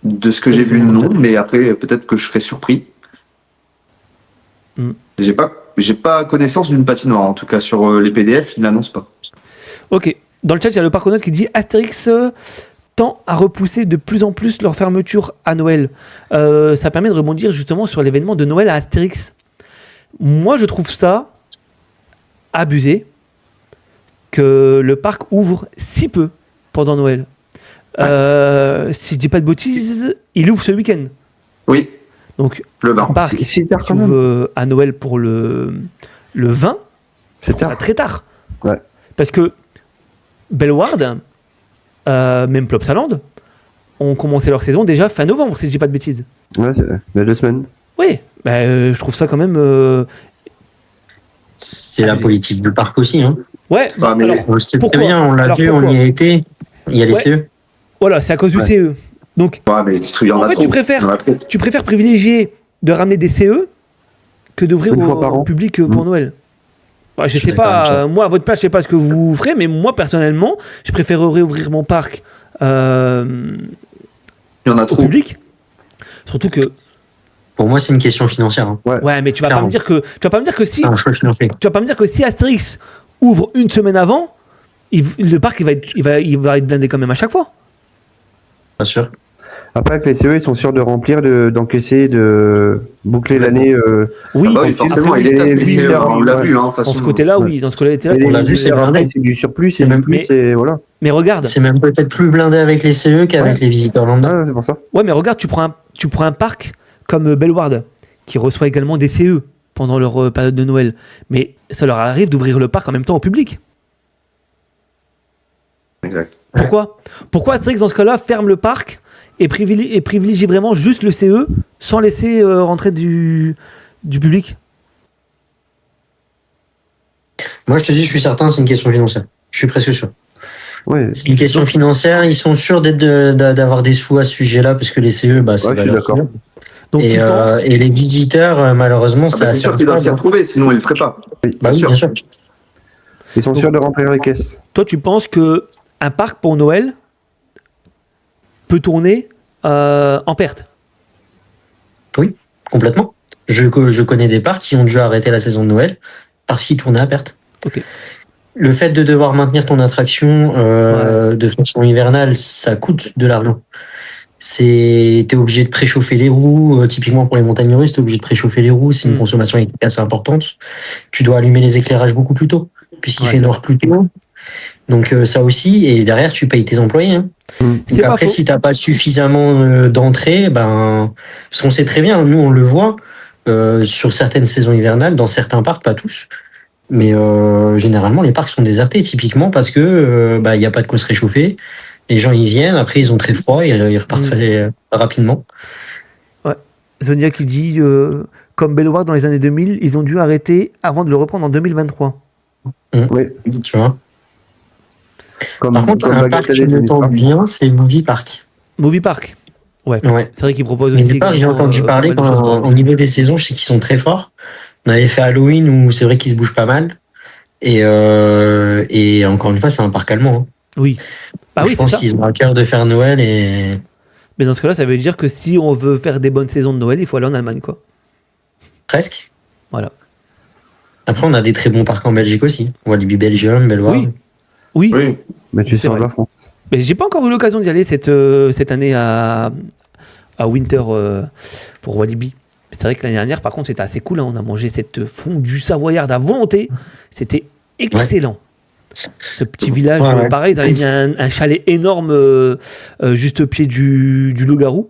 S3: de ce que j'ai vu, non, mais après, peut-être que je serais surpris. J'ai pas connaissance d'une patinoire, en tout cas sur les PDF, ils l'annoncent pas.
S2: Ok. Dans le chat, il y a le Parconaute qui dit Astérix tend à repousser de plus en plus leur fermeture à Noël. Ça permet de rebondir justement sur l'événement de Noël à Astérix. Moi, je trouve ça abusé que le parc ouvre si peu pendant Noël. Si je dis pas de bêtises, il ouvre ce week-end.
S3: Oui.
S2: Donc,
S3: le 20.
S2: Un parc qui ouvre à Noël pour le 20, c'est très tard.
S5: Ouais.
S2: Parce que Bellward, même Plopsaland, ont commencé leur saison déjà fin novembre, si je dis pas de bêtises.
S5: Ouais, c'est 2 semaines.
S2: Oui, je trouve ça quand même...
S4: C'est la politique du parc aussi. Hein.
S2: Ouais,
S4: alors, on le sait très bien, on l'a vu, on y a été. Il y a les CE.
S2: Voilà, c'est à cause du CE. Donc, en fait, tu préfères privilégier de ramener des CE que d'ouvrir au public pour Noël. Bah, je sais pas, moi à votre place, je sais pas ce que vous ferez, mais moi personnellement, je préférerais ouvrir mon parc
S3: Il y en a
S2: au
S3: trop.
S2: public. Surtout que.
S4: Pour moi, c'est une question financière. Hein.
S2: Ouais, mais tu vas pas me dire que si.
S4: C'est un choix financier.
S2: Tu vas pas me dire que si Astérix ouvre une semaine avant, le parc il va être blindé quand même à chaque fois.
S4: Pas sûr.
S5: Après, avec les CE, ils sont sûrs de remplir, d'encaisser, de boucler l'année.
S2: Oui,
S3: forcément, il est on l'a vu.
S2: Dans ce côté-là, oui. Dans ce côté-là,
S5: on l'a vu, c'est du surplus, c'est même plus. Voilà.
S2: Mais regarde.
S4: C'est même peut-être plus blindé avec les CE qu'avec les visiteurs lambda.
S5: C'est pour ça.
S2: Ouais, mais regarde, tu prends un parc comme Bellward, qui reçoit également des CE pendant leur période de Noël. Mais ça leur arrive d'ouvrir le parc en même temps au public.
S3: Exact.
S2: Pourquoi Astérix, dans ce cas-là, ferme le parc et privilégie vraiment juste le CE sans laisser rentrer du public?
S4: Moi, je te dis, je suis certain, c'est une question financière. Je suis presque sûr.
S5: Ouais.
S4: C'est une question financière. Ils sont sûrs d'avoir des sous à ce sujet-là, parce que les CE, c'est valeur sûre.
S2: Donc,
S4: et les visiteurs, malheureusement, ça
S3: c'est sûr qu'ils doivent s'y retrouver, sinon ils le feraient pas.
S4: Oui, bien sûr.
S5: Ils sont sûrs de remplir les caisses.
S2: Toi, tu penses que un parc pour Noël peut tourner en perte?
S4: Oui, complètement. Je connais des parcs qui ont dû arrêter la saison de Noël parce qu'ils tournaient à perte.
S2: Okay.
S4: Le fait de devoir maintenir ton attraction de façon hivernale, ça coûte de l'argent. T'es obligé de préchauffer les roues. Typiquement pour les montagnes russes, t'es obligé de préchauffer les roues. C'est une consommation assez importante. Tu dois allumer les éclairages beaucoup plus tôt, puisqu'il fait noir plus tôt. Donc ça aussi, et derrière tu payes tes employés. Hein. Donc après, si t'as pas suffisamment d'entrées, parce qu'on sait très bien, nous on le voit sur certaines saisons hivernales, dans certains parcs, pas tous, mais généralement les parcs sont désertés, typiquement parce que y a pas de quoi se réchauffer. Les gens y viennent, après ils ont très froid et ils repartent rapidement.
S2: Ouais. Zonia qui dit comme Bellward dans les années 2000, ils ont dû arrêter avant de le reprendre en 2023.
S5: Oui,
S4: tu vois. Par contre, un parc qui me tente bien, c'est Movie Park.
S2: Movie Park. Ouais. C'est vrai qu'ils proposent
S4: aussi.
S2: Mais
S4: j'ai entendu parler au niveau des saisons, je sais qu'ils sont très forts. On avait fait Halloween où c'est vrai qu'ils se bougent pas mal. Et encore une fois, c'est un parc allemand. Hein.
S2: Oui.
S4: Je pense qu'ils ont à cœur de faire Noël et.
S2: Mais dans ce cas-là, ça veut dire que si on veut faire des bonnes saisons de Noël, il faut aller en Allemagne, quoi.
S4: Presque.
S2: Voilà.
S4: Après, on a des très bons parcs en Belgique aussi. Walibi Belgium, Bellward.
S2: Oui.
S5: Mais tu sais, la France.
S2: Mais j'ai pas encore eu l'occasion d'y aller cette année à Winter pour Walibi. C'est vrai que l'année dernière, par contre, c'était assez cool. Hein. On a mangé cette fondue savoyarde à volonté. C'était excellent. Ouais. Ce petit village, pareil, ils avaient mis un chalet énorme juste au pied du loup-garou.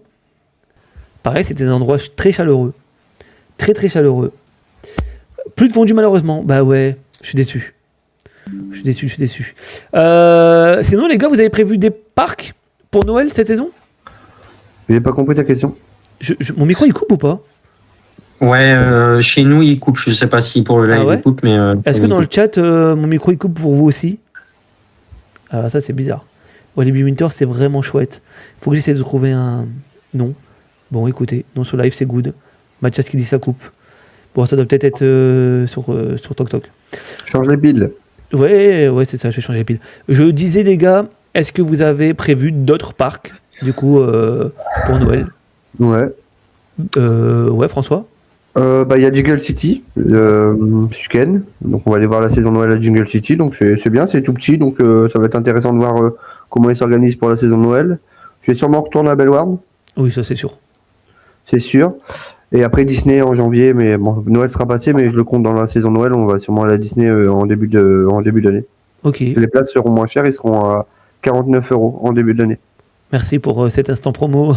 S2: Pareil, c'était un endroit très chaleureux. Très, très chaleureux. Plus de fondue, malheureusement. Bah ouais, je suis déçu. Je suis déçu. Sinon, les gars, vous avez prévu des parcs pour Noël cette saison?
S5: J'ai pas compris ta question.
S2: Mon micro, il coupe ou pas?
S4: Ouais, chez nous, il coupe. Je sais pas si pour le live, il coupe, mais...
S2: Est-ce que dans le chat, mon micro, il coupe pour vous aussi? Alors ça, c'est bizarre. Walibi Winter, c'est vraiment chouette. Faut que j'essaie de trouver un... Non. Bon, écoutez, non, sur live, c'est good. Mathias qui dit ça coupe. Bon, ça doit peut-être être sur TokTok.
S5: Change les piles.
S2: Ouais, c'est ça, je vais changer les piles. Je disais, les gars, est-ce que vous avez prévu d'autres parcs, du coup, pour Noël?
S5: Ouais.
S2: Ouais, François?
S5: Il y a Jungle City, ce week-end. Donc on va aller voir la saison Noël à Jungle City. Donc c'est bien, c'est tout petit. Donc ça va être intéressant de voir comment ils s'organisent pour la saison Noël. Je vais sûrement retourner à Bellward.
S2: Oui, ça c'est sûr.
S5: C'est sûr. Et après Disney en janvier. Mais bon, Noël sera passé, mais je le compte dans la saison Noël. On va sûrement aller à Disney en début d'année.
S2: Ok.
S5: Les places seront moins chères. Ils seront à 49 € en début d'année.
S2: Merci pour cet instant promo.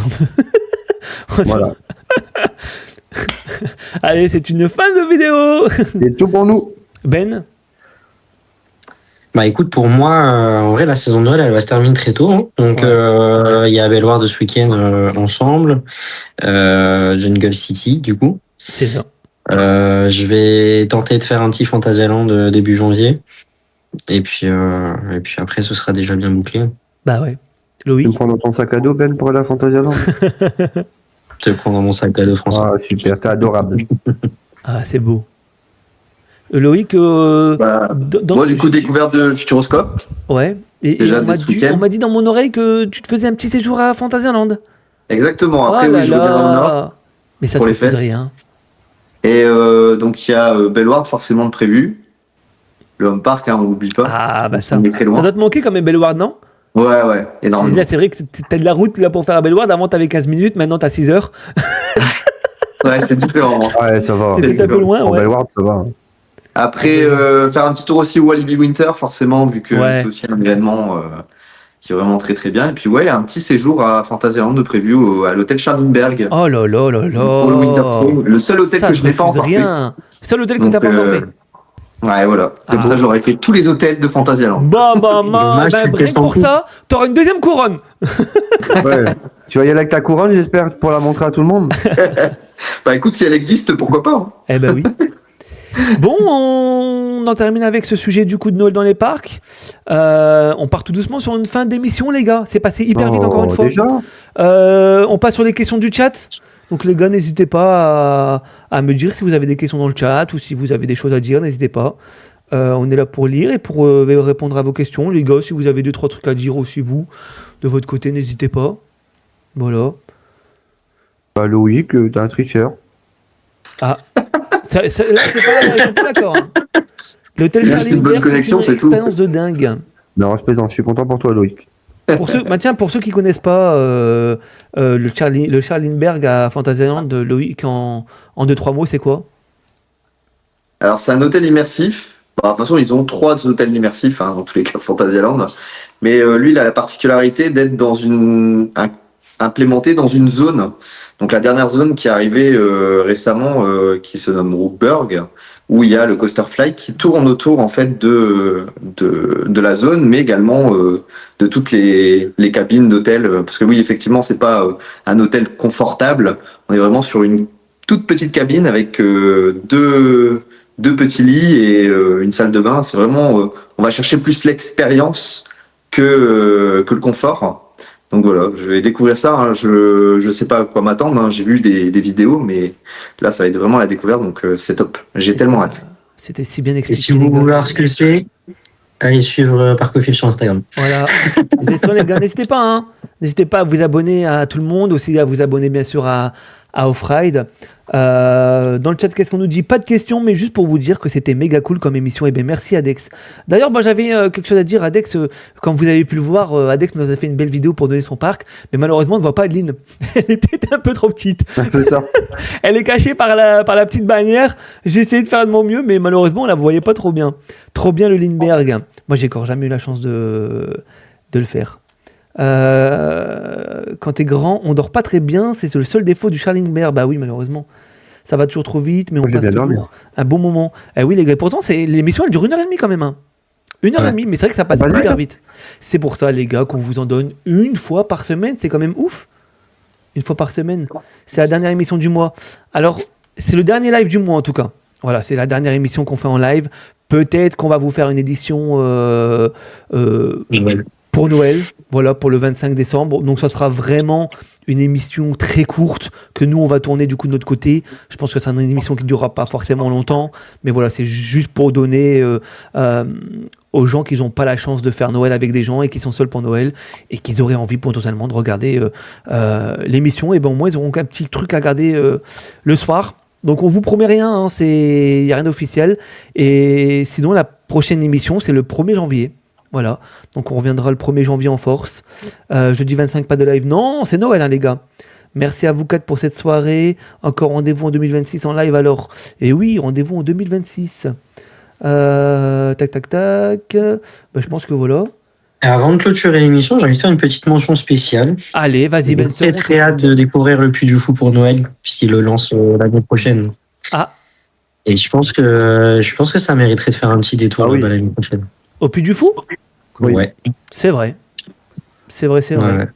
S5: Voilà.
S2: Allez, c'est une fin de vidéo.
S5: C'est tout pour nous.
S2: Ben?
S4: Bah écoute, pour moi, en vrai, la saison de Noël, elle va se terminer très tôt. Hein. Donc, il y a Bellward de ce week-end ensemble. Jungle City, du coup.
S2: C'est ça.
S4: Je vais tenter de faire un petit Fantasyland début janvier. Et puis après, ce sera déjà bien bouclé.
S2: Bah ouais. Loïc?
S5: Tu me prends dans ton sac à dos, Ben, pour aller à Fantasyland?
S4: Je te prends dans mon sac à dos, François.
S5: Ah, super, t'es adorable.
S2: Ah, c'est beau. Loïc,
S3: moi, du coup, découverte de Futuroscope.
S2: Ouais. Et
S3: déjà
S2: on m'a dit dans mon oreille que tu te faisais un petit séjour à Fantasyland.
S3: Exactement. Après,
S2: oh
S3: oui, je reviens dans le Nord.
S2: Mais ça
S3: pour
S2: se
S3: les fêtes.
S2: rien.
S3: Et donc, il y a Bellward forcément de prévu. Le Home Park, hein, on n'oublie pas.
S2: Ah, bah ça.
S3: On est très loin.
S2: Ça doit te manquer quand même, Bellward, non?
S3: Ouais, énormément.
S2: Là, c'est vrai que t'as de la route là pour faire à Bellward. Avant, t'avais 15 minutes, maintenant, t'as 6 heures.
S3: Ouais, c'est différent.
S5: Ouais, ça va.
S2: C'était un peu loin, ouais.
S5: Bellward, ça va.
S3: Après, faire un petit tour aussi au Walibi Winter, forcément, vu que c'est aussi un événement qui est vraiment très très bien. Et puis, ouais, un petit séjour à Fantasyland de prévu à l'hôtel Charlingberg.
S2: Oh là là là là.
S3: Pour le Winter Tour. Le seul hôtel que je n'ai pas encore fait.
S2: Seul hôtel que t'as pas encore fait.
S3: Ouais, voilà. Comme ça, j'aurais fait tous les hôtels de Fantasyland.
S2: Bref, pour ça, t'auras une deuxième couronne.
S5: Ouais. Tu vas y aller avec ta couronne, j'espère, pour la montrer à tout le monde.
S3: Bah écoute, si elle existe, pourquoi pas, hein.
S2: Eh ben oui. Bon, on en termine avec ce sujet du coup de Noël dans les parcs. On part tout doucement sur une fin d'émission, les gars. C'est passé hyper vite encore une fois.
S5: Déjà
S2: on passe sur les questions du chat. Donc les gars, n'hésitez pas à me dire si vous avez des questions dans le chat ou si vous avez des choses à dire, n'hésitez pas. On est là pour lire et pour répondre à vos questions. Les gars, si vous avez 2-3 trucs à dire aussi, vous, de votre côté, n'hésitez pas. Voilà.
S5: Bah Loïc, t'es un tricheur.
S2: Ah, là, c'est pas d'accord. Hein. L'hôtel
S3: Juste une bonne connexion, c'est tout.
S2: Expérience de dingue.
S5: Non, je plaisante, je suis content pour toi, Loïc.
S2: Pour ceux qui connaissent pas le Charlingberg à Fantasyland de Loïc en 2-3 mots, c'est quoi?
S3: Alors, c'est un hôtel immersif. Bon, de toute façon, ils ont 3 hôtels immersifs, hein, dans tous les cas Fantasyland. Mais lui, il a la particularité d'être implémenté dans une zone. Donc, la dernière zone qui est arrivée récemment, qui se nomme Rookburg, où il y a le Coaster Fly qui tourne autour en fait de la zone, mais également de toutes les cabines d'hôtel. Parce que oui, effectivement, c'est pas un hôtel confortable. On est vraiment sur une toute petite cabine avec deux petits lits et une salle de bain. C'est vraiment, on va chercher plus l'expérience que le confort. Donc voilà, je vais découvrir ça. Hein. Je sais pas à quoi m'attendre. Hein. J'ai vu des vidéos, mais là, ça va être vraiment la découverte. Donc c'est top. J'ai tellement hâte.
S2: C'était si bien expliqué.
S4: Et si vous voulez voir ce que c'est, allez suivre Parcophile sur Instagram.
S2: Voilà. Les gars, n'hésitez pas. Hein. N'hésitez pas à vous abonner à tout le monde, aussi à vous abonner bien sûr à Off-Ride. Dans le chat, qu'est-ce qu'on nous dit? Pas de questions, mais juste pour vous dire que c'était méga cool comme émission. Et bien merci Adex. D'ailleurs, j'avais quelque chose à dire, Adex. Comme vous avez pu le voir, Adex nous a fait une belle vidéo pour donner son parc, mais malheureusement on ne voit pas Adeline. Elle était un peu trop petite.
S5: C'est ça.
S2: Elle est cachée par la petite bannière. J'ai essayé de faire de mon mieux, mais malheureusement on la voyait pas trop bien. Trop bien le Lindbergh. Moi j'ai encore jamais eu la chance de le faire. Quand t'es grand, on dort pas très bien, c'est le seul défaut du Charlingberg. Bah oui, malheureusement. Ça va toujours trop vite, mais on passe toujours un bon moment. Oui, les gars, pourtant, l'émission elle dure 1h30 quand même. Hein. 1h30, mais c'est vrai que ça passe hyper vite. C'est pour ça, les gars, qu'on vous en donne une fois par semaine. C'est quand même ouf. Une fois par semaine. C'est la dernière émission du mois. Alors, c'est le dernier live du mois en tout cas. Voilà, c'est la dernière émission qu'on fait en live. Peut-être qu'on va vous faire une édition pour Noël, voilà, pour le 25 décembre. Donc ça sera vraiment une émission très courte que nous on va tourner du coup de notre côté. Je pense que c'est une émission qui ne durera pas forcément longtemps, mais voilà, c'est juste pour donner aux gens qui n'ont pas la chance de faire Noël avec des gens et qui sont seuls pour Noël et qui auraient envie potentiellement de regarder l'émission. Et ben au moins ils auront un petit truc à regarder le soir. Donc on vous promet rien, hein, il n'y a rien d'officiel. Et sinon la prochaine émission c'est le 1er janvier. Voilà, donc on reviendra le 1er janvier en force. Jeudi 25, pas de live. Non, c'est Noël, hein, les gars. Merci à vous 4 pour cette soirée. Encore rendez-vous en 2026 en live alors. Et oui, rendez-vous en 2026. Tac. Je pense que voilà.
S4: Et avant de clôturer l'émission, j'ai envie de faire une petite mention spéciale.
S2: Allez, vas-y, Ben.
S4: J'ai très hâte de découvrir le Puy du Fou pour Noël, puisqu'il le lance l'année prochaine.
S2: Ah.
S4: Et je pense que ça mériterait de faire un petit détour l'année prochaine.
S2: Au Puy du Fou ?
S4: Oui. Ouais.
S2: C'est vrai. C'est vrai.
S4: Ouais.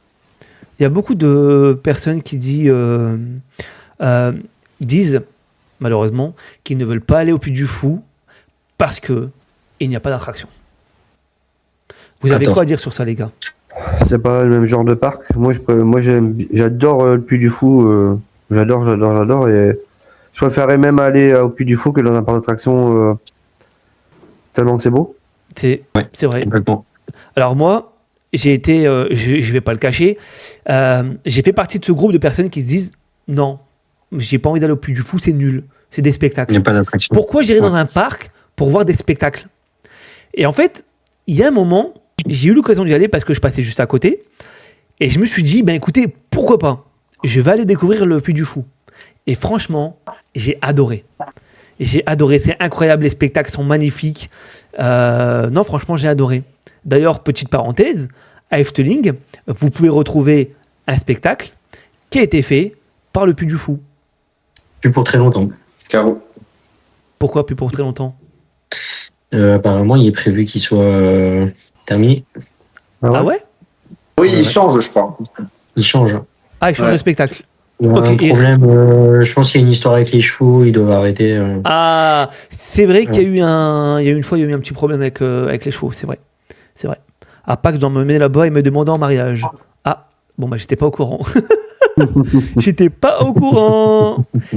S2: Il y a beaucoup de personnes qui disent, malheureusement, qu'ils ne veulent pas aller au Puy du Fou parce qu'il n'y a pas d'attraction. Vous avez quoi à dire sur ça, les gars ?
S5: C'est pas le même genre de parc. Moi, j'adore le Puy du Fou. J'adore. Et je préférerais même aller au Puy du Fou que dans un parc d'attraction tellement que c'est beau.
S2: C'est vrai. Complètement. Alors moi, j'ai été, je vais pas le cacher, j'ai fait partie de ce groupe de personnes qui se disent non, j'ai pas envie d'aller au Puy du Fou, c'est nul, c'est des spectacles.
S4: Il n'y a pas d'attraction.
S2: Pourquoi j'irai dans un parc pour voir des spectacles ? Et en fait, il y a un moment, j'ai eu l'occasion d'y aller parce que je passais juste à côté, et je me suis dit, ben écoutez, pourquoi pas ? Je vais aller découvrir le Puy du Fou. Et franchement, j'ai adoré. C'est incroyable, les spectacles sont magnifiques. Non, franchement, j'ai adoré. D'ailleurs, petite parenthèse, à Efteling, vous pouvez retrouver un spectacle qui a été fait par le Puy du Fou.
S4: Plus pour très longtemps.
S3: Caro.
S2: Pourquoi plus pour très longtemps ?
S4: Apparemment, il est prévu qu'il soit terminé.
S2: Ah ouais ?
S3: Oui, il change, je crois.
S4: Il change.
S2: Ah, il change de spectacle.
S4: Il y a un problème, je pense qu'il y a une histoire avec les chevaux, ils doivent arrêter.
S2: Ah, c'est vrai qu'il y a eu une fois, il y a eu un petit problème avec les chevaux, c'est vrai. À Pâques, je dois me mener là-bas et me demander en mariage. Ah, bon, bah, j'étais pas au courant.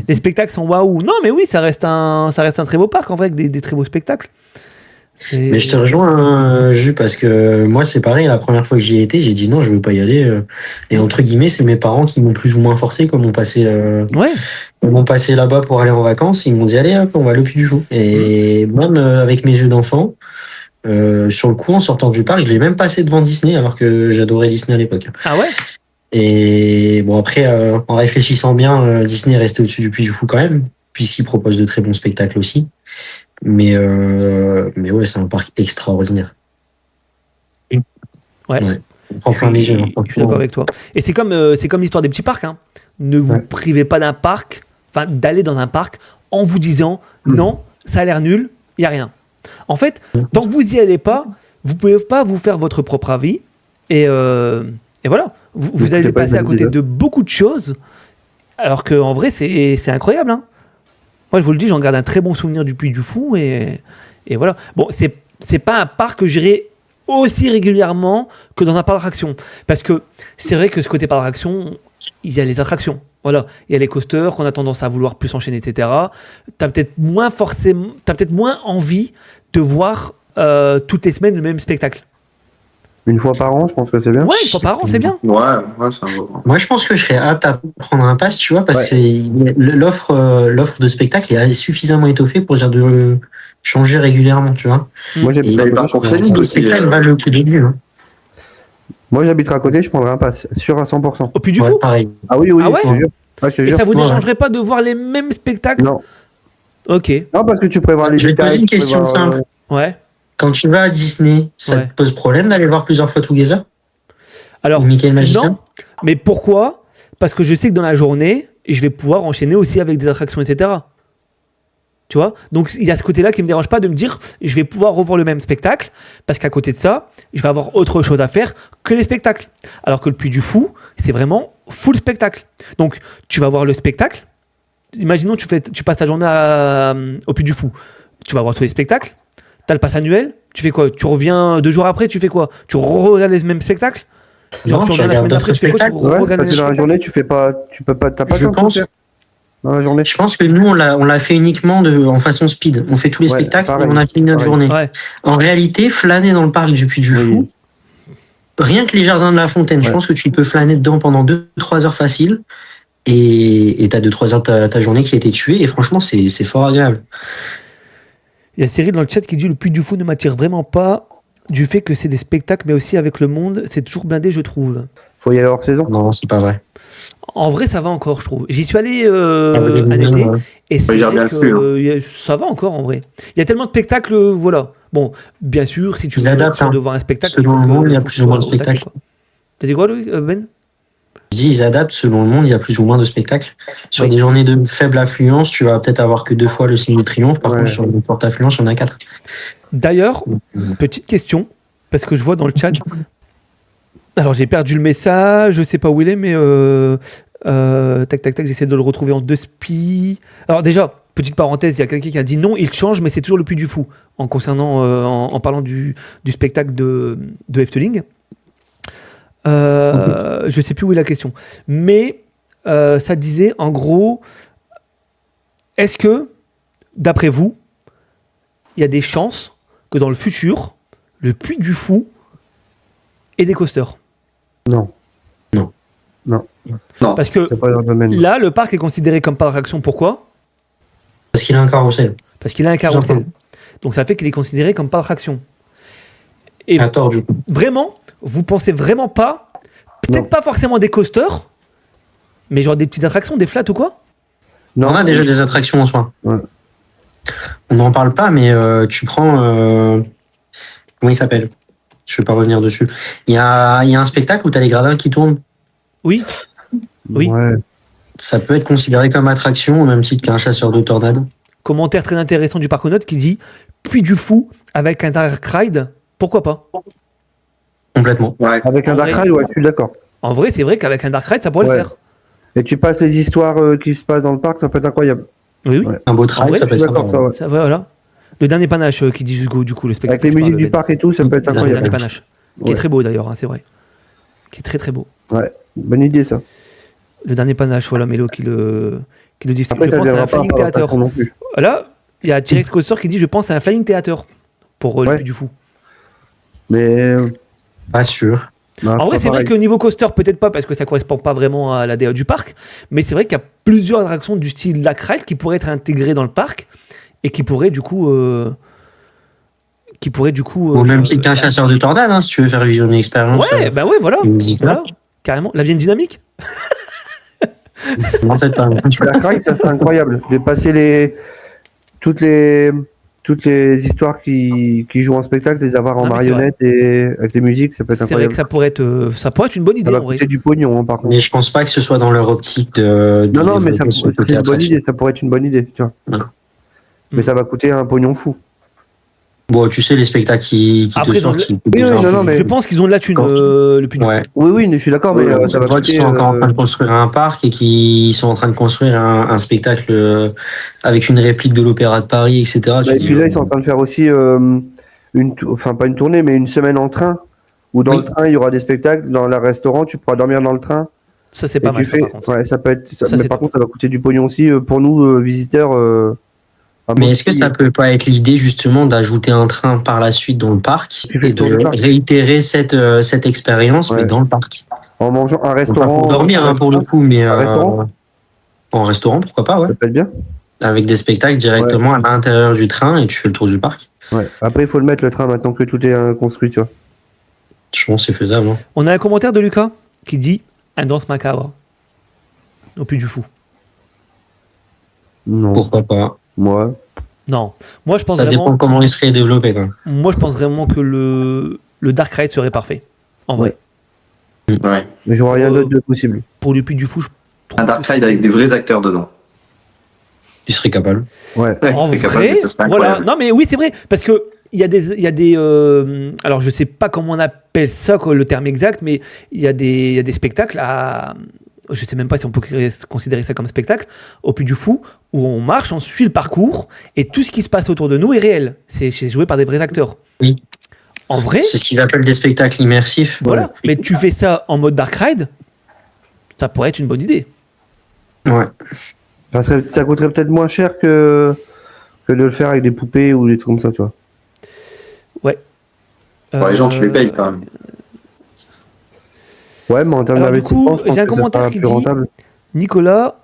S2: Les spectacles sont waouh. Non, mais oui, ça reste un très beau parc, en vrai, avec des très beaux spectacles.
S4: Mais je te rejoins, Jus, parce que moi, c'est pareil, la première fois que j'y ai été, j'ai dit non, je veux pas y aller. Et entre guillemets, c'est mes parents qui m'ont plus ou moins forcé, comme on passait là-bas pour aller en vacances. Ils m'ont dit, allez, hop, on va aller au Puy du Fou. Et même avec mes yeux d'enfant, sur le coup, en sortant du parc, je l'ai même passé devant Disney, alors que j'adorais Disney à l'époque.
S2: Ah ouais ?
S4: Et bon, après, en réfléchissant bien, Disney est resté au-dessus du Puy du Fou quand même, puisqu'il propose de très bons spectacles aussi. Mais ouais, c'est un parc extraordinaire.
S2: Ouais.
S4: On prend plein les yeux.
S2: Je suis d'accord avec toi. Et c'est comme l'histoire des petits parcs. Hein. Ne vous privez pas d'aller dans un parc en vous disant non, ça a l'air nul, il n'y a rien. En fait, tant que vous n'y allez pas, vous ne pouvez pas vous faire votre propre avis. Et voilà, vous allez passer à côté de beaucoup de choses, alors qu'en vrai, c'est incroyable. Hein. Moi, je vous le dis, j'en garde un très bon souvenir du Puy du Fou. Et voilà. Bon, c'est pas un parc que j'irai aussi régulièrement que dans un parc d'attractions. Parce que c'est vrai que ce côté parc d'attractions, il y a les attractions. Voilà. Il y a les coasters qu'on a tendance à vouloir plus enchaîner, etc. T'as peut-être moins envie de voir toutes les semaines le même spectacle.
S5: Une fois par an, je pense que c'est bien.
S2: Ouais, une fois par an, c'est bien.
S3: Ouais, c'est un beau.
S4: Moi, je pense que je serais apte à prendre un pass, tu vois, parce que l'offre de spectacle est suffisamment étoffée pour dire de changer régulièrement, tu vois.
S5: Moi, j'habiterai à côté.
S4: Le spectacle va le coup de vue. Hein.
S5: Moi, j'habiterai à côté, je prendrai un pass, sûr à 100%.
S2: Au Puy du Fou ?
S4: Pareil.
S5: Ah oui,
S2: Ah ouais ?
S5: Je te
S2: Et
S5: jure.
S2: ça vous dérangerait pas de voir les mêmes spectacles ?
S5: Non.
S2: Ok.
S5: Non, parce que tu prévois les
S4: Je vais te poser une question simple.
S2: Ouais.
S4: Quand tu vas à Disney, ça te pose problème d'aller voir plusieurs fois Together ?
S2: Alors,
S4: Mickey le Magicien ?
S2: non, mais pourquoi ? Parce que je sais que dans la journée, je vais pouvoir enchaîner aussi avec des attractions, etc. Tu vois ? Donc, il y a ce côté-là qui ne me dérange pas de me dire, je vais pouvoir revoir le même spectacle, parce qu'à côté de ça, je vais avoir autre chose à faire que les spectacles. Alors que le Puy du Fou, c'est vraiment full spectacle. Donc, tu vas voir le spectacle. Imaginons, tu passes ta journée au Puy du Fou. Tu vas voir tous les spectacles. Tu as le pass annuel. Tu fais quoi ? Tu reviens 2 jours après, tu fais quoi ? Tu regardes les mêmes spectacles ? Genre,
S4: Non,
S2: tu
S4: tu
S2: reviens la
S4: regardes
S2: semaine d'après,
S4: d'autres
S2: tu fais quoi?
S4: spectacles.
S2: Tu
S5: Ouais,
S2: regardes
S5: parce
S2: les
S5: que dans la
S2: spectacles
S5: journée, t'as pas
S4: Je
S5: le temps de
S4: pense.
S5: faire dans la journée.
S4: Je pense que nous, on l'a fait uniquement en façon speed. On fait tous les
S5: Ouais,
S4: spectacles
S5: pareil,
S4: et on a fini notre
S5: pareil.
S4: journée.
S2: Ouais.
S4: En réalité, flâner dans le parc du Puy du Fou, rien que les jardins de la Fontaine, je pense que tu peux flâner dedans pendant 2-3 heures facile. Et t'as 2-3 heures ta journée qui a été tuée. Et franchement, c'est fort agréable.
S2: Il y a Cyril dans le chat qui dit le Puy du Fou ne m'attire vraiment pas du fait que c'est des spectacles, mais aussi avec le monde, c'est toujours blindé, je trouve.
S5: Faut y aller hors saison.
S4: Non, c'est pas vrai.
S2: En vrai, ça va encore, je trouve. J'y suis allé
S4: les
S2: un été,
S4: ouais.
S2: et c'est
S3: Ouais, j'ai
S2: vrai
S3: bien le flux,
S2: ça va encore, en vrai. Il y a tellement de spectacles, voilà. Bon, bien sûr, si tu
S4: Ils
S2: veux
S4: adaptent,
S2: être devant un spectacle,
S4: selon
S2: il faut
S4: le monde,
S2: que-
S4: il y a
S2: faut que
S4: plus
S2: tu
S4: ou moins de
S2: sois au taquet,
S4: spectacles.
S2: quoi. T'as dit quoi, Louis, Ben?
S4: Je dis, ils adaptent selon le monde, il y a plus ou moins de spectacles. Sur
S2: Oui.
S4: des journées de faible affluence, tu vas peut-être avoir que 2 fois le signe du triomphe. Par
S5: Ouais.
S4: contre, sur une forte affluence, il y en a 4.
S2: D'ailleurs, petite question, parce que je vois dans le chat. Alors, j'ai perdu le message, je sais pas où il est, mais tac, j'essaie de le retrouver en 2 spies. Alors, déjà, petite parenthèse, il y a quelqu'un qui a dit non, il change, mais c'est toujours le Puy du Fou, en parlant du spectacle de Efteling. Je sais plus où est la question, mais ça disait en gros, est-ce que, d'après vous, il y a des chances que dans le futur, le Puy du Fou ait des coasters?
S5: Non.
S2: Parce que
S5: C'est pas leur domaine.
S2: là, le parc est considéré comme parc d'attraction. Pourquoi?
S4: Parce qu'il a un carrousel.
S2: Parce qu'il a un
S4: Tout
S2: carrousel.
S4: simplement.
S2: Donc ça fait qu'il est considéré comme parc d'attraction. Et
S4: À tort, du coup.
S2: vraiment, vous pensez vraiment pas, peut-être pas forcément des coasters, mais genre des petites attractions, des flats ou quoi?
S5: Non.
S4: On a déjà des attractions en soi.
S5: Ouais.
S4: On n'en parle pas, mais tu prends... comment il s'appelle? Je vais pas revenir dessus. Il y a un spectacle où tu as les gradins qui tournent.
S2: Oui. Oui.
S5: Ouais.
S4: Ça peut être considéré comme attraction au même titre qu'un chasseur de tornades.
S2: Commentaire très intéressant du Parconaute qui dit Puy du Fou avec un dark ride, pourquoi pas?
S4: Complètement.
S3: Ouais.
S5: Avec un
S2: En
S5: dark
S2: vrai-
S5: ride, ouais, je suis d'accord.
S2: En vrai, c'est vrai qu'avec un dark ride, ça pourrait
S5: Ouais.
S2: le faire.
S5: Et tu passes les histoires qui se passent dans le parc, ça peut être incroyable.
S2: Oui, oui.
S5: Ouais.
S4: Un beau
S2: En
S4: trail,
S2: vrai,
S4: ça peut
S5: Je
S4: être
S5: suis d'accord,
S4: sympa.
S5: ça, ouais.
S2: Ça, voilà. Le dernier panache qui dit du coup le spectacle.
S5: Avec les
S2: que tu
S5: musiques
S2: parles,
S5: du
S2: Ben.
S5: parc et tout, ça peut être
S2: Le dernier
S5: incroyable.
S2: panache. Qui est
S5: Ouais.
S2: très beau d'ailleurs, hein, c'est vrai. Qui est très très beau.
S5: Ouais, bonne idée ça.
S2: Le dernier panache, voilà, Mélo qui le dit.
S5: Après,
S2: Je
S5: ça
S2: pense
S5: ne
S2: à un
S5: viendra pas
S2: Flying
S5: par
S2: Theater.
S5: l'attraction non plus.
S2: Là, il y a T-Rex Coaster qui dit je pense à un Flying Theater pour le
S5: Ouais.
S2: Puy du Fou.
S5: Mais.
S4: Pas sûr.
S5: non,
S2: En vrai,
S5: pas
S2: c'est vrai
S5: pareil.
S2: qu'au niveau coaster, peut-être pas parce que ça correspond pas vraiment à la DA du parc, mais c'est vrai qu'il y a plusieurs attractions du style Lac Ride qui pourraient être intégrées dans le parc et qui pourraient du coup.
S4: Au même titre qu'un chasseur de tornades, hein, si tu veux faire vivre une expérience.
S2: Ouais, bah ouais, voilà.
S4: une musique là.
S2: Voilà. Carrément. La Vienne dynamique.
S4: Non, peut-être pas.
S5: Dark Ride, ça serait incroyable. De passer toutes les histoires qui jouent en spectacle, les avoir en
S2: Non, mais c'est
S5: marionnette et avec les musiques, ça peut être
S2: C'est vrai
S5: incroyable.
S2: que ça pourrait être une bonne idée
S5: Ça va
S2: en vrai.
S5: coûter du pognon, hein, par contre.
S4: Mais je pense pas que ce soit dans leur optique de
S5: Non, mais
S4: développer ce côté
S5: c'est une bonne
S4: attraction.
S5: idée, ça pourrait être une bonne idée, tu vois.
S4: Ouais.
S5: Mais ça va coûter un pognon fou.
S4: Bon, tu sais, les spectacles qui te
S2: Après, dans
S4: sortent.
S2: le-
S4: qui coûtent
S5: Oui,
S4: déjà
S5: oui,
S4: un
S5: non,
S4: peu.
S5: mais-
S2: Je pense qu'ils ont de la thune,
S4: Quand-
S2: le Puy du Fou.
S4: Ouais.
S5: Oui, je suis d'accord, mais ça
S4: Je
S5: va
S4: crois qu'ils
S5: coûter.
S4: sont encore en train de construire un parc et qu'ils sont en train de construire un spectacle avec une réplique de l'Opéra de Paris, etc. Tu
S5: Bah, et
S4: dis,
S5: puis là, ils sont en train de faire aussi enfin pas une tournée, mais une semaine en train, où dans
S4: Oui.
S5: le train, il y aura des spectacles, dans le restaurant, tu pourras dormir dans le train.
S2: Ça, c'est
S5: Et
S2: pas
S5: tu
S2: mal, ça,
S5: fais-
S2: par contre.
S5: Ouais, ça peut être.
S2: Ça,
S5: mais
S2: c'est
S5: par
S2: top.
S5: contre, ça va coûter du pognon aussi pour nous, visiteurs.
S4: Mais est-ce que ça peut pas être l'idée justement d'ajouter un train par la suite dans le parc
S5: Tu fais
S4: et
S5: le tour
S4: de
S5: du parc.
S4: réitérer cette expérience mais
S5: Ouais.
S4: dans le parc?
S5: En mangeant un
S4: Pas
S5: restaurant.
S4: pour dormir hein, pour le coup, mais
S5: Un restaurant
S4: en restaurant, pourquoi pas, ouais.
S5: Ça peut être bien.
S4: Avec des spectacles directement à l'intérieur du train et tu fais le tour du parc.
S5: Ouais. Après, il faut le mettre le train maintenant que tout est construit, tu vois.
S4: Je pense que c'est faisable. Hein.
S2: On a un commentaire de Lucas qui dit un danse macabre au Puy du Fou.
S5: Non.
S4: Pourquoi pas?
S5: Moi.
S2: Non. Moi, je pense
S4: Ça dépend
S2: vraiment.
S4: comment il serait développé. Quoi.
S2: Moi, je pense vraiment que le Dark Ride serait parfait. En vrai.
S3: Ouais.
S5: Mais j'aurais rien d'autre de possible.
S2: Pour le Puy du Fou, je trouve
S3: Un Dark
S2: que
S3: Ride
S2: c'est-
S3: avec des vrais acteurs dedans.
S4: Il serait capable.
S5: Ouais.
S3: Ouais,
S2: En
S3: c'est capable,
S2: vrai,
S3: mais ça serait
S2: voilà.
S3: incroyable.
S2: Non, mais oui, c'est vrai. Parce que il y a des alors, je sais pas comment on appelle ça, quoi, le terme exact, mais il y a des spectacles à. Je sais même pas si on peut considérer ça comme spectacle, au Puy du Fou, où on marche, on suit le parcours, et tout ce qui se passe autour de nous est réel. C'est joué par des vrais acteurs.
S4: Oui.
S2: En vrai,
S4: C'est ce qu'ils appellent des spectacles immersifs.
S2: voilà. Mais tu fais ça en mode Dark Ride, ça pourrait être une bonne idée.
S4: Ouais.
S5: Ça coûterait peut-être moins cher que de le faire avec des poupées ou des trucs comme ça, tu vois.
S2: Ouais.
S3: Les gens, tu les payes quand même.
S5: Ouais, mais en termes
S2: Alors, du
S5: d'investissement,
S2: coup,
S5: je pense
S2: j'ai un
S5: que ça
S2: commentaire
S5: sera
S2: qui
S5: plus
S2: dit
S5: rentable.
S2: Nicolas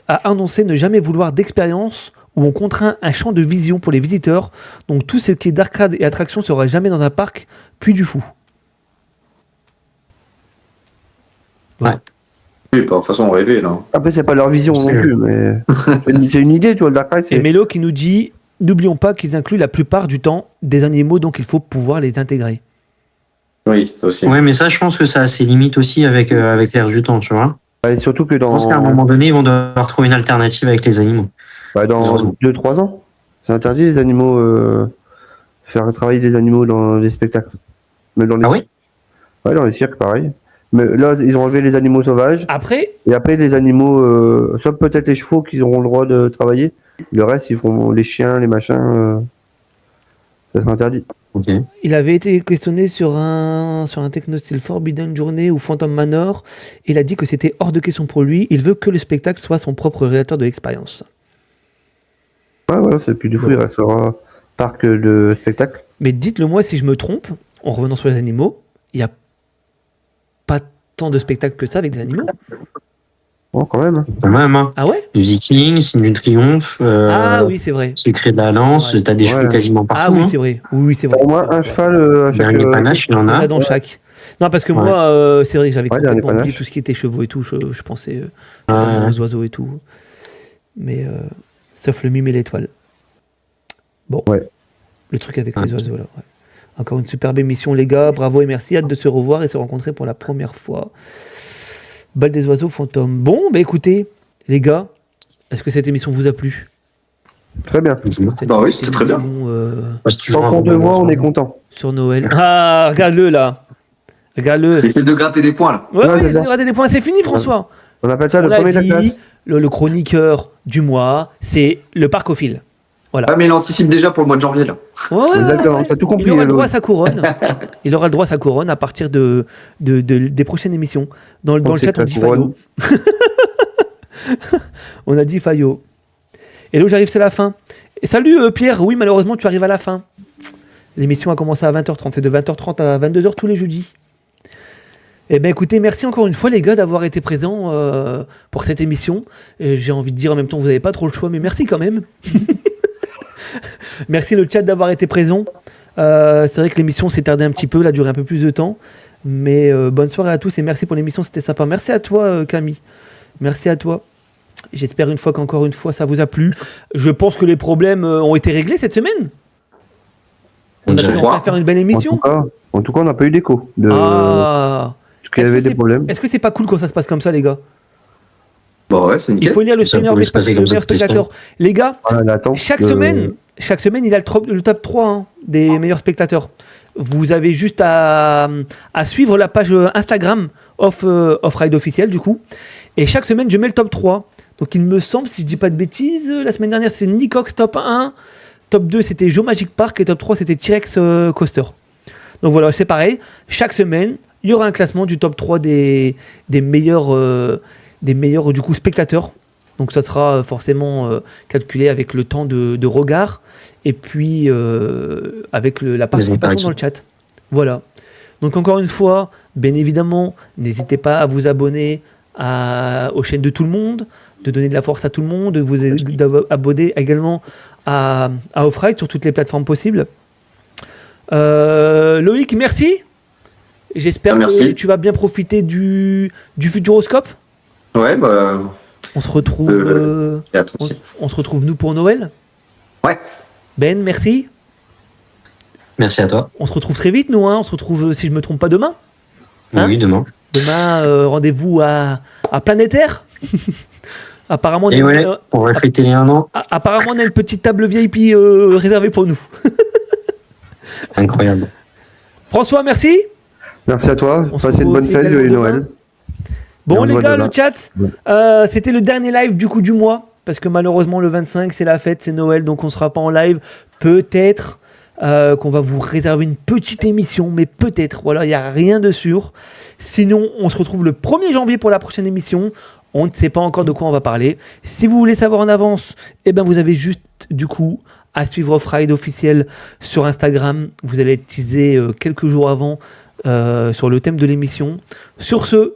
S2: a annoncé ne jamais vouloir d'expérience où on contraint un champ de vision pour les visiteurs. Donc tout ce qui est Dark Ride et attraction sera jamais dans un parc, puis du fou.
S4: Ouais.
S3: Oui, pas de façon rêver là.
S5: Après, c'est pas leur vision non
S4: C'est-
S5: plus, mais c'est une idée, tu vois. Le Dark Ride,
S2: Et
S5: c'est.
S2: Mélo qui nous dit n'oublions pas qu'ils incluent la plupart du temps des animaux, donc il faut pouvoir les intégrer.
S3: Oui, aussi.
S4: Ouais, mais ça, je pense que ça a ses limites aussi avec l'air du temps, tu vois.
S5: Ouais, surtout que
S4: Je pense qu'à un
S5: dans
S4: moment donné, ils vont devoir trouver une alternative avec les animaux.
S5: dans 2-3 ans, c'est interdit les animaux, faire travailler des animaux dans les spectacles. Mais dans les
S4: Ah oui?
S5: Ouais, dans les cirques, pareil. Mais là, ils ont enlevé les animaux sauvages.
S2: Après,
S5: Et après, les animaux, sauf peut-être les chevaux qui auront le droit de travailler. Le reste, ils feront les chiens, les machins. Ça sera interdit.
S4: Ok.
S2: il avait été questionné sur un techno-style Forbidden Journey ou Phantom Manor. Il a dit que c'était hors de question pour lui. Il veut que le spectacle soit son propre réalisateur de l'expérience.
S5: Ouais, voilà, c'est plus du coup, il restera parc de spectacle.
S2: Mais dites-le moi si je me trompe, en revenant sur les animaux, il n'y a pas tant de spectacles que ça avec des animaux.
S5: Oh, quand même.
S4: Quand même, hein.
S2: Ah ouais?
S4: Du Viking, Signe du Triomphe,
S2: Ah oui, c'est vrai.
S4: Secret de la Lance,
S2: Ouais.
S4: t'as des chevaux
S5: Ouais.
S4: quasiment partout.
S2: Ah oui,
S4: hein.
S2: c'est vrai. Oui, c'est vrai.
S5: Au moins un cheval à chaque.
S4: Dernier panache, il en
S2: Il y en
S4: a.
S2: a dans chaque. Non, parce que
S4: Ouais.
S2: moi, c'est vrai que j'avais
S5: Ouais,
S2: complètement
S5: dernier
S2: oublié
S5: panache.
S2: tout ce qui était chevaux et tout. Je pensais
S4: Ouais.
S2: notamment aux oiseaux et tout. Mais sauf le mime et l'étoile. Bon.
S5: Ouais.
S2: Le truc avec
S4: Ouais.
S2: les oiseaux, là. Ouais. Encore une superbe émission, les gars. Bravo et merci. Hâte de se revoir et se rencontrer pour la première fois. Bal des oiseaux fantômes. Bon, bah écoutez, les gars, est-ce que cette émission vous a plu?
S5: Très bien.
S2: Cette
S3: Bah oui,
S2: petite
S3: c'était très bien.
S2: émission,
S4: C'est toujours
S5: Tant
S4: un
S5: qu'on
S4: bon
S5: te voit,
S4: moment,
S5: on
S4: ça.
S5: est content.
S2: sur Noël. Ah, regarde-le là. Regarde-le.
S3: Essaye de gratter des points là.
S2: Ouais,
S5: Ouais,
S2: ouais,
S5: c'est
S2: il
S5: ça.
S2: y aura des points. C'est fini, François.
S5: On appelle ça
S2: On
S5: le
S2: l'a
S5: premier de la
S2: dit,
S5: classe.
S2: le chroniqueur du mois, c'est le parcophile. Voilà.
S3: Ah, mais il anticipe déjà pour le mois de janvier là.
S2: Ouais, ouais,
S5: Exactement,
S2: ouais.
S5: t'as tout compris.
S2: Il aura le droit à
S5: Loïc.
S2: sa couronne. Il aura le droit à sa couronne à partir des prochaines émissions. Dans le
S5: Donc,
S2: chat,
S5: c'est
S2: on
S5: ta
S2: dit
S5: couronne.
S2: Fayot. On a dit Fayot. Et là, j'arrive, c'est la fin. Et salut Pierre, oui, malheureusement, tu arrives à la fin. L'émission a commencé à 20h30. C'est de 20h30 à 22h tous les jeudis. Eh bien, écoutez, merci encore une fois, les gars, d'avoir été présents pour cette émission. Et j'ai envie de dire en même temps, vous n'avez pas trop le choix, mais merci quand même. Merci le chat d'avoir été présent. C'est vrai que l'émission s'est tardée un petit peu, elle a duré un peu plus de temps. Mais bonne soirée à tous et merci pour l'émission, c'était sympa. Merci à toi, Camille. Merci à toi. J'espère qu'encore une fois, ça vous a plu. Je pense que les problèmes ont été réglés cette semaine. On a pu enfin faire une belle émission.
S5: En tout cas, on n'a pas eu d'écho.
S2: Ah.
S5: Parce qu'il y avait des problèmes.
S2: Est-ce que c'est pas cool quand ça se passe comme ça, les gars?
S3: Bah ouais, c'est nickel.
S2: Il faut lire le
S4: Ça
S2: Seigneur
S4: pouvait
S2: des
S4: se passer comme ça
S2: meilleurs
S4: toutes les
S2: spectateurs. Les gars,
S5: Voilà, attends,
S2: chaque semaine, il a le top 3 hein, des meilleurs spectateurs. Vous avez juste à suivre la page Instagram Off Ride officiel du coup. Et chaque semaine, je mets le top 3. Donc il me semble, si je dis pas de bêtises, la semaine dernière, c'est Nicox top 1. Top 2, c'était Joe Magic Park. Et top 3, c'était T-Rex Coaster. Donc voilà, c'est pareil. Chaque semaine, il y aura un classement du top 3 des meilleurs du coup spectateurs. Donc ça sera forcément calculé avec le temps de regard et puis avec la participation dans le chat. Voilà. Donc encore une fois, bien évidemment, n'hésitez pas à vous abonner aux chaînes de tout le monde, de donner de la force à tout le monde, de vous abonner également à Off-Ride sur toutes les plateformes possibles. Loïc, merci. J'espère que tu vas bien profiter du Futuroscope.
S3: Ouais, bah.
S2: On se retrouve. On se retrouve nous pour Noël.
S3: Ouais.
S2: Ben, merci.
S4: Merci à toi.
S2: On se retrouve très vite, nous. Hein. On se retrouve, si je me trompe pas, demain.
S4: Hein oui, demain.
S2: Demain, rendez-vous à Planétaire. Apparemment,
S4: on va fêter les 1 an.
S2: Apparemment, on a une petite table VIP réservée pour nous.
S4: Incroyable.
S2: François, merci.
S5: Merci à toi. Passez une bonne fête, joyeux Noël.
S2: Bon, les gars, le chat, c'était le dernier live du coup du mois. Parce que malheureusement, le 25, c'est la fête, c'est Noël, donc on sera pas en live. Peut-être qu'on va vous réserver une petite émission, mais peut-être, voilà, il n'y a rien de sûr. Sinon, on se retrouve le 1er janvier pour la prochaine émission. On ne sait pas encore de quoi on va parler. Si vous voulez savoir en avance, eh ben vous avez juste, du coup, à suivre Off-Ride officiel sur Instagram. Vous allez être teasé quelques jours avant sur le thème de l'émission. Sur ce,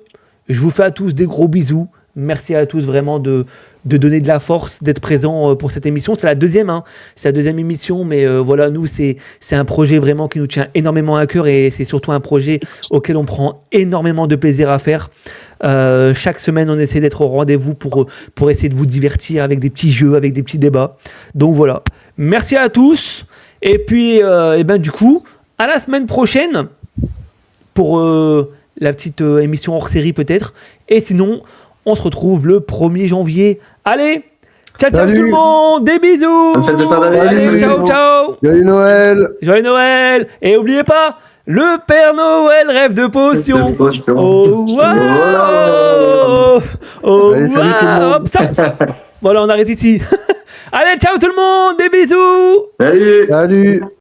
S2: je vous fais à tous des gros bisous. Merci à tous vraiment de donner de la force, d'être présents pour cette émission. C'est la deuxième, hein. C'est la deuxième émission, mais voilà, nous, c'est un projet vraiment qui nous tient énormément à cœur et c'est surtout un projet auquel on prend énormément de plaisir à faire. Chaque semaine, on essaie d'être au rendez-vous pour essayer de vous divertir avec des petits jeux, avec des petits débats. Donc voilà, merci à tous. Et puis, et ben, du coup, à la semaine prochaine pour la petite émission hors série peut-être. Et sinon, on se retrouve le 1er janvier. Allez, ciao ciao tout le monde, des bisous.
S3: Bonne fête de fin d'année.
S2: Allez, ciao ciao.
S5: Joyeux Noël.
S2: Joyeux Noël. Et n'oubliez pas, le Père Noël rêve de potions. Oh wow. Oh
S5: Allez, salut tout le monde.
S2: wow. Hop, ça. Voilà, on arrête ici. Allez, ciao tout le monde, des bisous.
S3: Salut.
S5: Salut.